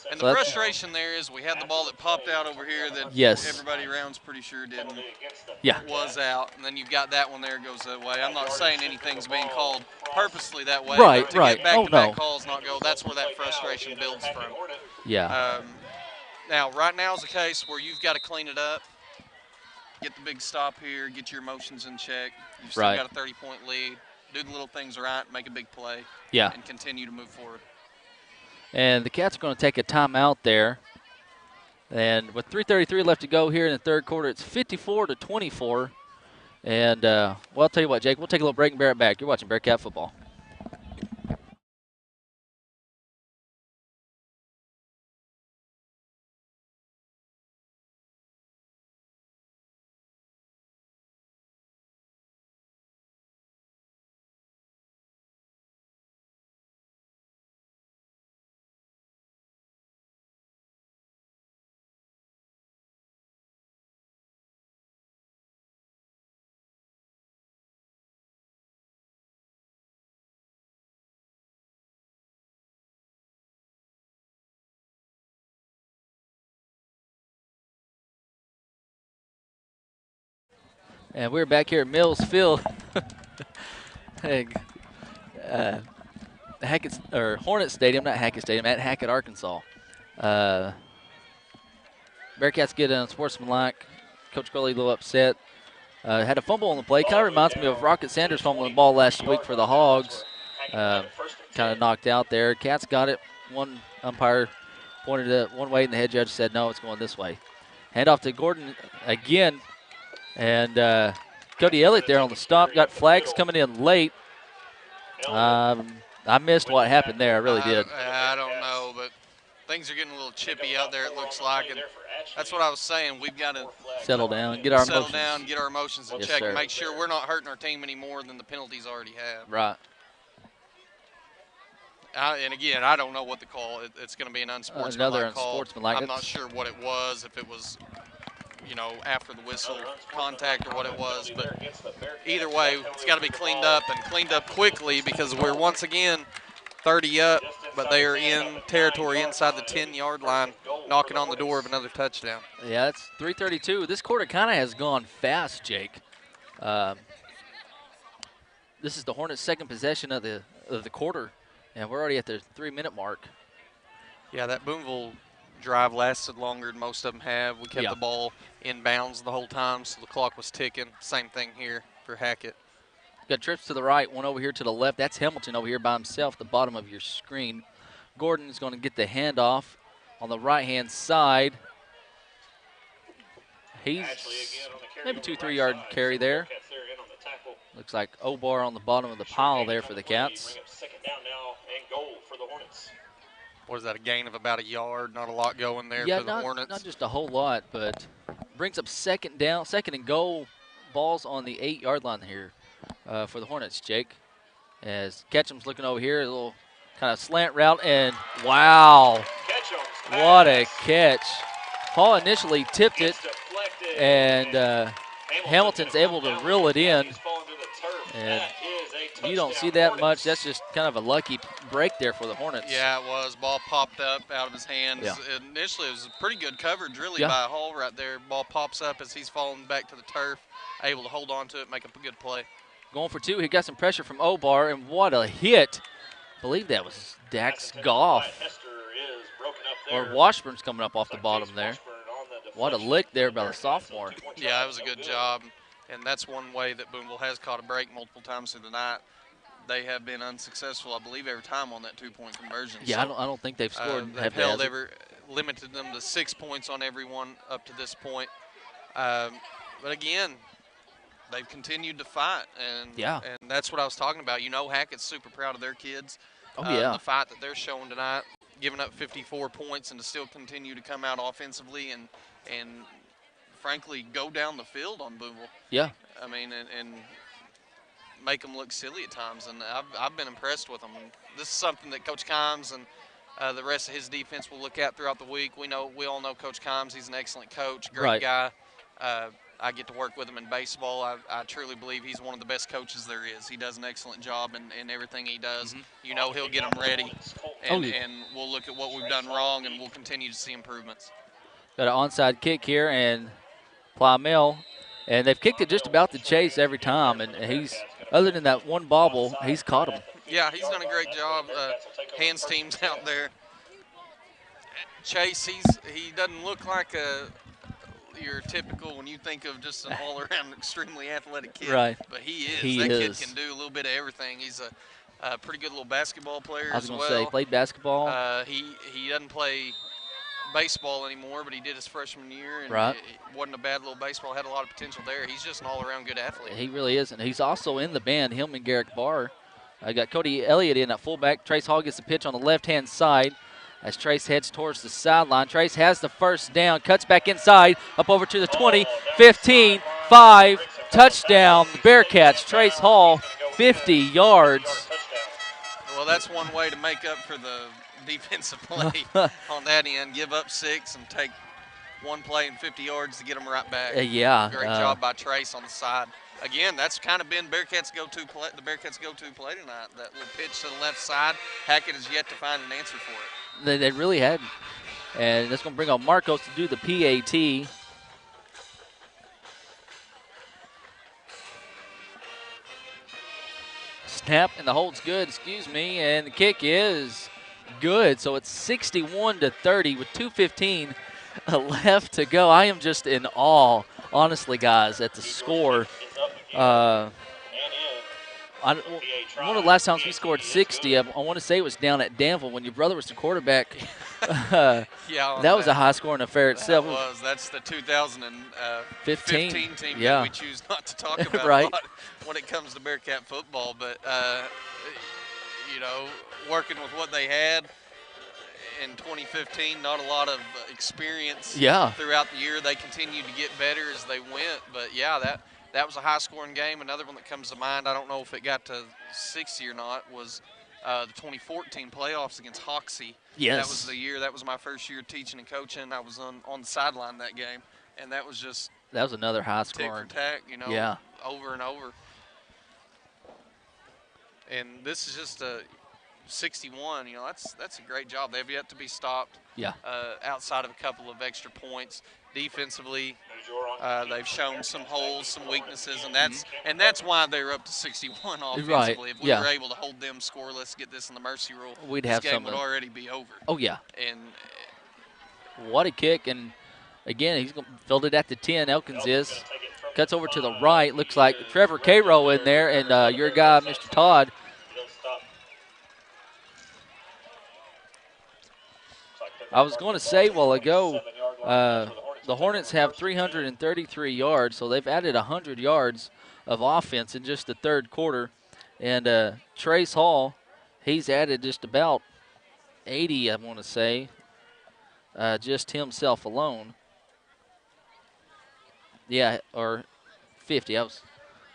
Speaker 2: And
Speaker 1: So
Speaker 2: the
Speaker 1: that's-
Speaker 2: frustration there is we had the ball that popped out over here that
Speaker 1: Yes.
Speaker 2: everybody around's pretty sure didn't.
Speaker 1: Yeah.
Speaker 2: Was out, and then you've got that one there goes that way. I'm not saying anything's being called purposely that way.
Speaker 1: Right,
Speaker 2: but to
Speaker 1: right.
Speaker 2: Get back-to-back
Speaker 1: no.
Speaker 2: calls not go. That's where that frustration builds from.
Speaker 1: Yeah.
Speaker 2: Now, right now is the case where you've got to clean it up, get the big stop here, get your emotions in check. You've still
Speaker 1: Right.
Speaker 2: got a 30-point lead. Do the little things right, make a big play,
Speaker 1: Yeah.
Speaker 2: and continue to move forward.
Speaker 1: And the Cats are going to take a timeout there. And with 3:33 left to go here in the third quarter, it's 54-24. And, well, I'll tell you what, Jake, we'll take a little break and bear it back. You're watching Bearcat football. And we're back here at Mills Field. Hackett or Hornet Stadium, not Hackett Stadium, at Hackett, Arkansas. Bearcats get a sportsmanlike. Coach Crowley a little upset. Had a fumble on the play. Kind of reminds me of Rocket Sanders fumbling the ball last week for the Hogs. Kind of knocked out there. Cats got it. One umpire pointed it one way, and the head judge said, no, it's going this way. Hand off to Gordon again. And Cody Elliott there on the stop. Got flags coming in late. I missed what happened there. I really did.
Speaker 2: I don't know, but things are getting a little chippy out there, it looks like. And that's what I was saying. We've got to
Speaker 1: Settle down, get our
Speaker 2: settle
Speaker 1: emotions.
Speaker 2: down, get our emotions in
Speaker 1: Yes,
Speaker 2: check,
Speaker 1: sir.
Speaker 2: and make sure we're not hurting our team any more than the penalties already have.
Speaker 1: Right.
Speaker 2: And again, I don't know what the call. It's going to be an unsportsmanlike
Speaker 1: Another
Speaker 2: call.
Speaker 1: unsportsmanlike.
Speaker 2: I'm not sure what it was, if it was, after the whistle contact or what it was. But either way, it's got to be cleaned up and cleaned up quickly because we're once again 30 up, but they are in territory inside the 10-yard line, knocking on the door of another touchdown.
Speaker 1: Yeah, it's 3:32. This quarter kind of has gone fast, Jake. This is the Hornets' second possession of the quarter, and we're already at the 3-minute mark.
Speaker 2: Yeah, that Booneville drive lasted longer than most of them have. We kept the ball in bounds the whole time, so the clock was ticking. Same thing here for Hackett.
Speaker 1: Got trips to the right, one over here to the left. That's Hamilton over here by himself, the bottom of your screen. Gordon is going to get the handoff on the right-hand side. He's maybe 2-3 yard carry there. Looks like Obar on the bottom of the pile there for the Cats.
Speaker 2: What is that, a gain of about a yard? Not a lot going there
Speaker 1: Yeah,
Speaker 2: for the Hornets.
Speaker 1: not just a whole lot, but brings up second and goal. Ball's on the 8-yard line here for the Hornets, Jake. As Ketchum's looking over here, a little kind of slant route, and wow, what a catch. Paul initially tipped it, and Hamilton's able to reel it in. And you don't see that much. That's just kind of a lucky break there for the Hornets.
Speaker 2: Yeah, it was. Ball popped up out of his hands.
Speaker 1: Yeah.
Speaker 2: Initially, it was a pretty good coverage, really,
Speaker 1: Yeah.
Speaker 2: by Hall right there. Ball pops up as he's falling back to the turf, able to hold on to it, make a good play.
Speaker 1: Going for two. He got some pressure from Obar, and what a hit. I believe that was Dax Goff. Or Washburn's coming up off the bottom there. What a lick there by the sophomore.
Speaker 2: Yeah, it was a good job. And that's one way that Booneville has caught a break multiple times through the night. They have been unsuccessful, I believe, every time on that two-point conversion.
Speaker 1: Yeah,
Speaker 2: So,
Speaker 1: I don't think they've scored.
Speaker 2: they've limited them to 6 points on every one up to this point. But again, they've continued to fight, and that's what I was talking about. Hackett's super proud of their kids.
Speaker 1: Oh, yeah.
Speaker 2: The fight that they're showing tonight. giving up 54 points and to still continue to come out offensively and frankly go down the field on Booneville.
Speaker 1: Yeah.
Speaker 2: I mean, and make them look silly at times, and I've been impressed with them. And this is something that Coach Kimes and the rest of his defense will look at throughout the week. We all know Coach Kimes. He's an excellent coach, great guy. I get to work with him in baseball. I truly believe he's one of the best coaches there is. He does an excellent job in everything he does. He'll get them ready, and we'll look at what we've done wrong, and we'll continue to see improvements.
Speaker 1: Got an onside kick here, and Plymel, and they've kicked it just about to Chase every time, and he's, other than that one bobble, he's caught him.
Speaker 2: Yeah, he's done a great job. Hands team's out there. Chase, he doesn't look like your typical when you think of just an all-around extremely athletic kid.
Speaker 1: Right.
Speaker 2: But he is.
Speaker 1: Kid
Speaker 2: can do a little bit of everything. He's a pretty good little basketball player
Speaker 1: I was
Speaker 2: as
Speaker 1: going
Speaker 2: well.
Speaker 1: to say, played basketball.
Speaker 2: He doesn't play baseball anymore, but he did his freshman year, and
Speaker 1: Right.
Speaker 2: it wasn't a bad little baseball. Had a lot of potential there. He's just an all-around good athlete.
Speaker 1: He really is, and he's also in the band, him and Garrick Barr. I got Cody Elliott in at fullback. Trace Hall gets the pitch on the left-hand side as Trace heads towards the sideline. Trace has the first down, cuts back inside, up over to the 20, 15, 5, touchdown, the Bearcats. Trace Hall, 50 yards.
Speaker 2: Well, that's one way to make up for the defensive play on that end. Give up 6 and take one play and 50 yards to get them right back. Great job by Trace on the side. Again, that's kind of been Bearcats' go-to play. The Bearcats' go-to play tonight. That little pitch to the left side. Hackett has yet to find an answer for it.
Speaker 1: They really hadn't. And that's going to bring on Marcos to do the PAT. Snap, and the hold's good, and the kick is good. So it's 61-30 with 2:15 left to go. I am just in awe, honestly, guys, at the score. One of the last times we scored 60, I want to say it was down at Danville when your brother was the quarterback. That was a high-scoring affair itself.
Speaker 2: That's the 2015 team that we choose not to talk about
Speaker 1: right.
Speaker 2: a lot when it comes to Bearcat football. But, working with what they had in 2015, not a lot of experience throughout the year. They continued to get better as they went. But, that was a high-scoring game. Another one that comes to mind, I don't know if it got to 60 or not, was the 2014 playoffs against Hoxie.
Speaker 1: Yes.
Speaker 2: That was the year. That was my first year teaching and coaching. I was on the sideline that game, and that was just
Speaker 1: that was another high-scoring.
Speaker 2: Tick for tack, over and over. And this is just a 61. That's a great job. They've yet to be stopped.
Speaker 1: Yeah.
Speaker 2: Outside of a couple of extra points. Defensively, they've shown some holes, some weaknesses, and that's why they're up to 61 offensively.
Speaker 1: Right.
Speaker 2: If we were able to hold them scoreless, get this in the mercy rule, this game would already be over.
Speaker 1: Oh, yeah.
Speaker 2: And
Speaker 1: what a kick. And, again, he's going to field it at the 10, Elkins is. Cuts over to the right. Looks like Trevor Cairo in there, and your guy, Mr. Todd. I was going to say a while ago, the Hornets have 333 yards, so they've added 100 yards of offense in just the third quarter. And Trace Hall, he's added just about 80, I want to say, just himself alone. Yeah, or 50. I was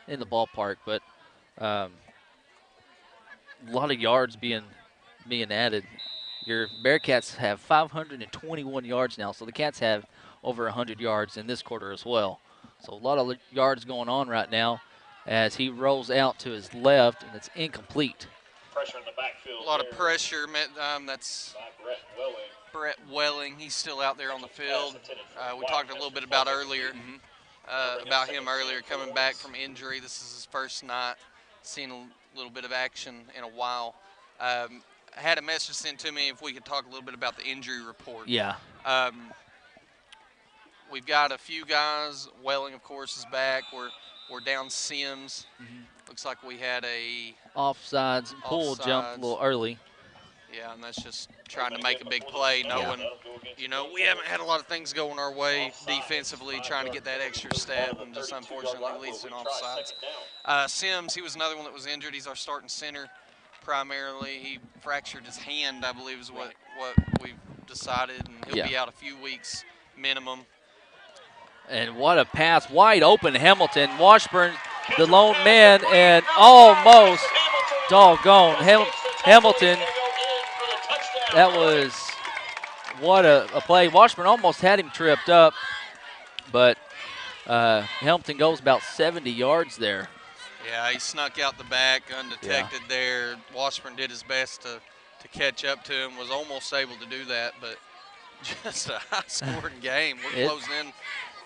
Speaker 1: in the ballpark, but a lot of yards being added. Your Bearcats have 521 yards now, so the Cats have over 100 yards in this quarter as well. So a lot of yards going on right now as he rolls out to his left, and it's incomplete.
Speaker 4: Pressure in the backfield.
Speaker 2: A lot of pressure. That's Brett Welling. He's still out there on the field. We talked a little bit about about him earlier, coming back from injury. This is his first night seeing a little bit of action in a while. Had a message sent to me if we could talk a little bit about the injury report.
Speaker 1: Yeah.
Speaker 2: We've got a few guys. Welling, of course, is back. We're down Sims. Looks like we had a
Speaker 1: offsides pull jump a little early.
Speaker 2: Yeah, and that's just trying to make a big play, knowing, we haven't had a lot of things going our way defensively, trying to get that extra step, and just unfortunately leads to an offsides. Sims, he was another one that was injured. He's our starting center primarily. He fractured his hand, I believe is what what we've decided, and he'll
Speaker 1: Yeah.
Speaker 2: be out a few weeks minimum.
Speaker 1: And what a pass, wide open Hamilton. Washburn, the lone man, and almost doggone Hamilton. That was what a play. Washburn almost had him tripped up, but Hamilton goes about 70 yards there.
Speaker 2: Yeah, he snuck out the back undetected there. Washburn did his best to catch up to him, was almost able to do that, but just a high-scoring game. We're closing in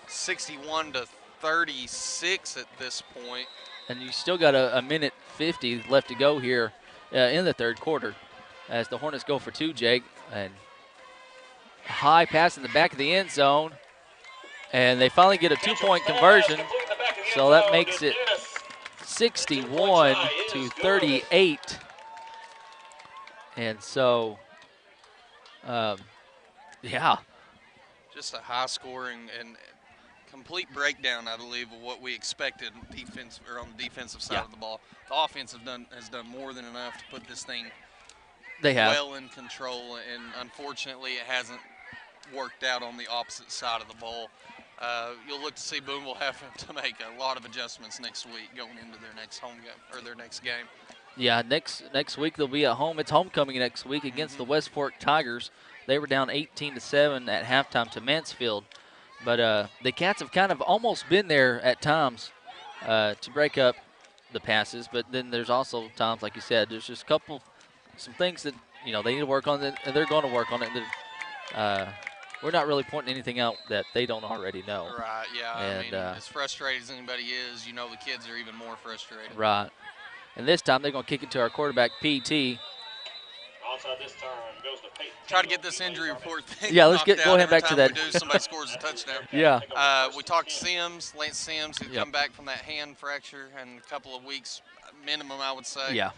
Speaker 2: 61-36 at this point.
Speaker 1: And you still got a minute 50 left to go here in the third quarter as the Hornets go for two, Jake. And high pass in the back of the end zone. And they finally get a two-point conversion. So that makes it 61-38. And so, yeah.
Speaker 2: Just a high-scoring and complete breakdown, I believe, of what we expected on the defensive side of the ball. The offense has done more than enough to put this thing well in control, and unfortunately it hasn't worked out on the opposite side of the ball. You'll look to see Booneville having to make a lot of adjustments next week going into their next home game or their next game.
Speaker 1: Yeah, next week they'll be at home. It's homecoming next week against the West Fork Tigers. They were down 18-7 at halftime to Mansfield. But the Cats have kind of almost been there at times to break up the passes. But then there's also times, like you said, there's just some things that, they need to work on, and they're going to work on it. We're not really pointing anything out that they don't already know.
Speaker 2: Right, yeah.
Speaker 1: And,
Speaker 2: I mean, as frustrated as anybody is, the kids are even more frustrated.
Speaker 1: Right. And this time they're going to kick it to our quarterback, PT.
Speaker 4: Outside this time goes to Peyton.
Speaker 2: Try to get this injury report thing.
Speaker 1: Yeah, let's go ahead back to that.
Speaker 2: We do, somebody scores a touchdown.
Speaker 1: Yeah.
Speaker 2: We talked to Lance Sims, who come back from that hand fracture in a couple of weeks minimum, I would say.
Speaker 1: Yeah.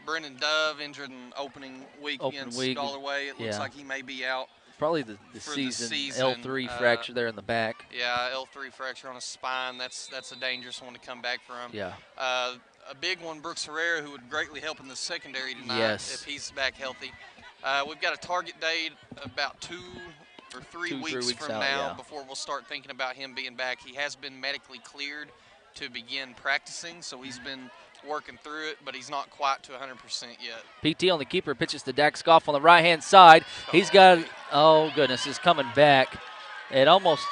Speaker 2: Brendan Dove injured in opening week against Dollarway. It looks like he may be out.
Speaker 1: Probably the season L3 fracture there in the back.
Speaker 2: Yeah, L3 fracture on his spine. That's a dangerous one to come back from.
Speaker 1: Yeah.
Speaker 2: A big one, Brooks Herrera, who would greatly help in the secondary tonight if he's back healthy. We've got a target date about 2 or 3 weeks from now before we'll start thinking about him being back. He has been medically cleared to begin practicing, so he's been working through it, but he's not quite to 100% yet.
Speaker 1: PT on the keeper, pitches to Dax Goff on the right-hand side. He's got, oh goodness, is coming back. It almost.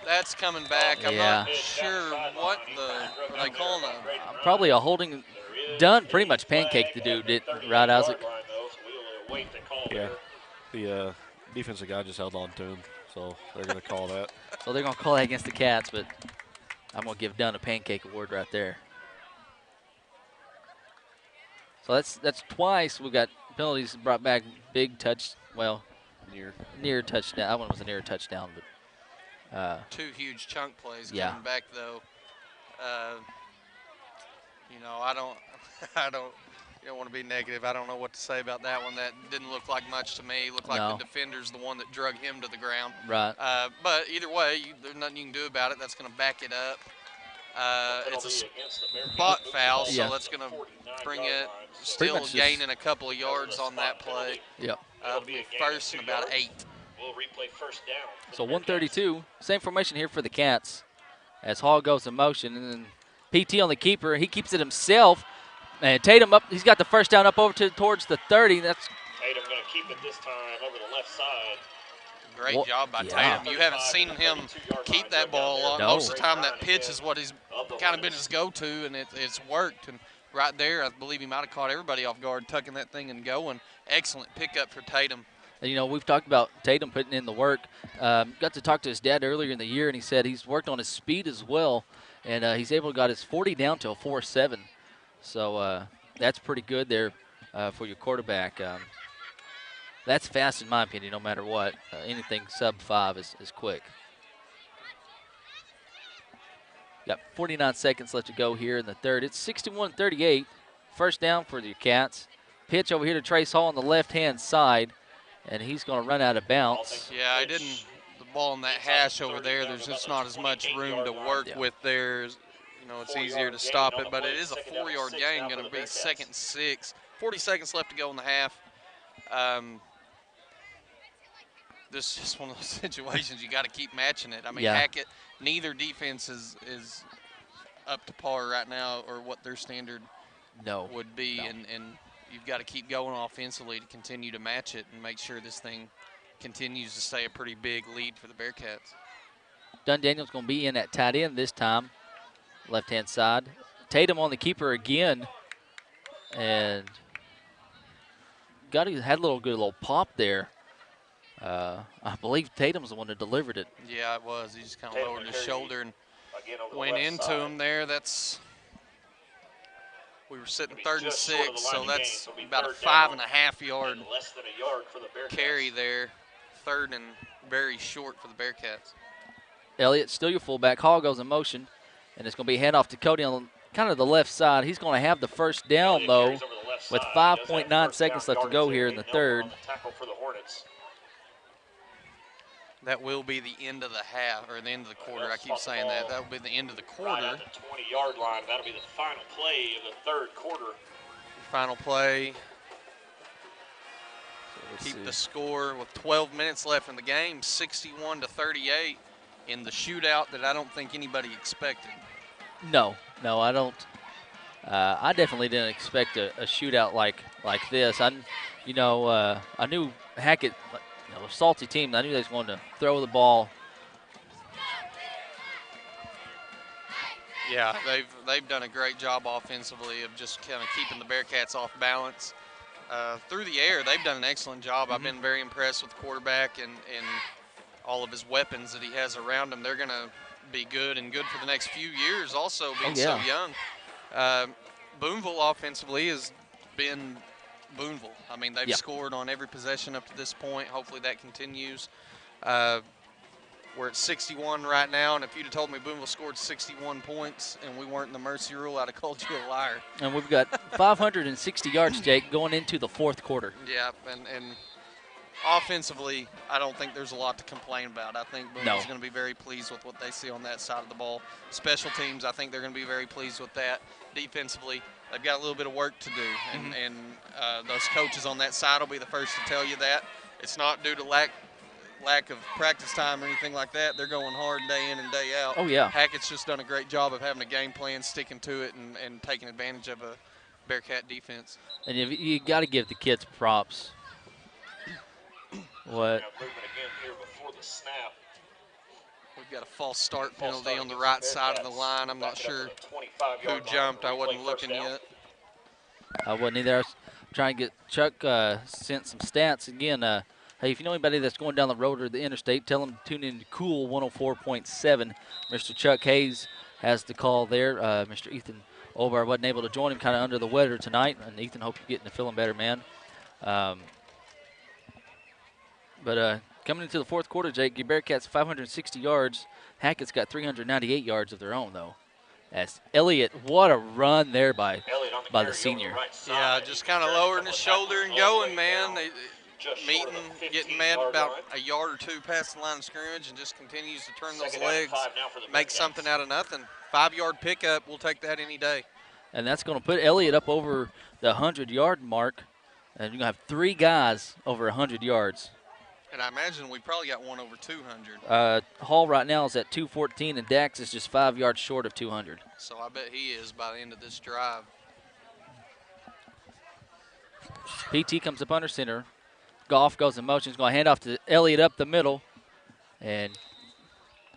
Speaker 2: That's coming back. I'm not sure what are they calling
Speaker 1: probably a holding. Done pretty much pancaked the dude, right, Isaac?
Speaker 3: Yeah. The defensive guy just held on to him, so they're going to call that.
Speaker 1: So they're going to call that against the Cats, but I'm going to give Dunn a pancake award right there. So that's twice we've got penalties brought back. Big touch, near touchdown. That one was a near touchdown, but
Speaker 2: 2 huge chunk plays coming back though. I don't want to be negative. I don't know what to say about that one. That didn't look like much to me. Looked like the defender's the one that drug him to the ground.
Speaker 1: Right.
Speaker 2: But either way, there's nothing you can do about it. That's going to back it up. It's a spot foul, so that's going to bring it still gaining a couple of yards on that play.
Speaker 1: Yep.
Speaker 2: First and about 8.
Speaker 4: We'll replay first down.
Speaker 1: So 132, same formation here for the Cats as Hall goes in motion. And then PT on the keeper, he keeps it himself. And Tatum up, he's got the first down up over towards the 30. That's
Speaker 4: Tatum going to keep it this time over the left side.
Speaker 2: Great job by Tatum. You haven't seen him keep that ball a lot. Most of the time that pitch is what he's kind of been his go-to, and it's worked. And right there, I believe he might have caught everybody off guard, tucking that thing and going. Excellent pickup for Tatum.
Speaker 1: We've talked about Tatum putting in the work. Got to talk to his dad earlier in the year, and he said he's worked on his speed as well, and he's able to got his 40 down to a 4.7. So that's pretty good there for your quarterback. That's fast in my opinion, no matter what. Anything sub 5 is quick. Got 49 seconds left to go here in the third. It's 61-38. First down for the Cats. Pitch over here to Trace Hall on the left-hand side, and he's going to run out of bounds.
Speaker 2: Yeah, I didn't. The ball in that hash over there, there's just not as much room to work with there. It's easier to stop it, but it is a 4-yard gain, going to be 2nd and 6. 40 seconds left to go in the half. This is just one of those situations you got to keep matching it. I mean,
Speaker 1: Yeah.
Speaker 2: Hackett, neither defense is up to par right now or what their standard would be,
Speaker 1: No.
Speaker 2: and you've got to keep going offensively to continue to match it and make sure this thing continues to stay a pretty big lead for the Bearcats.
Speaker 1: Dunn Daniels going to be in at tight end this time, left-hand side. Tatum on the keeper again, and had a good little pop there. I believe Tatum's the one that delivered it.
Speaker 2: Yeah, it was. He just kind of lowered his shoulder and went into him there. We were sitting 3rd and 6, so that's about a 5.5-yard carry there. 3rd and very short for the Bearcats.
Speaker 1: Elliott, still your fullback. Hall goes in motion, and it's going to be handoff to Cody on kind of the left side. He's going to have the first down, though, with 5.9 seconds left to go here in the third.
Speaker 2: That will be the end of the half, or the end of the quarter. I keep saying that. That will be the end of the quarter.
Speaker 4: Right at the 20-yard line. That'll be the final play of the 3rd quarter.
Speaker 2: Final play. Keep the score with 12 minutes left in the game, 61-38 in the shootout that I don't think anybody expected.
Speaker 1: No, I don't. I definitely didn't expect a shootout like this. I knew Hackett, a salty team. I knew they was going to throw the ball.
Speaker 2: Yeah, they've done a great job offensively of just kind of keeping the Bearcats off balance. Through the air, they've done an excellent job. I've been very impressed with the quarterback and all of his weapons that he has around him. They're going to be good for the next few years also, being so young. Booneville offensively has been Booneville. I mean, they've scored on every possession up to this point. Hopefully that continues. We're at 61 right now, and if you'd have told me Booneville scored 61 points and we weren't in the mercy rule, I'd have called you a liar.
Speaker 1: And we've got 560 yards, Jake, going into the 4th quarter.
Speaker 2: Yeah, and offensively, I don't think there's a lot to complain about. I think Booneville's going to be very pleased with what they see on that side of the ball. Special teams, I think they're going to be very pleased with that. Defensively, they've got a little bit of work to do, and those coaches on that side will be the first to tell you that. It's not due to lack of practice time or anything like that. They're going hard day in and day out.
Speaker 1: Oh, yeah.
Speaker 2: Hackett's just done a great job of having a game plan, sticking to it, and taking advantage of a Bearcat defense.
Speaker 1: And you got to give the kids props. What?
Speaker 2: We've got a false start penalty on the right side of the line. I'm not sure who jumped. I wasn't looking yet.
Speaker 1: I wasn't either. I was trying to get Chuck sent some stats again. Hey, if you know anybody that's going down the road or the interstate, tell them to tune in to Cool 104.7. Mr. Chuck Hayes has the call there. Mr. Ethan Olbar wasn't able to join him, kind of under the weather tonight. And Ethan, hope you're getting to feeling better, man. But coming into the 4th quarter, Jake, your Bearcats 560 yards. Hackett's got 398 yards of their own, though. As Elliott, what a run there by the senior.
Speaker 2: Yeah, just kind of lowering his shoulder and going, man. Getting mad about a yard or two past the line of scrimmage and just continues to turn those legs, make something out of nothing. 5-yard pickup, we'll take that any day.
Speaker 1: And that's going to put Elliott up over the 100-yard mark. And you're going to have 3 guys over 100 yards.
Speaker 2: And I imagine we probably got one over 200.
Speaker 1: Hall right now is at 214, and Dax is just 5 yards short of 200.
Speaker 2: So I bet he is by the end of this drive.
Speaker 1: PT comes up under center. Goff goes in motion. He's going to hand off to Elliott up the middle. And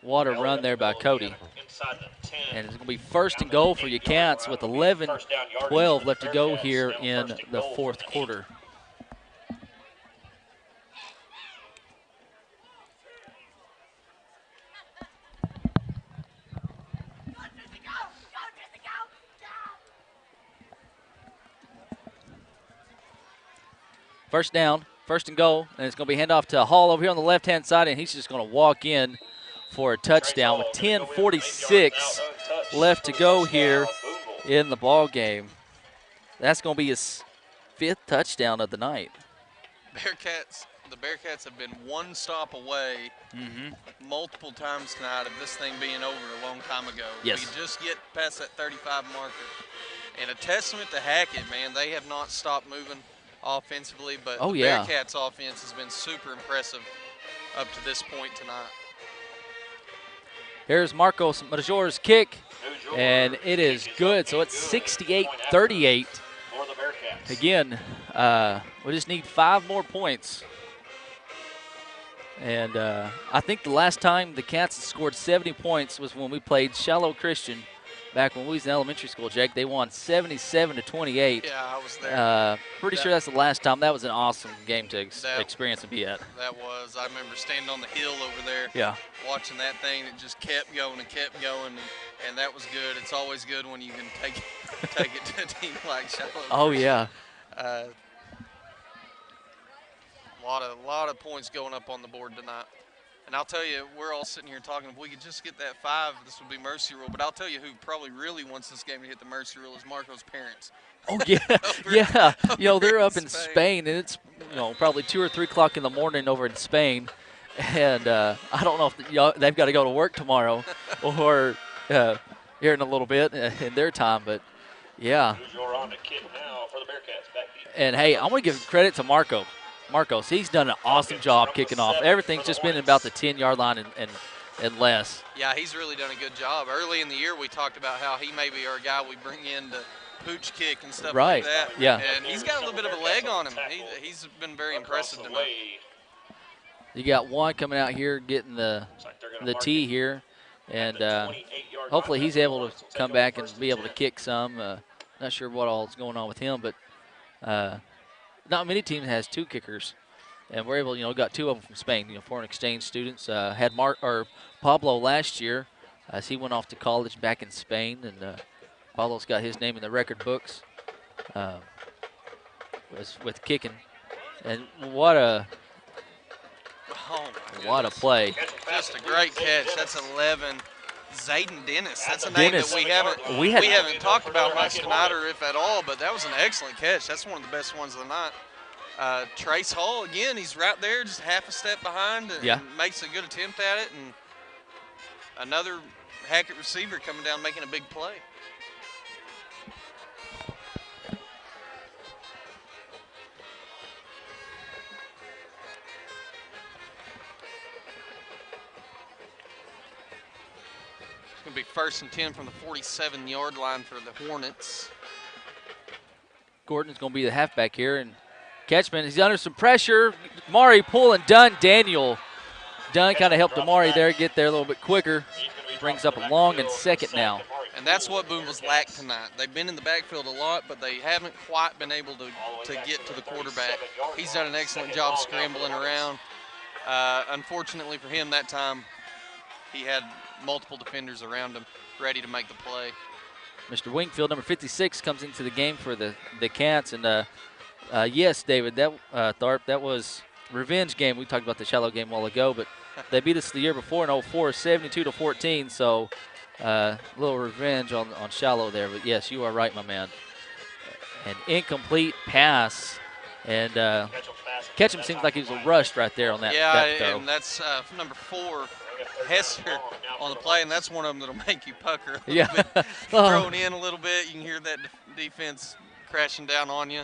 Speaker 1: what a run there by Cody. And it's going to be 1st and goal for your Cats with 11-12 left to go here in the 4th quarter. First down, 1st and goal, and it's going to be handoff to Hall over here on the left-hand side, and he's just going to walk in for a touchdown with 10:46 left to go here in the ball game. That's going to be his 5th touchdown of the night.
Speaker 2: The Bearcats have been one stop away multiple times tonight of this thing being over a long time ago.
Speaker 1: Yes.
Speaker 2: We just get past that 35 marker. And a testament to Hackett, man. They have not stopped moving offensively, but
Speaker 1: Oh,
Speaker 2: the
Speaker 1: yeah.
Speaker 2: Bearcats offense has been super impressive up to this point tonight.
Speaker 1: Here's Marcos Major's kick, and it is good. So it's 68-38.
Speaker 4: For the Bearcats.
Speaker 1: Again, we just need 5 more points. And I think the last time the Cats scored 70 points was when we played Shallow Christian back when we was in elementary school, Jake. They won 77-28.
Speaker 2: Yeah, I was there.
Speaker 1: Pretty sure that's the last time. That was an awesome game to experience and be at.
Speaker 2: That was. I remember standing on the hill over there.
Speaker 1: Yeah.
Speaker 2: Watching that thing. It just kept going and kept going, and that was good. It's always good when you can take it to a team like Shallow.
Speaker 1: Oh, yeah.
Speaker 2: A lot of points going up on the board tonight. And I'll tell you, we're all sitting here talking, if we could just get that 5, this would be mercy rule. But I'll tell you who probably really wants this game to hit the mercy rule is Marco's parents.
Speaker 1: Oh, yeah. Yeah. They're up in Spain, and it's, probably 2 or 3 o'clock in the morning over in Spain. And I don't know if they've got to go to work tomorrow or here in a little bit in their time. But, yeah.
Speaker 4: On the kick now for the Bearcats. Back deep.
Speaker 1: And, hey, I want to give credit to Marcos, he's done an awesome job kicking off. Everything's just been about the 10-yard line and less.
Speaker 2: Yeah, he's really done a good job. Early in the year, we talked about how he may be our guy we bring in to pooch kick and stuff like that.
Speaker 1: Yeah.
Speaker 2: And he's got a little bit of a leg on him. He's been very impressive tonight.
Speaker 1: You got one coming out here getting the tee here, and hopefully he's able to come back and be able to kick some. Not sure what all is going on with him, but not many teams has 2 kickers, and we're able, got 2 of them from Spain, foreign exchange students. Had Pablo last year as he went off to college back in Spain, and Pablo's got his name in the record books with kicking. And what a play.
Speaker 2: Just a great catch. That's 11. Zayden Dennis. That's a name that we haven't talked about much tonight, or if at all, but that was an excellent catch. That's one of the best ones of the night. Trace Hall, again, he's right there, just half a step behind, and makes a good attempt at it. And another Hackett receiver coming down making a big play. Going to be 1st and 10 from the 47-yard line for the Hornets.
Speaker 1: Gordon's going to be the halfback here, and Ketchman, he's under some pressure. Mari pulling Dunn. Dunn kind of helped Amari there get there a little bit quicker. Brings up a long and 2nd now.
Speaker 2: And that's what Booneville's lacked tonight. They've been in the backfield a lot, but they haven't quite been able to get to the quarterback. He's done an excellent job scrambling around. Unfortunately for him that time, he had multiple defenders around him ready to make the play.
Speaker 1: Mr. Wingfield, number 56, comes into the game for the Cats. And, yes, David, Tharp, that was revenge game. We talked about the Shallow game a while ago, but they beat us the year before in 04, 72-14. So a little revenge on Shallow there. But, yes, you are right, my man. An incomplete pass. And Ketchum seems like he was rushed right there on that.
Speaker 2: Yeah,
Speaker 1: that throw.
Speaker 2: And that's number 4, Hester, on the play, and that's one of them that'll make you pucker a
Speaker 1: little
Speaker 2: bit. Thrown in a little bit, you can hear that defense crashing down on you.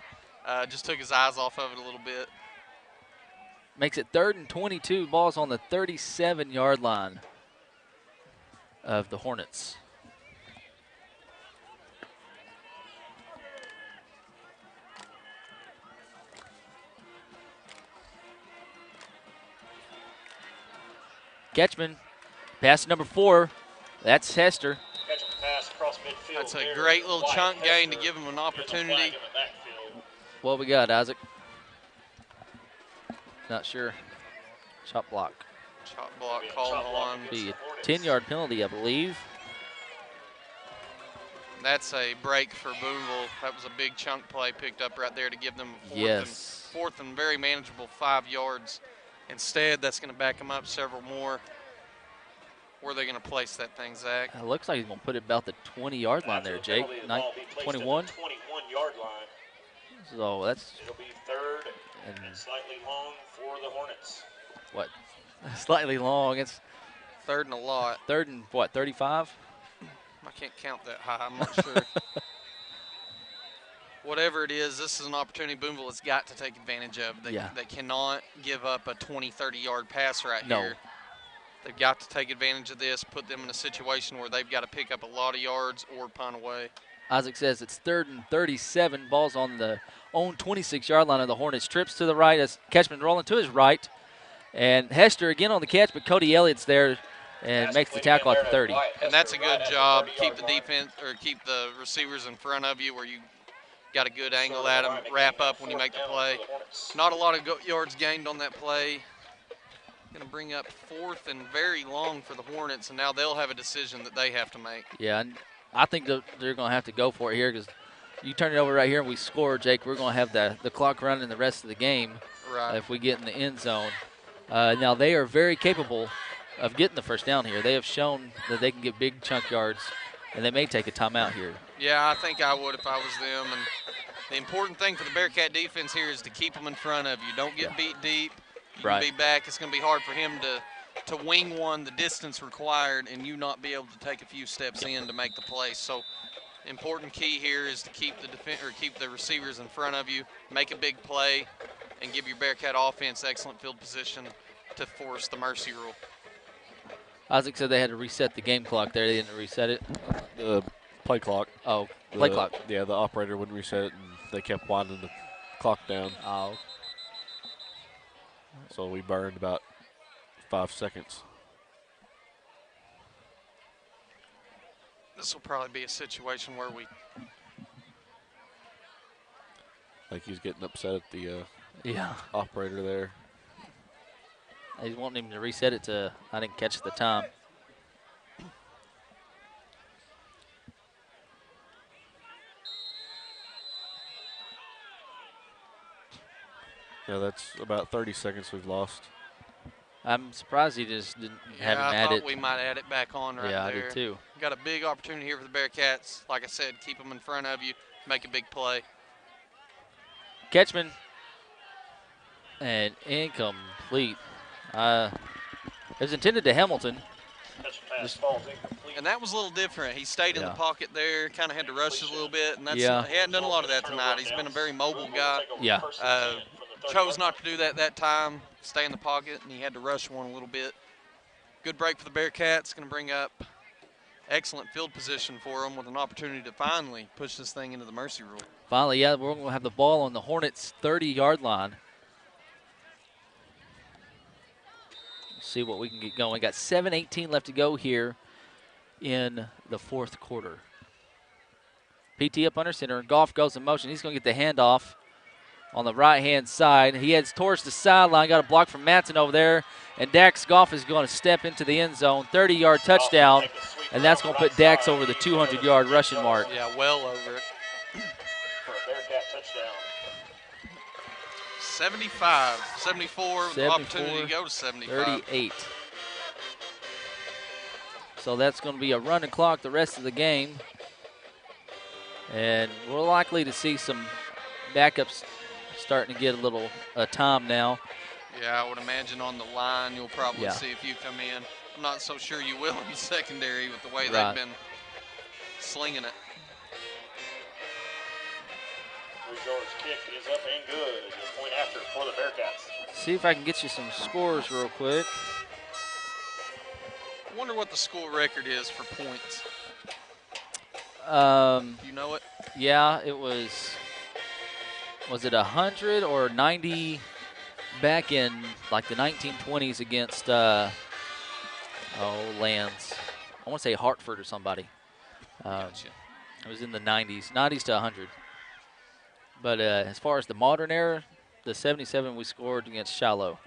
Speaker 2: Just took his eyes off of it a little bit.
Speaker 1: Makes it 3rd and 22. Ball's on the 37-yard line of the Hornets. Ketchman, pass number 4. That's Hester.
Speaker 2: That's a great little chunk gain to give him an opportunity.
Speaker 1: What we got, Isaac? Not sure. Chop block.
Speaker 2: Chop block called on.
Speaker 1: Be a 10-yard penalty, I believe.
Speaker 2: That's a break for Booneville. That was a big chunk play picked up right there to give them a fourth and very manageable 5 yards. Instead, that's going to back them up several more. Where are they going to place that thing, Zach?
Speaker 1: It looks like he's going to put it about the 20-yard line there, Jake. 21?
Speaker 4: 21-yard line.
Speaker 1: So that's...
Speaker 4: It'll be 3rd and slightly long for the Hornets.
Speaker 1: What? Slightly long. It's
Speaker 2: 3rd and a lot.
Speaker 1: 3rd and, what, 35?
Speaker 2: I can't count that high. I'm not sure. whatever it is, this is an opportunity Booneville has got to take advantage of. They cannot give up a 20, 30-yard pass right here. They've got to take advantage of this, put them in a situation where they've got to pick up a lot of yards or punt away.
Speaker 1: Isaac says it's 3rd and 37. Ball's on the own 26-yard line of the Hornets. Trips to the right as Ketchman rolling to his right. And Hester again on the catch, but Cody Elliott's there and makes the tackle at the 30.
Speaker 2: And that's a good job. Keep the defense or keep the receivers in front of you where you got a good angle at them, wrap up when you make the play. Not a lot of yards gained on that play. Going to bring up 4th and very long for the Hornets, and now they'll have a decision that they have to make.
Speaker 1: Yeah, and I think they're going to have to go for it here because you turn it over right here and we score, Jake, we're going to have the clock running the rest of the game if we get in the end zone. Now, they are very capable of getting the first down here. They have shown that they can get big chunk yards, and they may take a timeout here.
Speaker 2: Yeah, I think I would if I was them. And the important thing for the Bearcat defense here is to keep them in front of you. Don't get beat deep. You can be back. It's going to be hard for him to wing one the distance required and you not be able to take a few steps in to make the play. So important key here is to keep the receivers in front of you, make a big play, and give your Bearcat offense excellent field position to force the mercy rule.
Speaker 1: Isaac said they had to reset the game clock there. They didn't reset it.
Speaker 3: The play clock.
Speaker 1: Oh, play clock.
Speaker 3: Yeah, the operator wouldn't reset it, and they kept winding the clock down.
Speaker 1: Oh.
Speaker 3: So we burned about 5 seconds.
Speaker 2: This will probably be a situation where we.
Speaker 3: Like he's getting upset at the operator there.
Speaker 1: He's wanting him to reset it to, I didn't catch the time.
Speaker 3: Yeah, that's about 30 seconds we've lost.
Speaker 1: I'm surprised he just didn't have him add it.
Speaker 2: I thought we might add it back on right there.
Speaker 1: Yeah, I did too.
Speaker 2: Got a big opportunity here for the Bearcats. Like I said, keep them in front of you, make a big play.
Speaker 1: Ketchman and incomplete. It was intended to Hamilton.
Speaker 2: And that was a little different. He stayed in the pocket there, kind of had to rush it a little bit, and he hadn't done a lot of that tonight. He's been a very mobile guy.
Speaker 1: Yeah.
Speaker 2: Chose not to do that time, stay in the pocket, and he had to rush one a little bit. Good break for the Bearcats. Going to bring up excellent field position for them with an opportunity to finally push this thing into the mercy rule.
Speaker 1: Finally, yeah, we're going to have the ball on the Hornets' 30-yard line. See what we can get going. Got 7:18 left to go here in the fourth quarter. PT up under center. Goff goes in motion. He's going to get the handoff on the right-hand side. He heads towards the sideline. Got a block from Matson over there. And Dax Goff is going to step into the end zone. 30-yard touchdown. And that's going to put Dax over the 200-yard rushing mark.
Speaker 2: Yeah, well over it.
Speaker 4: For a Bearcat touchdown.
Speaker 2: 75, 74, with the opportunity to go to 75.
Speaker 1: 38. So that's going to be a running clock the rest of the game. And we're likely to see some backups starting to get a little time now.
Speaker 2: Yeah, I would imagine on the line you'll probably see a few come in. I'm not so sure you will in the secondary with the way they've been slinging it.
Speaker 4: George's kick is up and good. A point after for the Bearcats.
Speaker 1: See if I can get you some scores real quick.
Speaker 2: I wonder what the school record is for points. You know it?
Speaker 1: Yeah, it was it 100 or 90 back in like the 1920s against Lands. I want to say Hartford or somebody.
Speaker 2: Gotcha.
Speaker 1: It was in the 90s to 100. But as far as the modern era, the 77 we scored against Shiloh.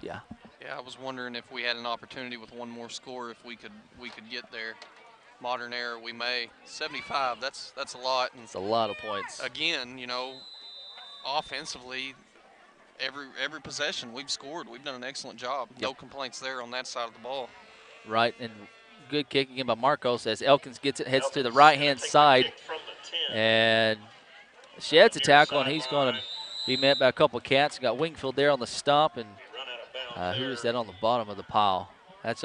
Speaker 2: Yeah, I was wondering if we had an opportunity with one more score, if we could get there. Modern era, we may. 75, that's a lot.
Speaker 1: It's a lot of points.
Speaker 2: Again, you know, offensively, every possession we've scored. We've done an excellent job. No complaints there on that side of the ball.
Speaker 1: Right, and good kick again by Marcos as Elkins gets it, heads to the right-hand side. And sheds a tackle, and he's going to be met by a couple of Cats. Got Wingfield there on the stomp, and who is that on the bottom of the pile? That's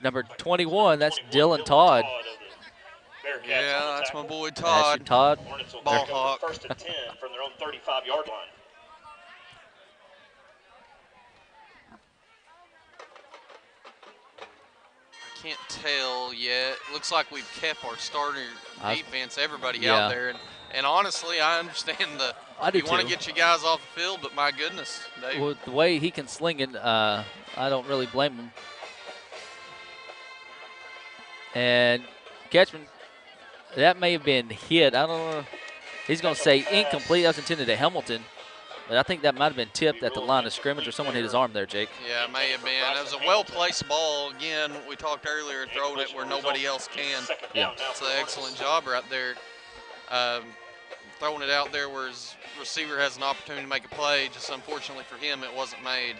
Speaker 1: number 21. That's Dylan Todd.
Speaker 4: Bearcats.
Speaker 2: Yeah, that's my boy
Speaker 1: That's
Speaker 2: Todd.
Speaker 1: your Todd.
Speaker 4: Hornets will
Speaker 2: Ball
Speaker 4: pick up
Speaker 2: hawk.
Speaker 4: first and 10 from their own 35-yard line.
Speaker 2: Can't tell yet. Looks like we've kept our starter defense, everybody
Speaker 1: Yeah.
Speaker 2: out there. And honestly, I understand
Speaker 1: I do
Speaker 2: you want to
Speaker 1: too.
Speaker 2: get you guys off the field, but my goodness, they
Speaker 1: With the way he can sling it, I don't really blame him. And Ketchman, that may have been hit. I don't know. He's going to say incomplete. That was intended to Hamilton. But I think that might have been tipped at the line of scrimmage, or someone hit his arm there, Jake.
Speaker 2: yeah, it may have been. It was a well-placed ball. Again, we talked earlier, throwing it where nobody else can.
Speaker 1: Yeah.
Speaker 2: It's an excellent job right there. Throwing it out there where his receiver has an opportunity to make a play. Just unfortunately for him, it wasn't made.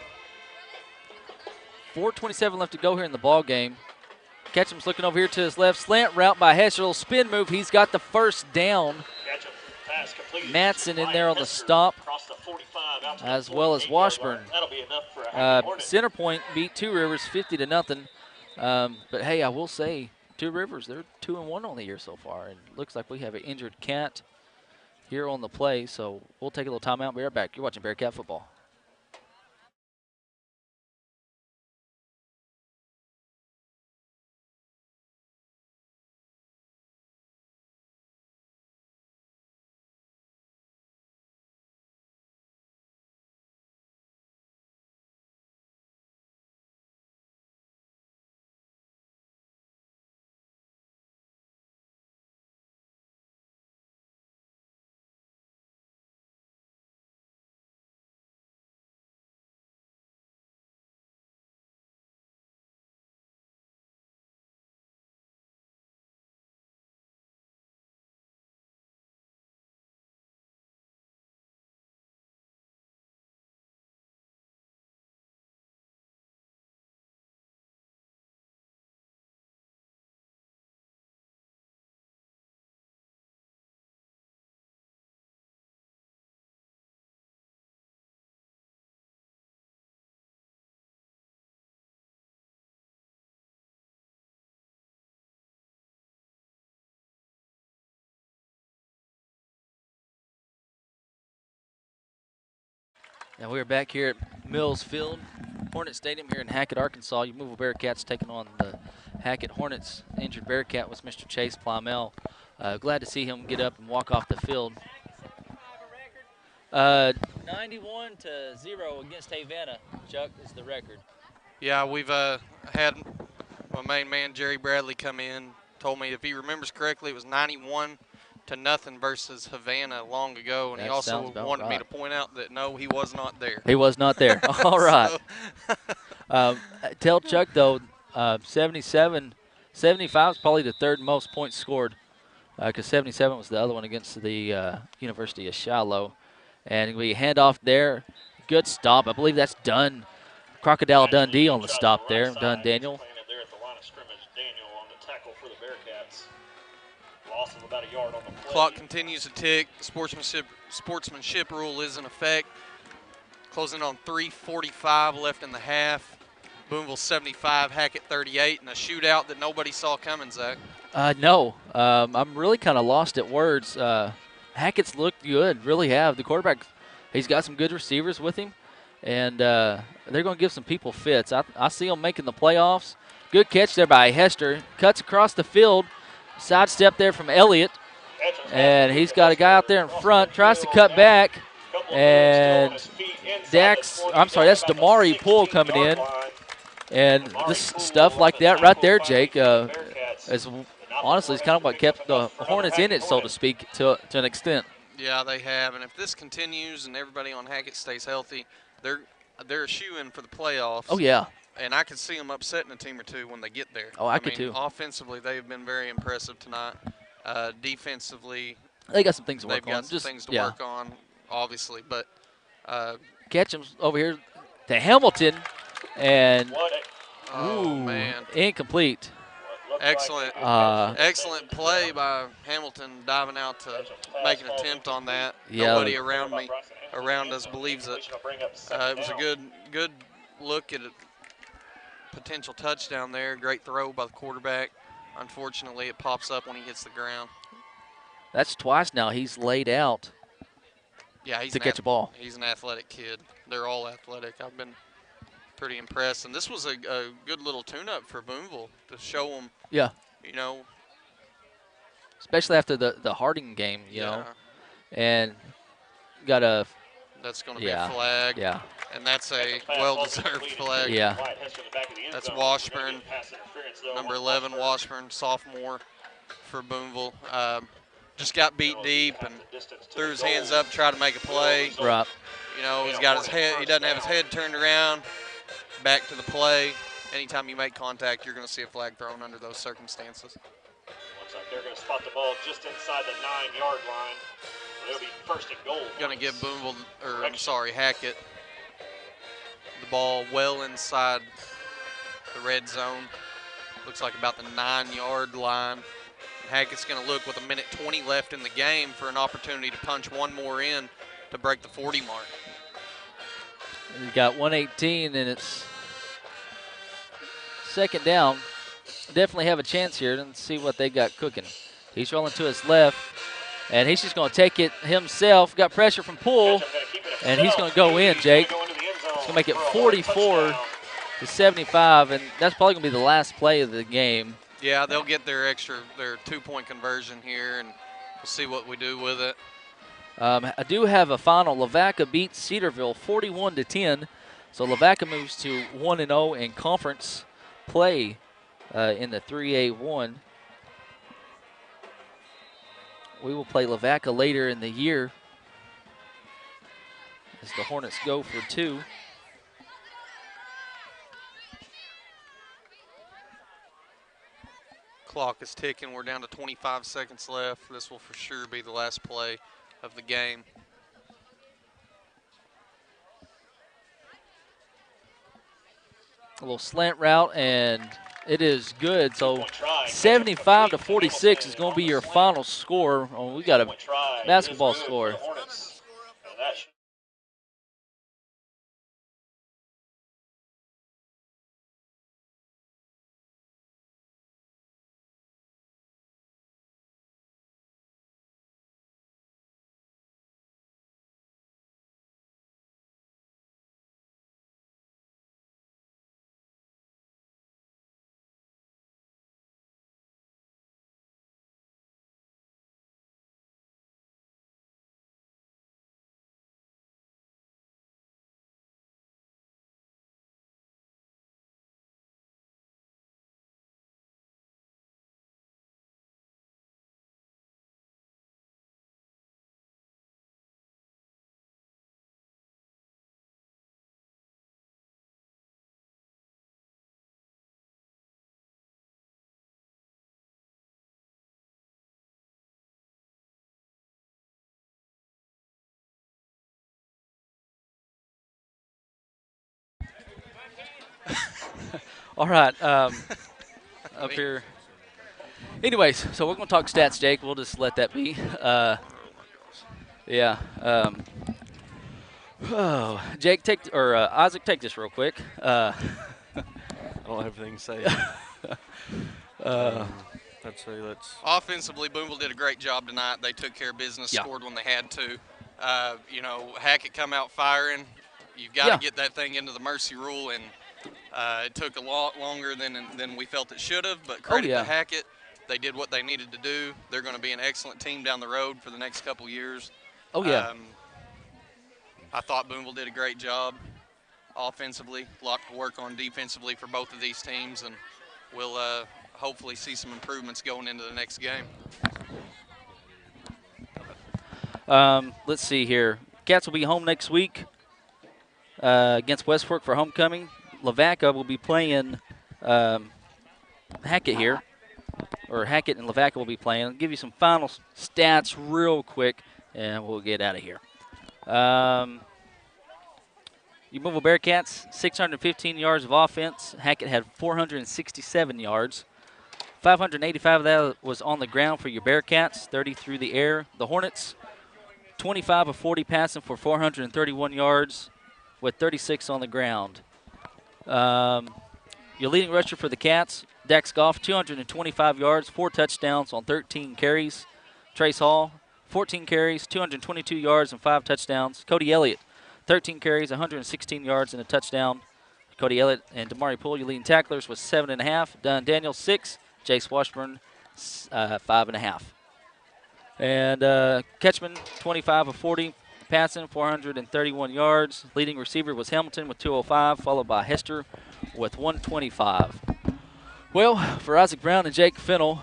Speaker 1: 4:27 left to go here in the ball game. Ketchum's looking over here to his left. Slant route by Hester. Little spin move. He's got the first down. Matson in there on the stop, as well as Washburn. Center Point beat Two Rivers 50-0. But hey, I will say, Two Rivers, they're 2-1 on the year so far, and looks like we have an injured cat here on the play. So we'll take a little timeout. Be right back. You're watching Bearcat football. Now we're back here at Mills Field, Hornet Stadium here in Hackett, Arkansas. You Booneville Bearcats taking on the Hackett Hornets. Injured Bearcat was Mr. Chase Plymell. Glad to see him get up and walk off the field. 91-0 against Havana, Chuck, is the record.
Speaker 2: Yeah, we've had my main man, Jerry Bradley, come in. Told me, if he remembers correctly, it was 91-0 versus Havana long ago. And
Speaker 1: That
Speaker 2: he also
Speaker 1: sounds about
Speaker 2: wanted me
Speaker 1: right.
Speaker 2: to point out that, no, he was not there.
Speaker 1: He was not there. All right. Tell Chuck, though, 75 is probably the third most points scored, because 77 was the other one against the University of Shiloh. And we hand off there. Good stop. I believe that's done. Crocodile Dundee on the stop there. Done Daniel.
Speaker 4: There at the line of scrimmage, Daniel on the tackle for the Bearcats. Loss of about a yard on the play.
Speaker 2: Clock continues to tick. Sportsmanship rule is in effect. Closing on 3:45 left in the half. Booneville 75, Hackett 38, and a shootout that nobody saw coming, Zach.
Speaker 1: No. I'm really kind of lost at words. Hackett's looked good, really have. The quarterback, he's got some good receivers with him, and they're going to give some people fits. I see them making the playoffs. Good catch there by Hester. Cuts across the field. Sidestep there from Elliott. And he's got a guy out there in front. Tries to cut back. And that's Damari Poole coming in. And this stuff like that right there, Jake, is honestly is kind of what kept the Hornets in it, so to speak, to an extent.
Speaker 2: Yeah, they have. And if this continues and everybody on Hackett stays healthy, they're a shoe-in for the playoffs.
Speaker 1: Oh, yeah.
Speaker 2: And I could see them upsetting a team or two when they get there.
Speaker 1: Oh, I could too.
Speaker 2: Offensively, they've been very impressive tonight. Defensively,
Speaker 1: They got some things to work
Speaker 2: they've
Speaker 1: on.
Speaker 2: got some things to work on, obviously. But
Speaker 1: Ketchum's over here to Hamilton, and
Speaker 2: man,
Speaker 1: incomplete.
Speaker 2: Excellent excellent play by Hamilton, diving out to make an attempt on that.
Speaker 1: Yeah.
Speaker 2: Nobody around us believes it. It was a good look at a potential touchdown there. Great throw by the quarterback. Unfortunately, it pops up when he hits the ground.
Speaker 1: That's twice now he's laid out
Speaker 2: Yeah, he's
Speaker 1: to catch a ball.
Speaker 2: He's an athletic kid. They're all athletic. I've been pretty impressed. And this was a good little tune-up for Booneville to show them,
Speaker 1: Yeah.
Speaker 2: you know.
Speaker 1: Especially after the Harding game, you know. And got a.
Speaker 2: That's going to be a flag.
Speaker 1: Yeah.
Speaker 2: And that's a well-deserved flag.
Speaker 1: Yeah.
Speaker 2: That's Washburn, number 11, Washburn, sophomore for Booneville. Just got beat deep and threw his hands up, tried to make a play.
Speaker 1: Right.
Speaker 2: You know, he's got his head, he doesn't have his head turned around, back to the play. Anytime you make contact, you're going to see a flag thrown under those circumstances.
Speaker 4: Looks like they're going to spot the ball just inside the 9-yard line. It'll be first and goal.
Speaker 2: Going to give Booneville, or I'm sorry, Hackett, the ball well inside the red zone. Looks like about the 9-yard line. Hackett's going to look with 1:20 left in the game for an opportunity to punch one more in to break the 40 mark.
Speaker 1: He's got 118, and it's second down. Definitely have a chance here. Let's see what they got cooking. He's rolling to his left, and he's just going to take it himself. Got pressure from Poole, and he's going to go in, Jake. He's going to make it 44-75, and that's probably going to be the last play of the game.
Speaker 2: Yeah, they'll get their 2-point conversion here, and we'll see what we do with it.
Speaker 1: I do have a final. Lavaca beats Cedarville 41-10. So Lavaca moves to 1-0 in conference play in the 3A1. We will play Lavaca later in the year as the Hornets go for 2.
Speaker 2: Clock is ticking. We're down to 25 seconds left. This will for sure be the last play of the game.
Speaker 1: A little slant route, and it is good. So 75-46 is going to be your final score. Oh, we got a basketball score. All right, up here. Anyways, so we're going to talk stats, Jake. We'll just let that be. Yeah. Jake, Isaac, take this real quick.
Speaker 3: I don't have anything to say. I'd say let's.
Speaker 2: Offensively, Booneville did a great job tonight. They took care of business, scored when they had to. You know, Hackett come out firing. You've got to get that thing into the mercy rule, and it took a lot longer than we felt it should have, but credit to Hackett. They did what they needed to do. They're going to be an excellent team down the road for the next couple years.
Speaker 1: Oh, yeah.
Speaker 2: I thought Booneville did a great job offensively, a lot to work on defensively for both of these teams, and we'll hopefully see some improvements going into the next game.
Speaker 1: Let's see here. Cats will be home next week against West Fork for homecoming. Lavaca will be playing Hackett here, or Hackett and Lavaca will be playing. I'll give you some final stats real quick, and we'll get out of here. Booneville Bearcats, 615 yards of offense. Hackett had 467 yards. 585 of that was on the ground for your Bearcats, 30 through the air. The Hornets, 25 of 40 passing for 431 yards with 36 on the ground. Your leading rusher for the Cats, Dax Goff, 225 yards, 4 touchdowns on 13 carries. Trace Hall, 14 carries, 222 yards, and 5 touchdowns. Cody Elliott, 13 carries, 116 yards, and a touchdown. Cody Elliott and Damari Poole, your leading tacklers, was 7.5. Dunn Daniel, 6. Jace Washburn, 5.5. And Ketchman, 25 of 40, passing, 431 yards. Leading receiver was Hamilton with 205, followed by Hester with 125. Well, for Isaac Brown and Jake Fennell,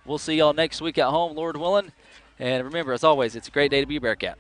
Speaker 1: we'll see y'all next week at home, Lord willing. And remember, as always, it's a great day to be a Bearcat.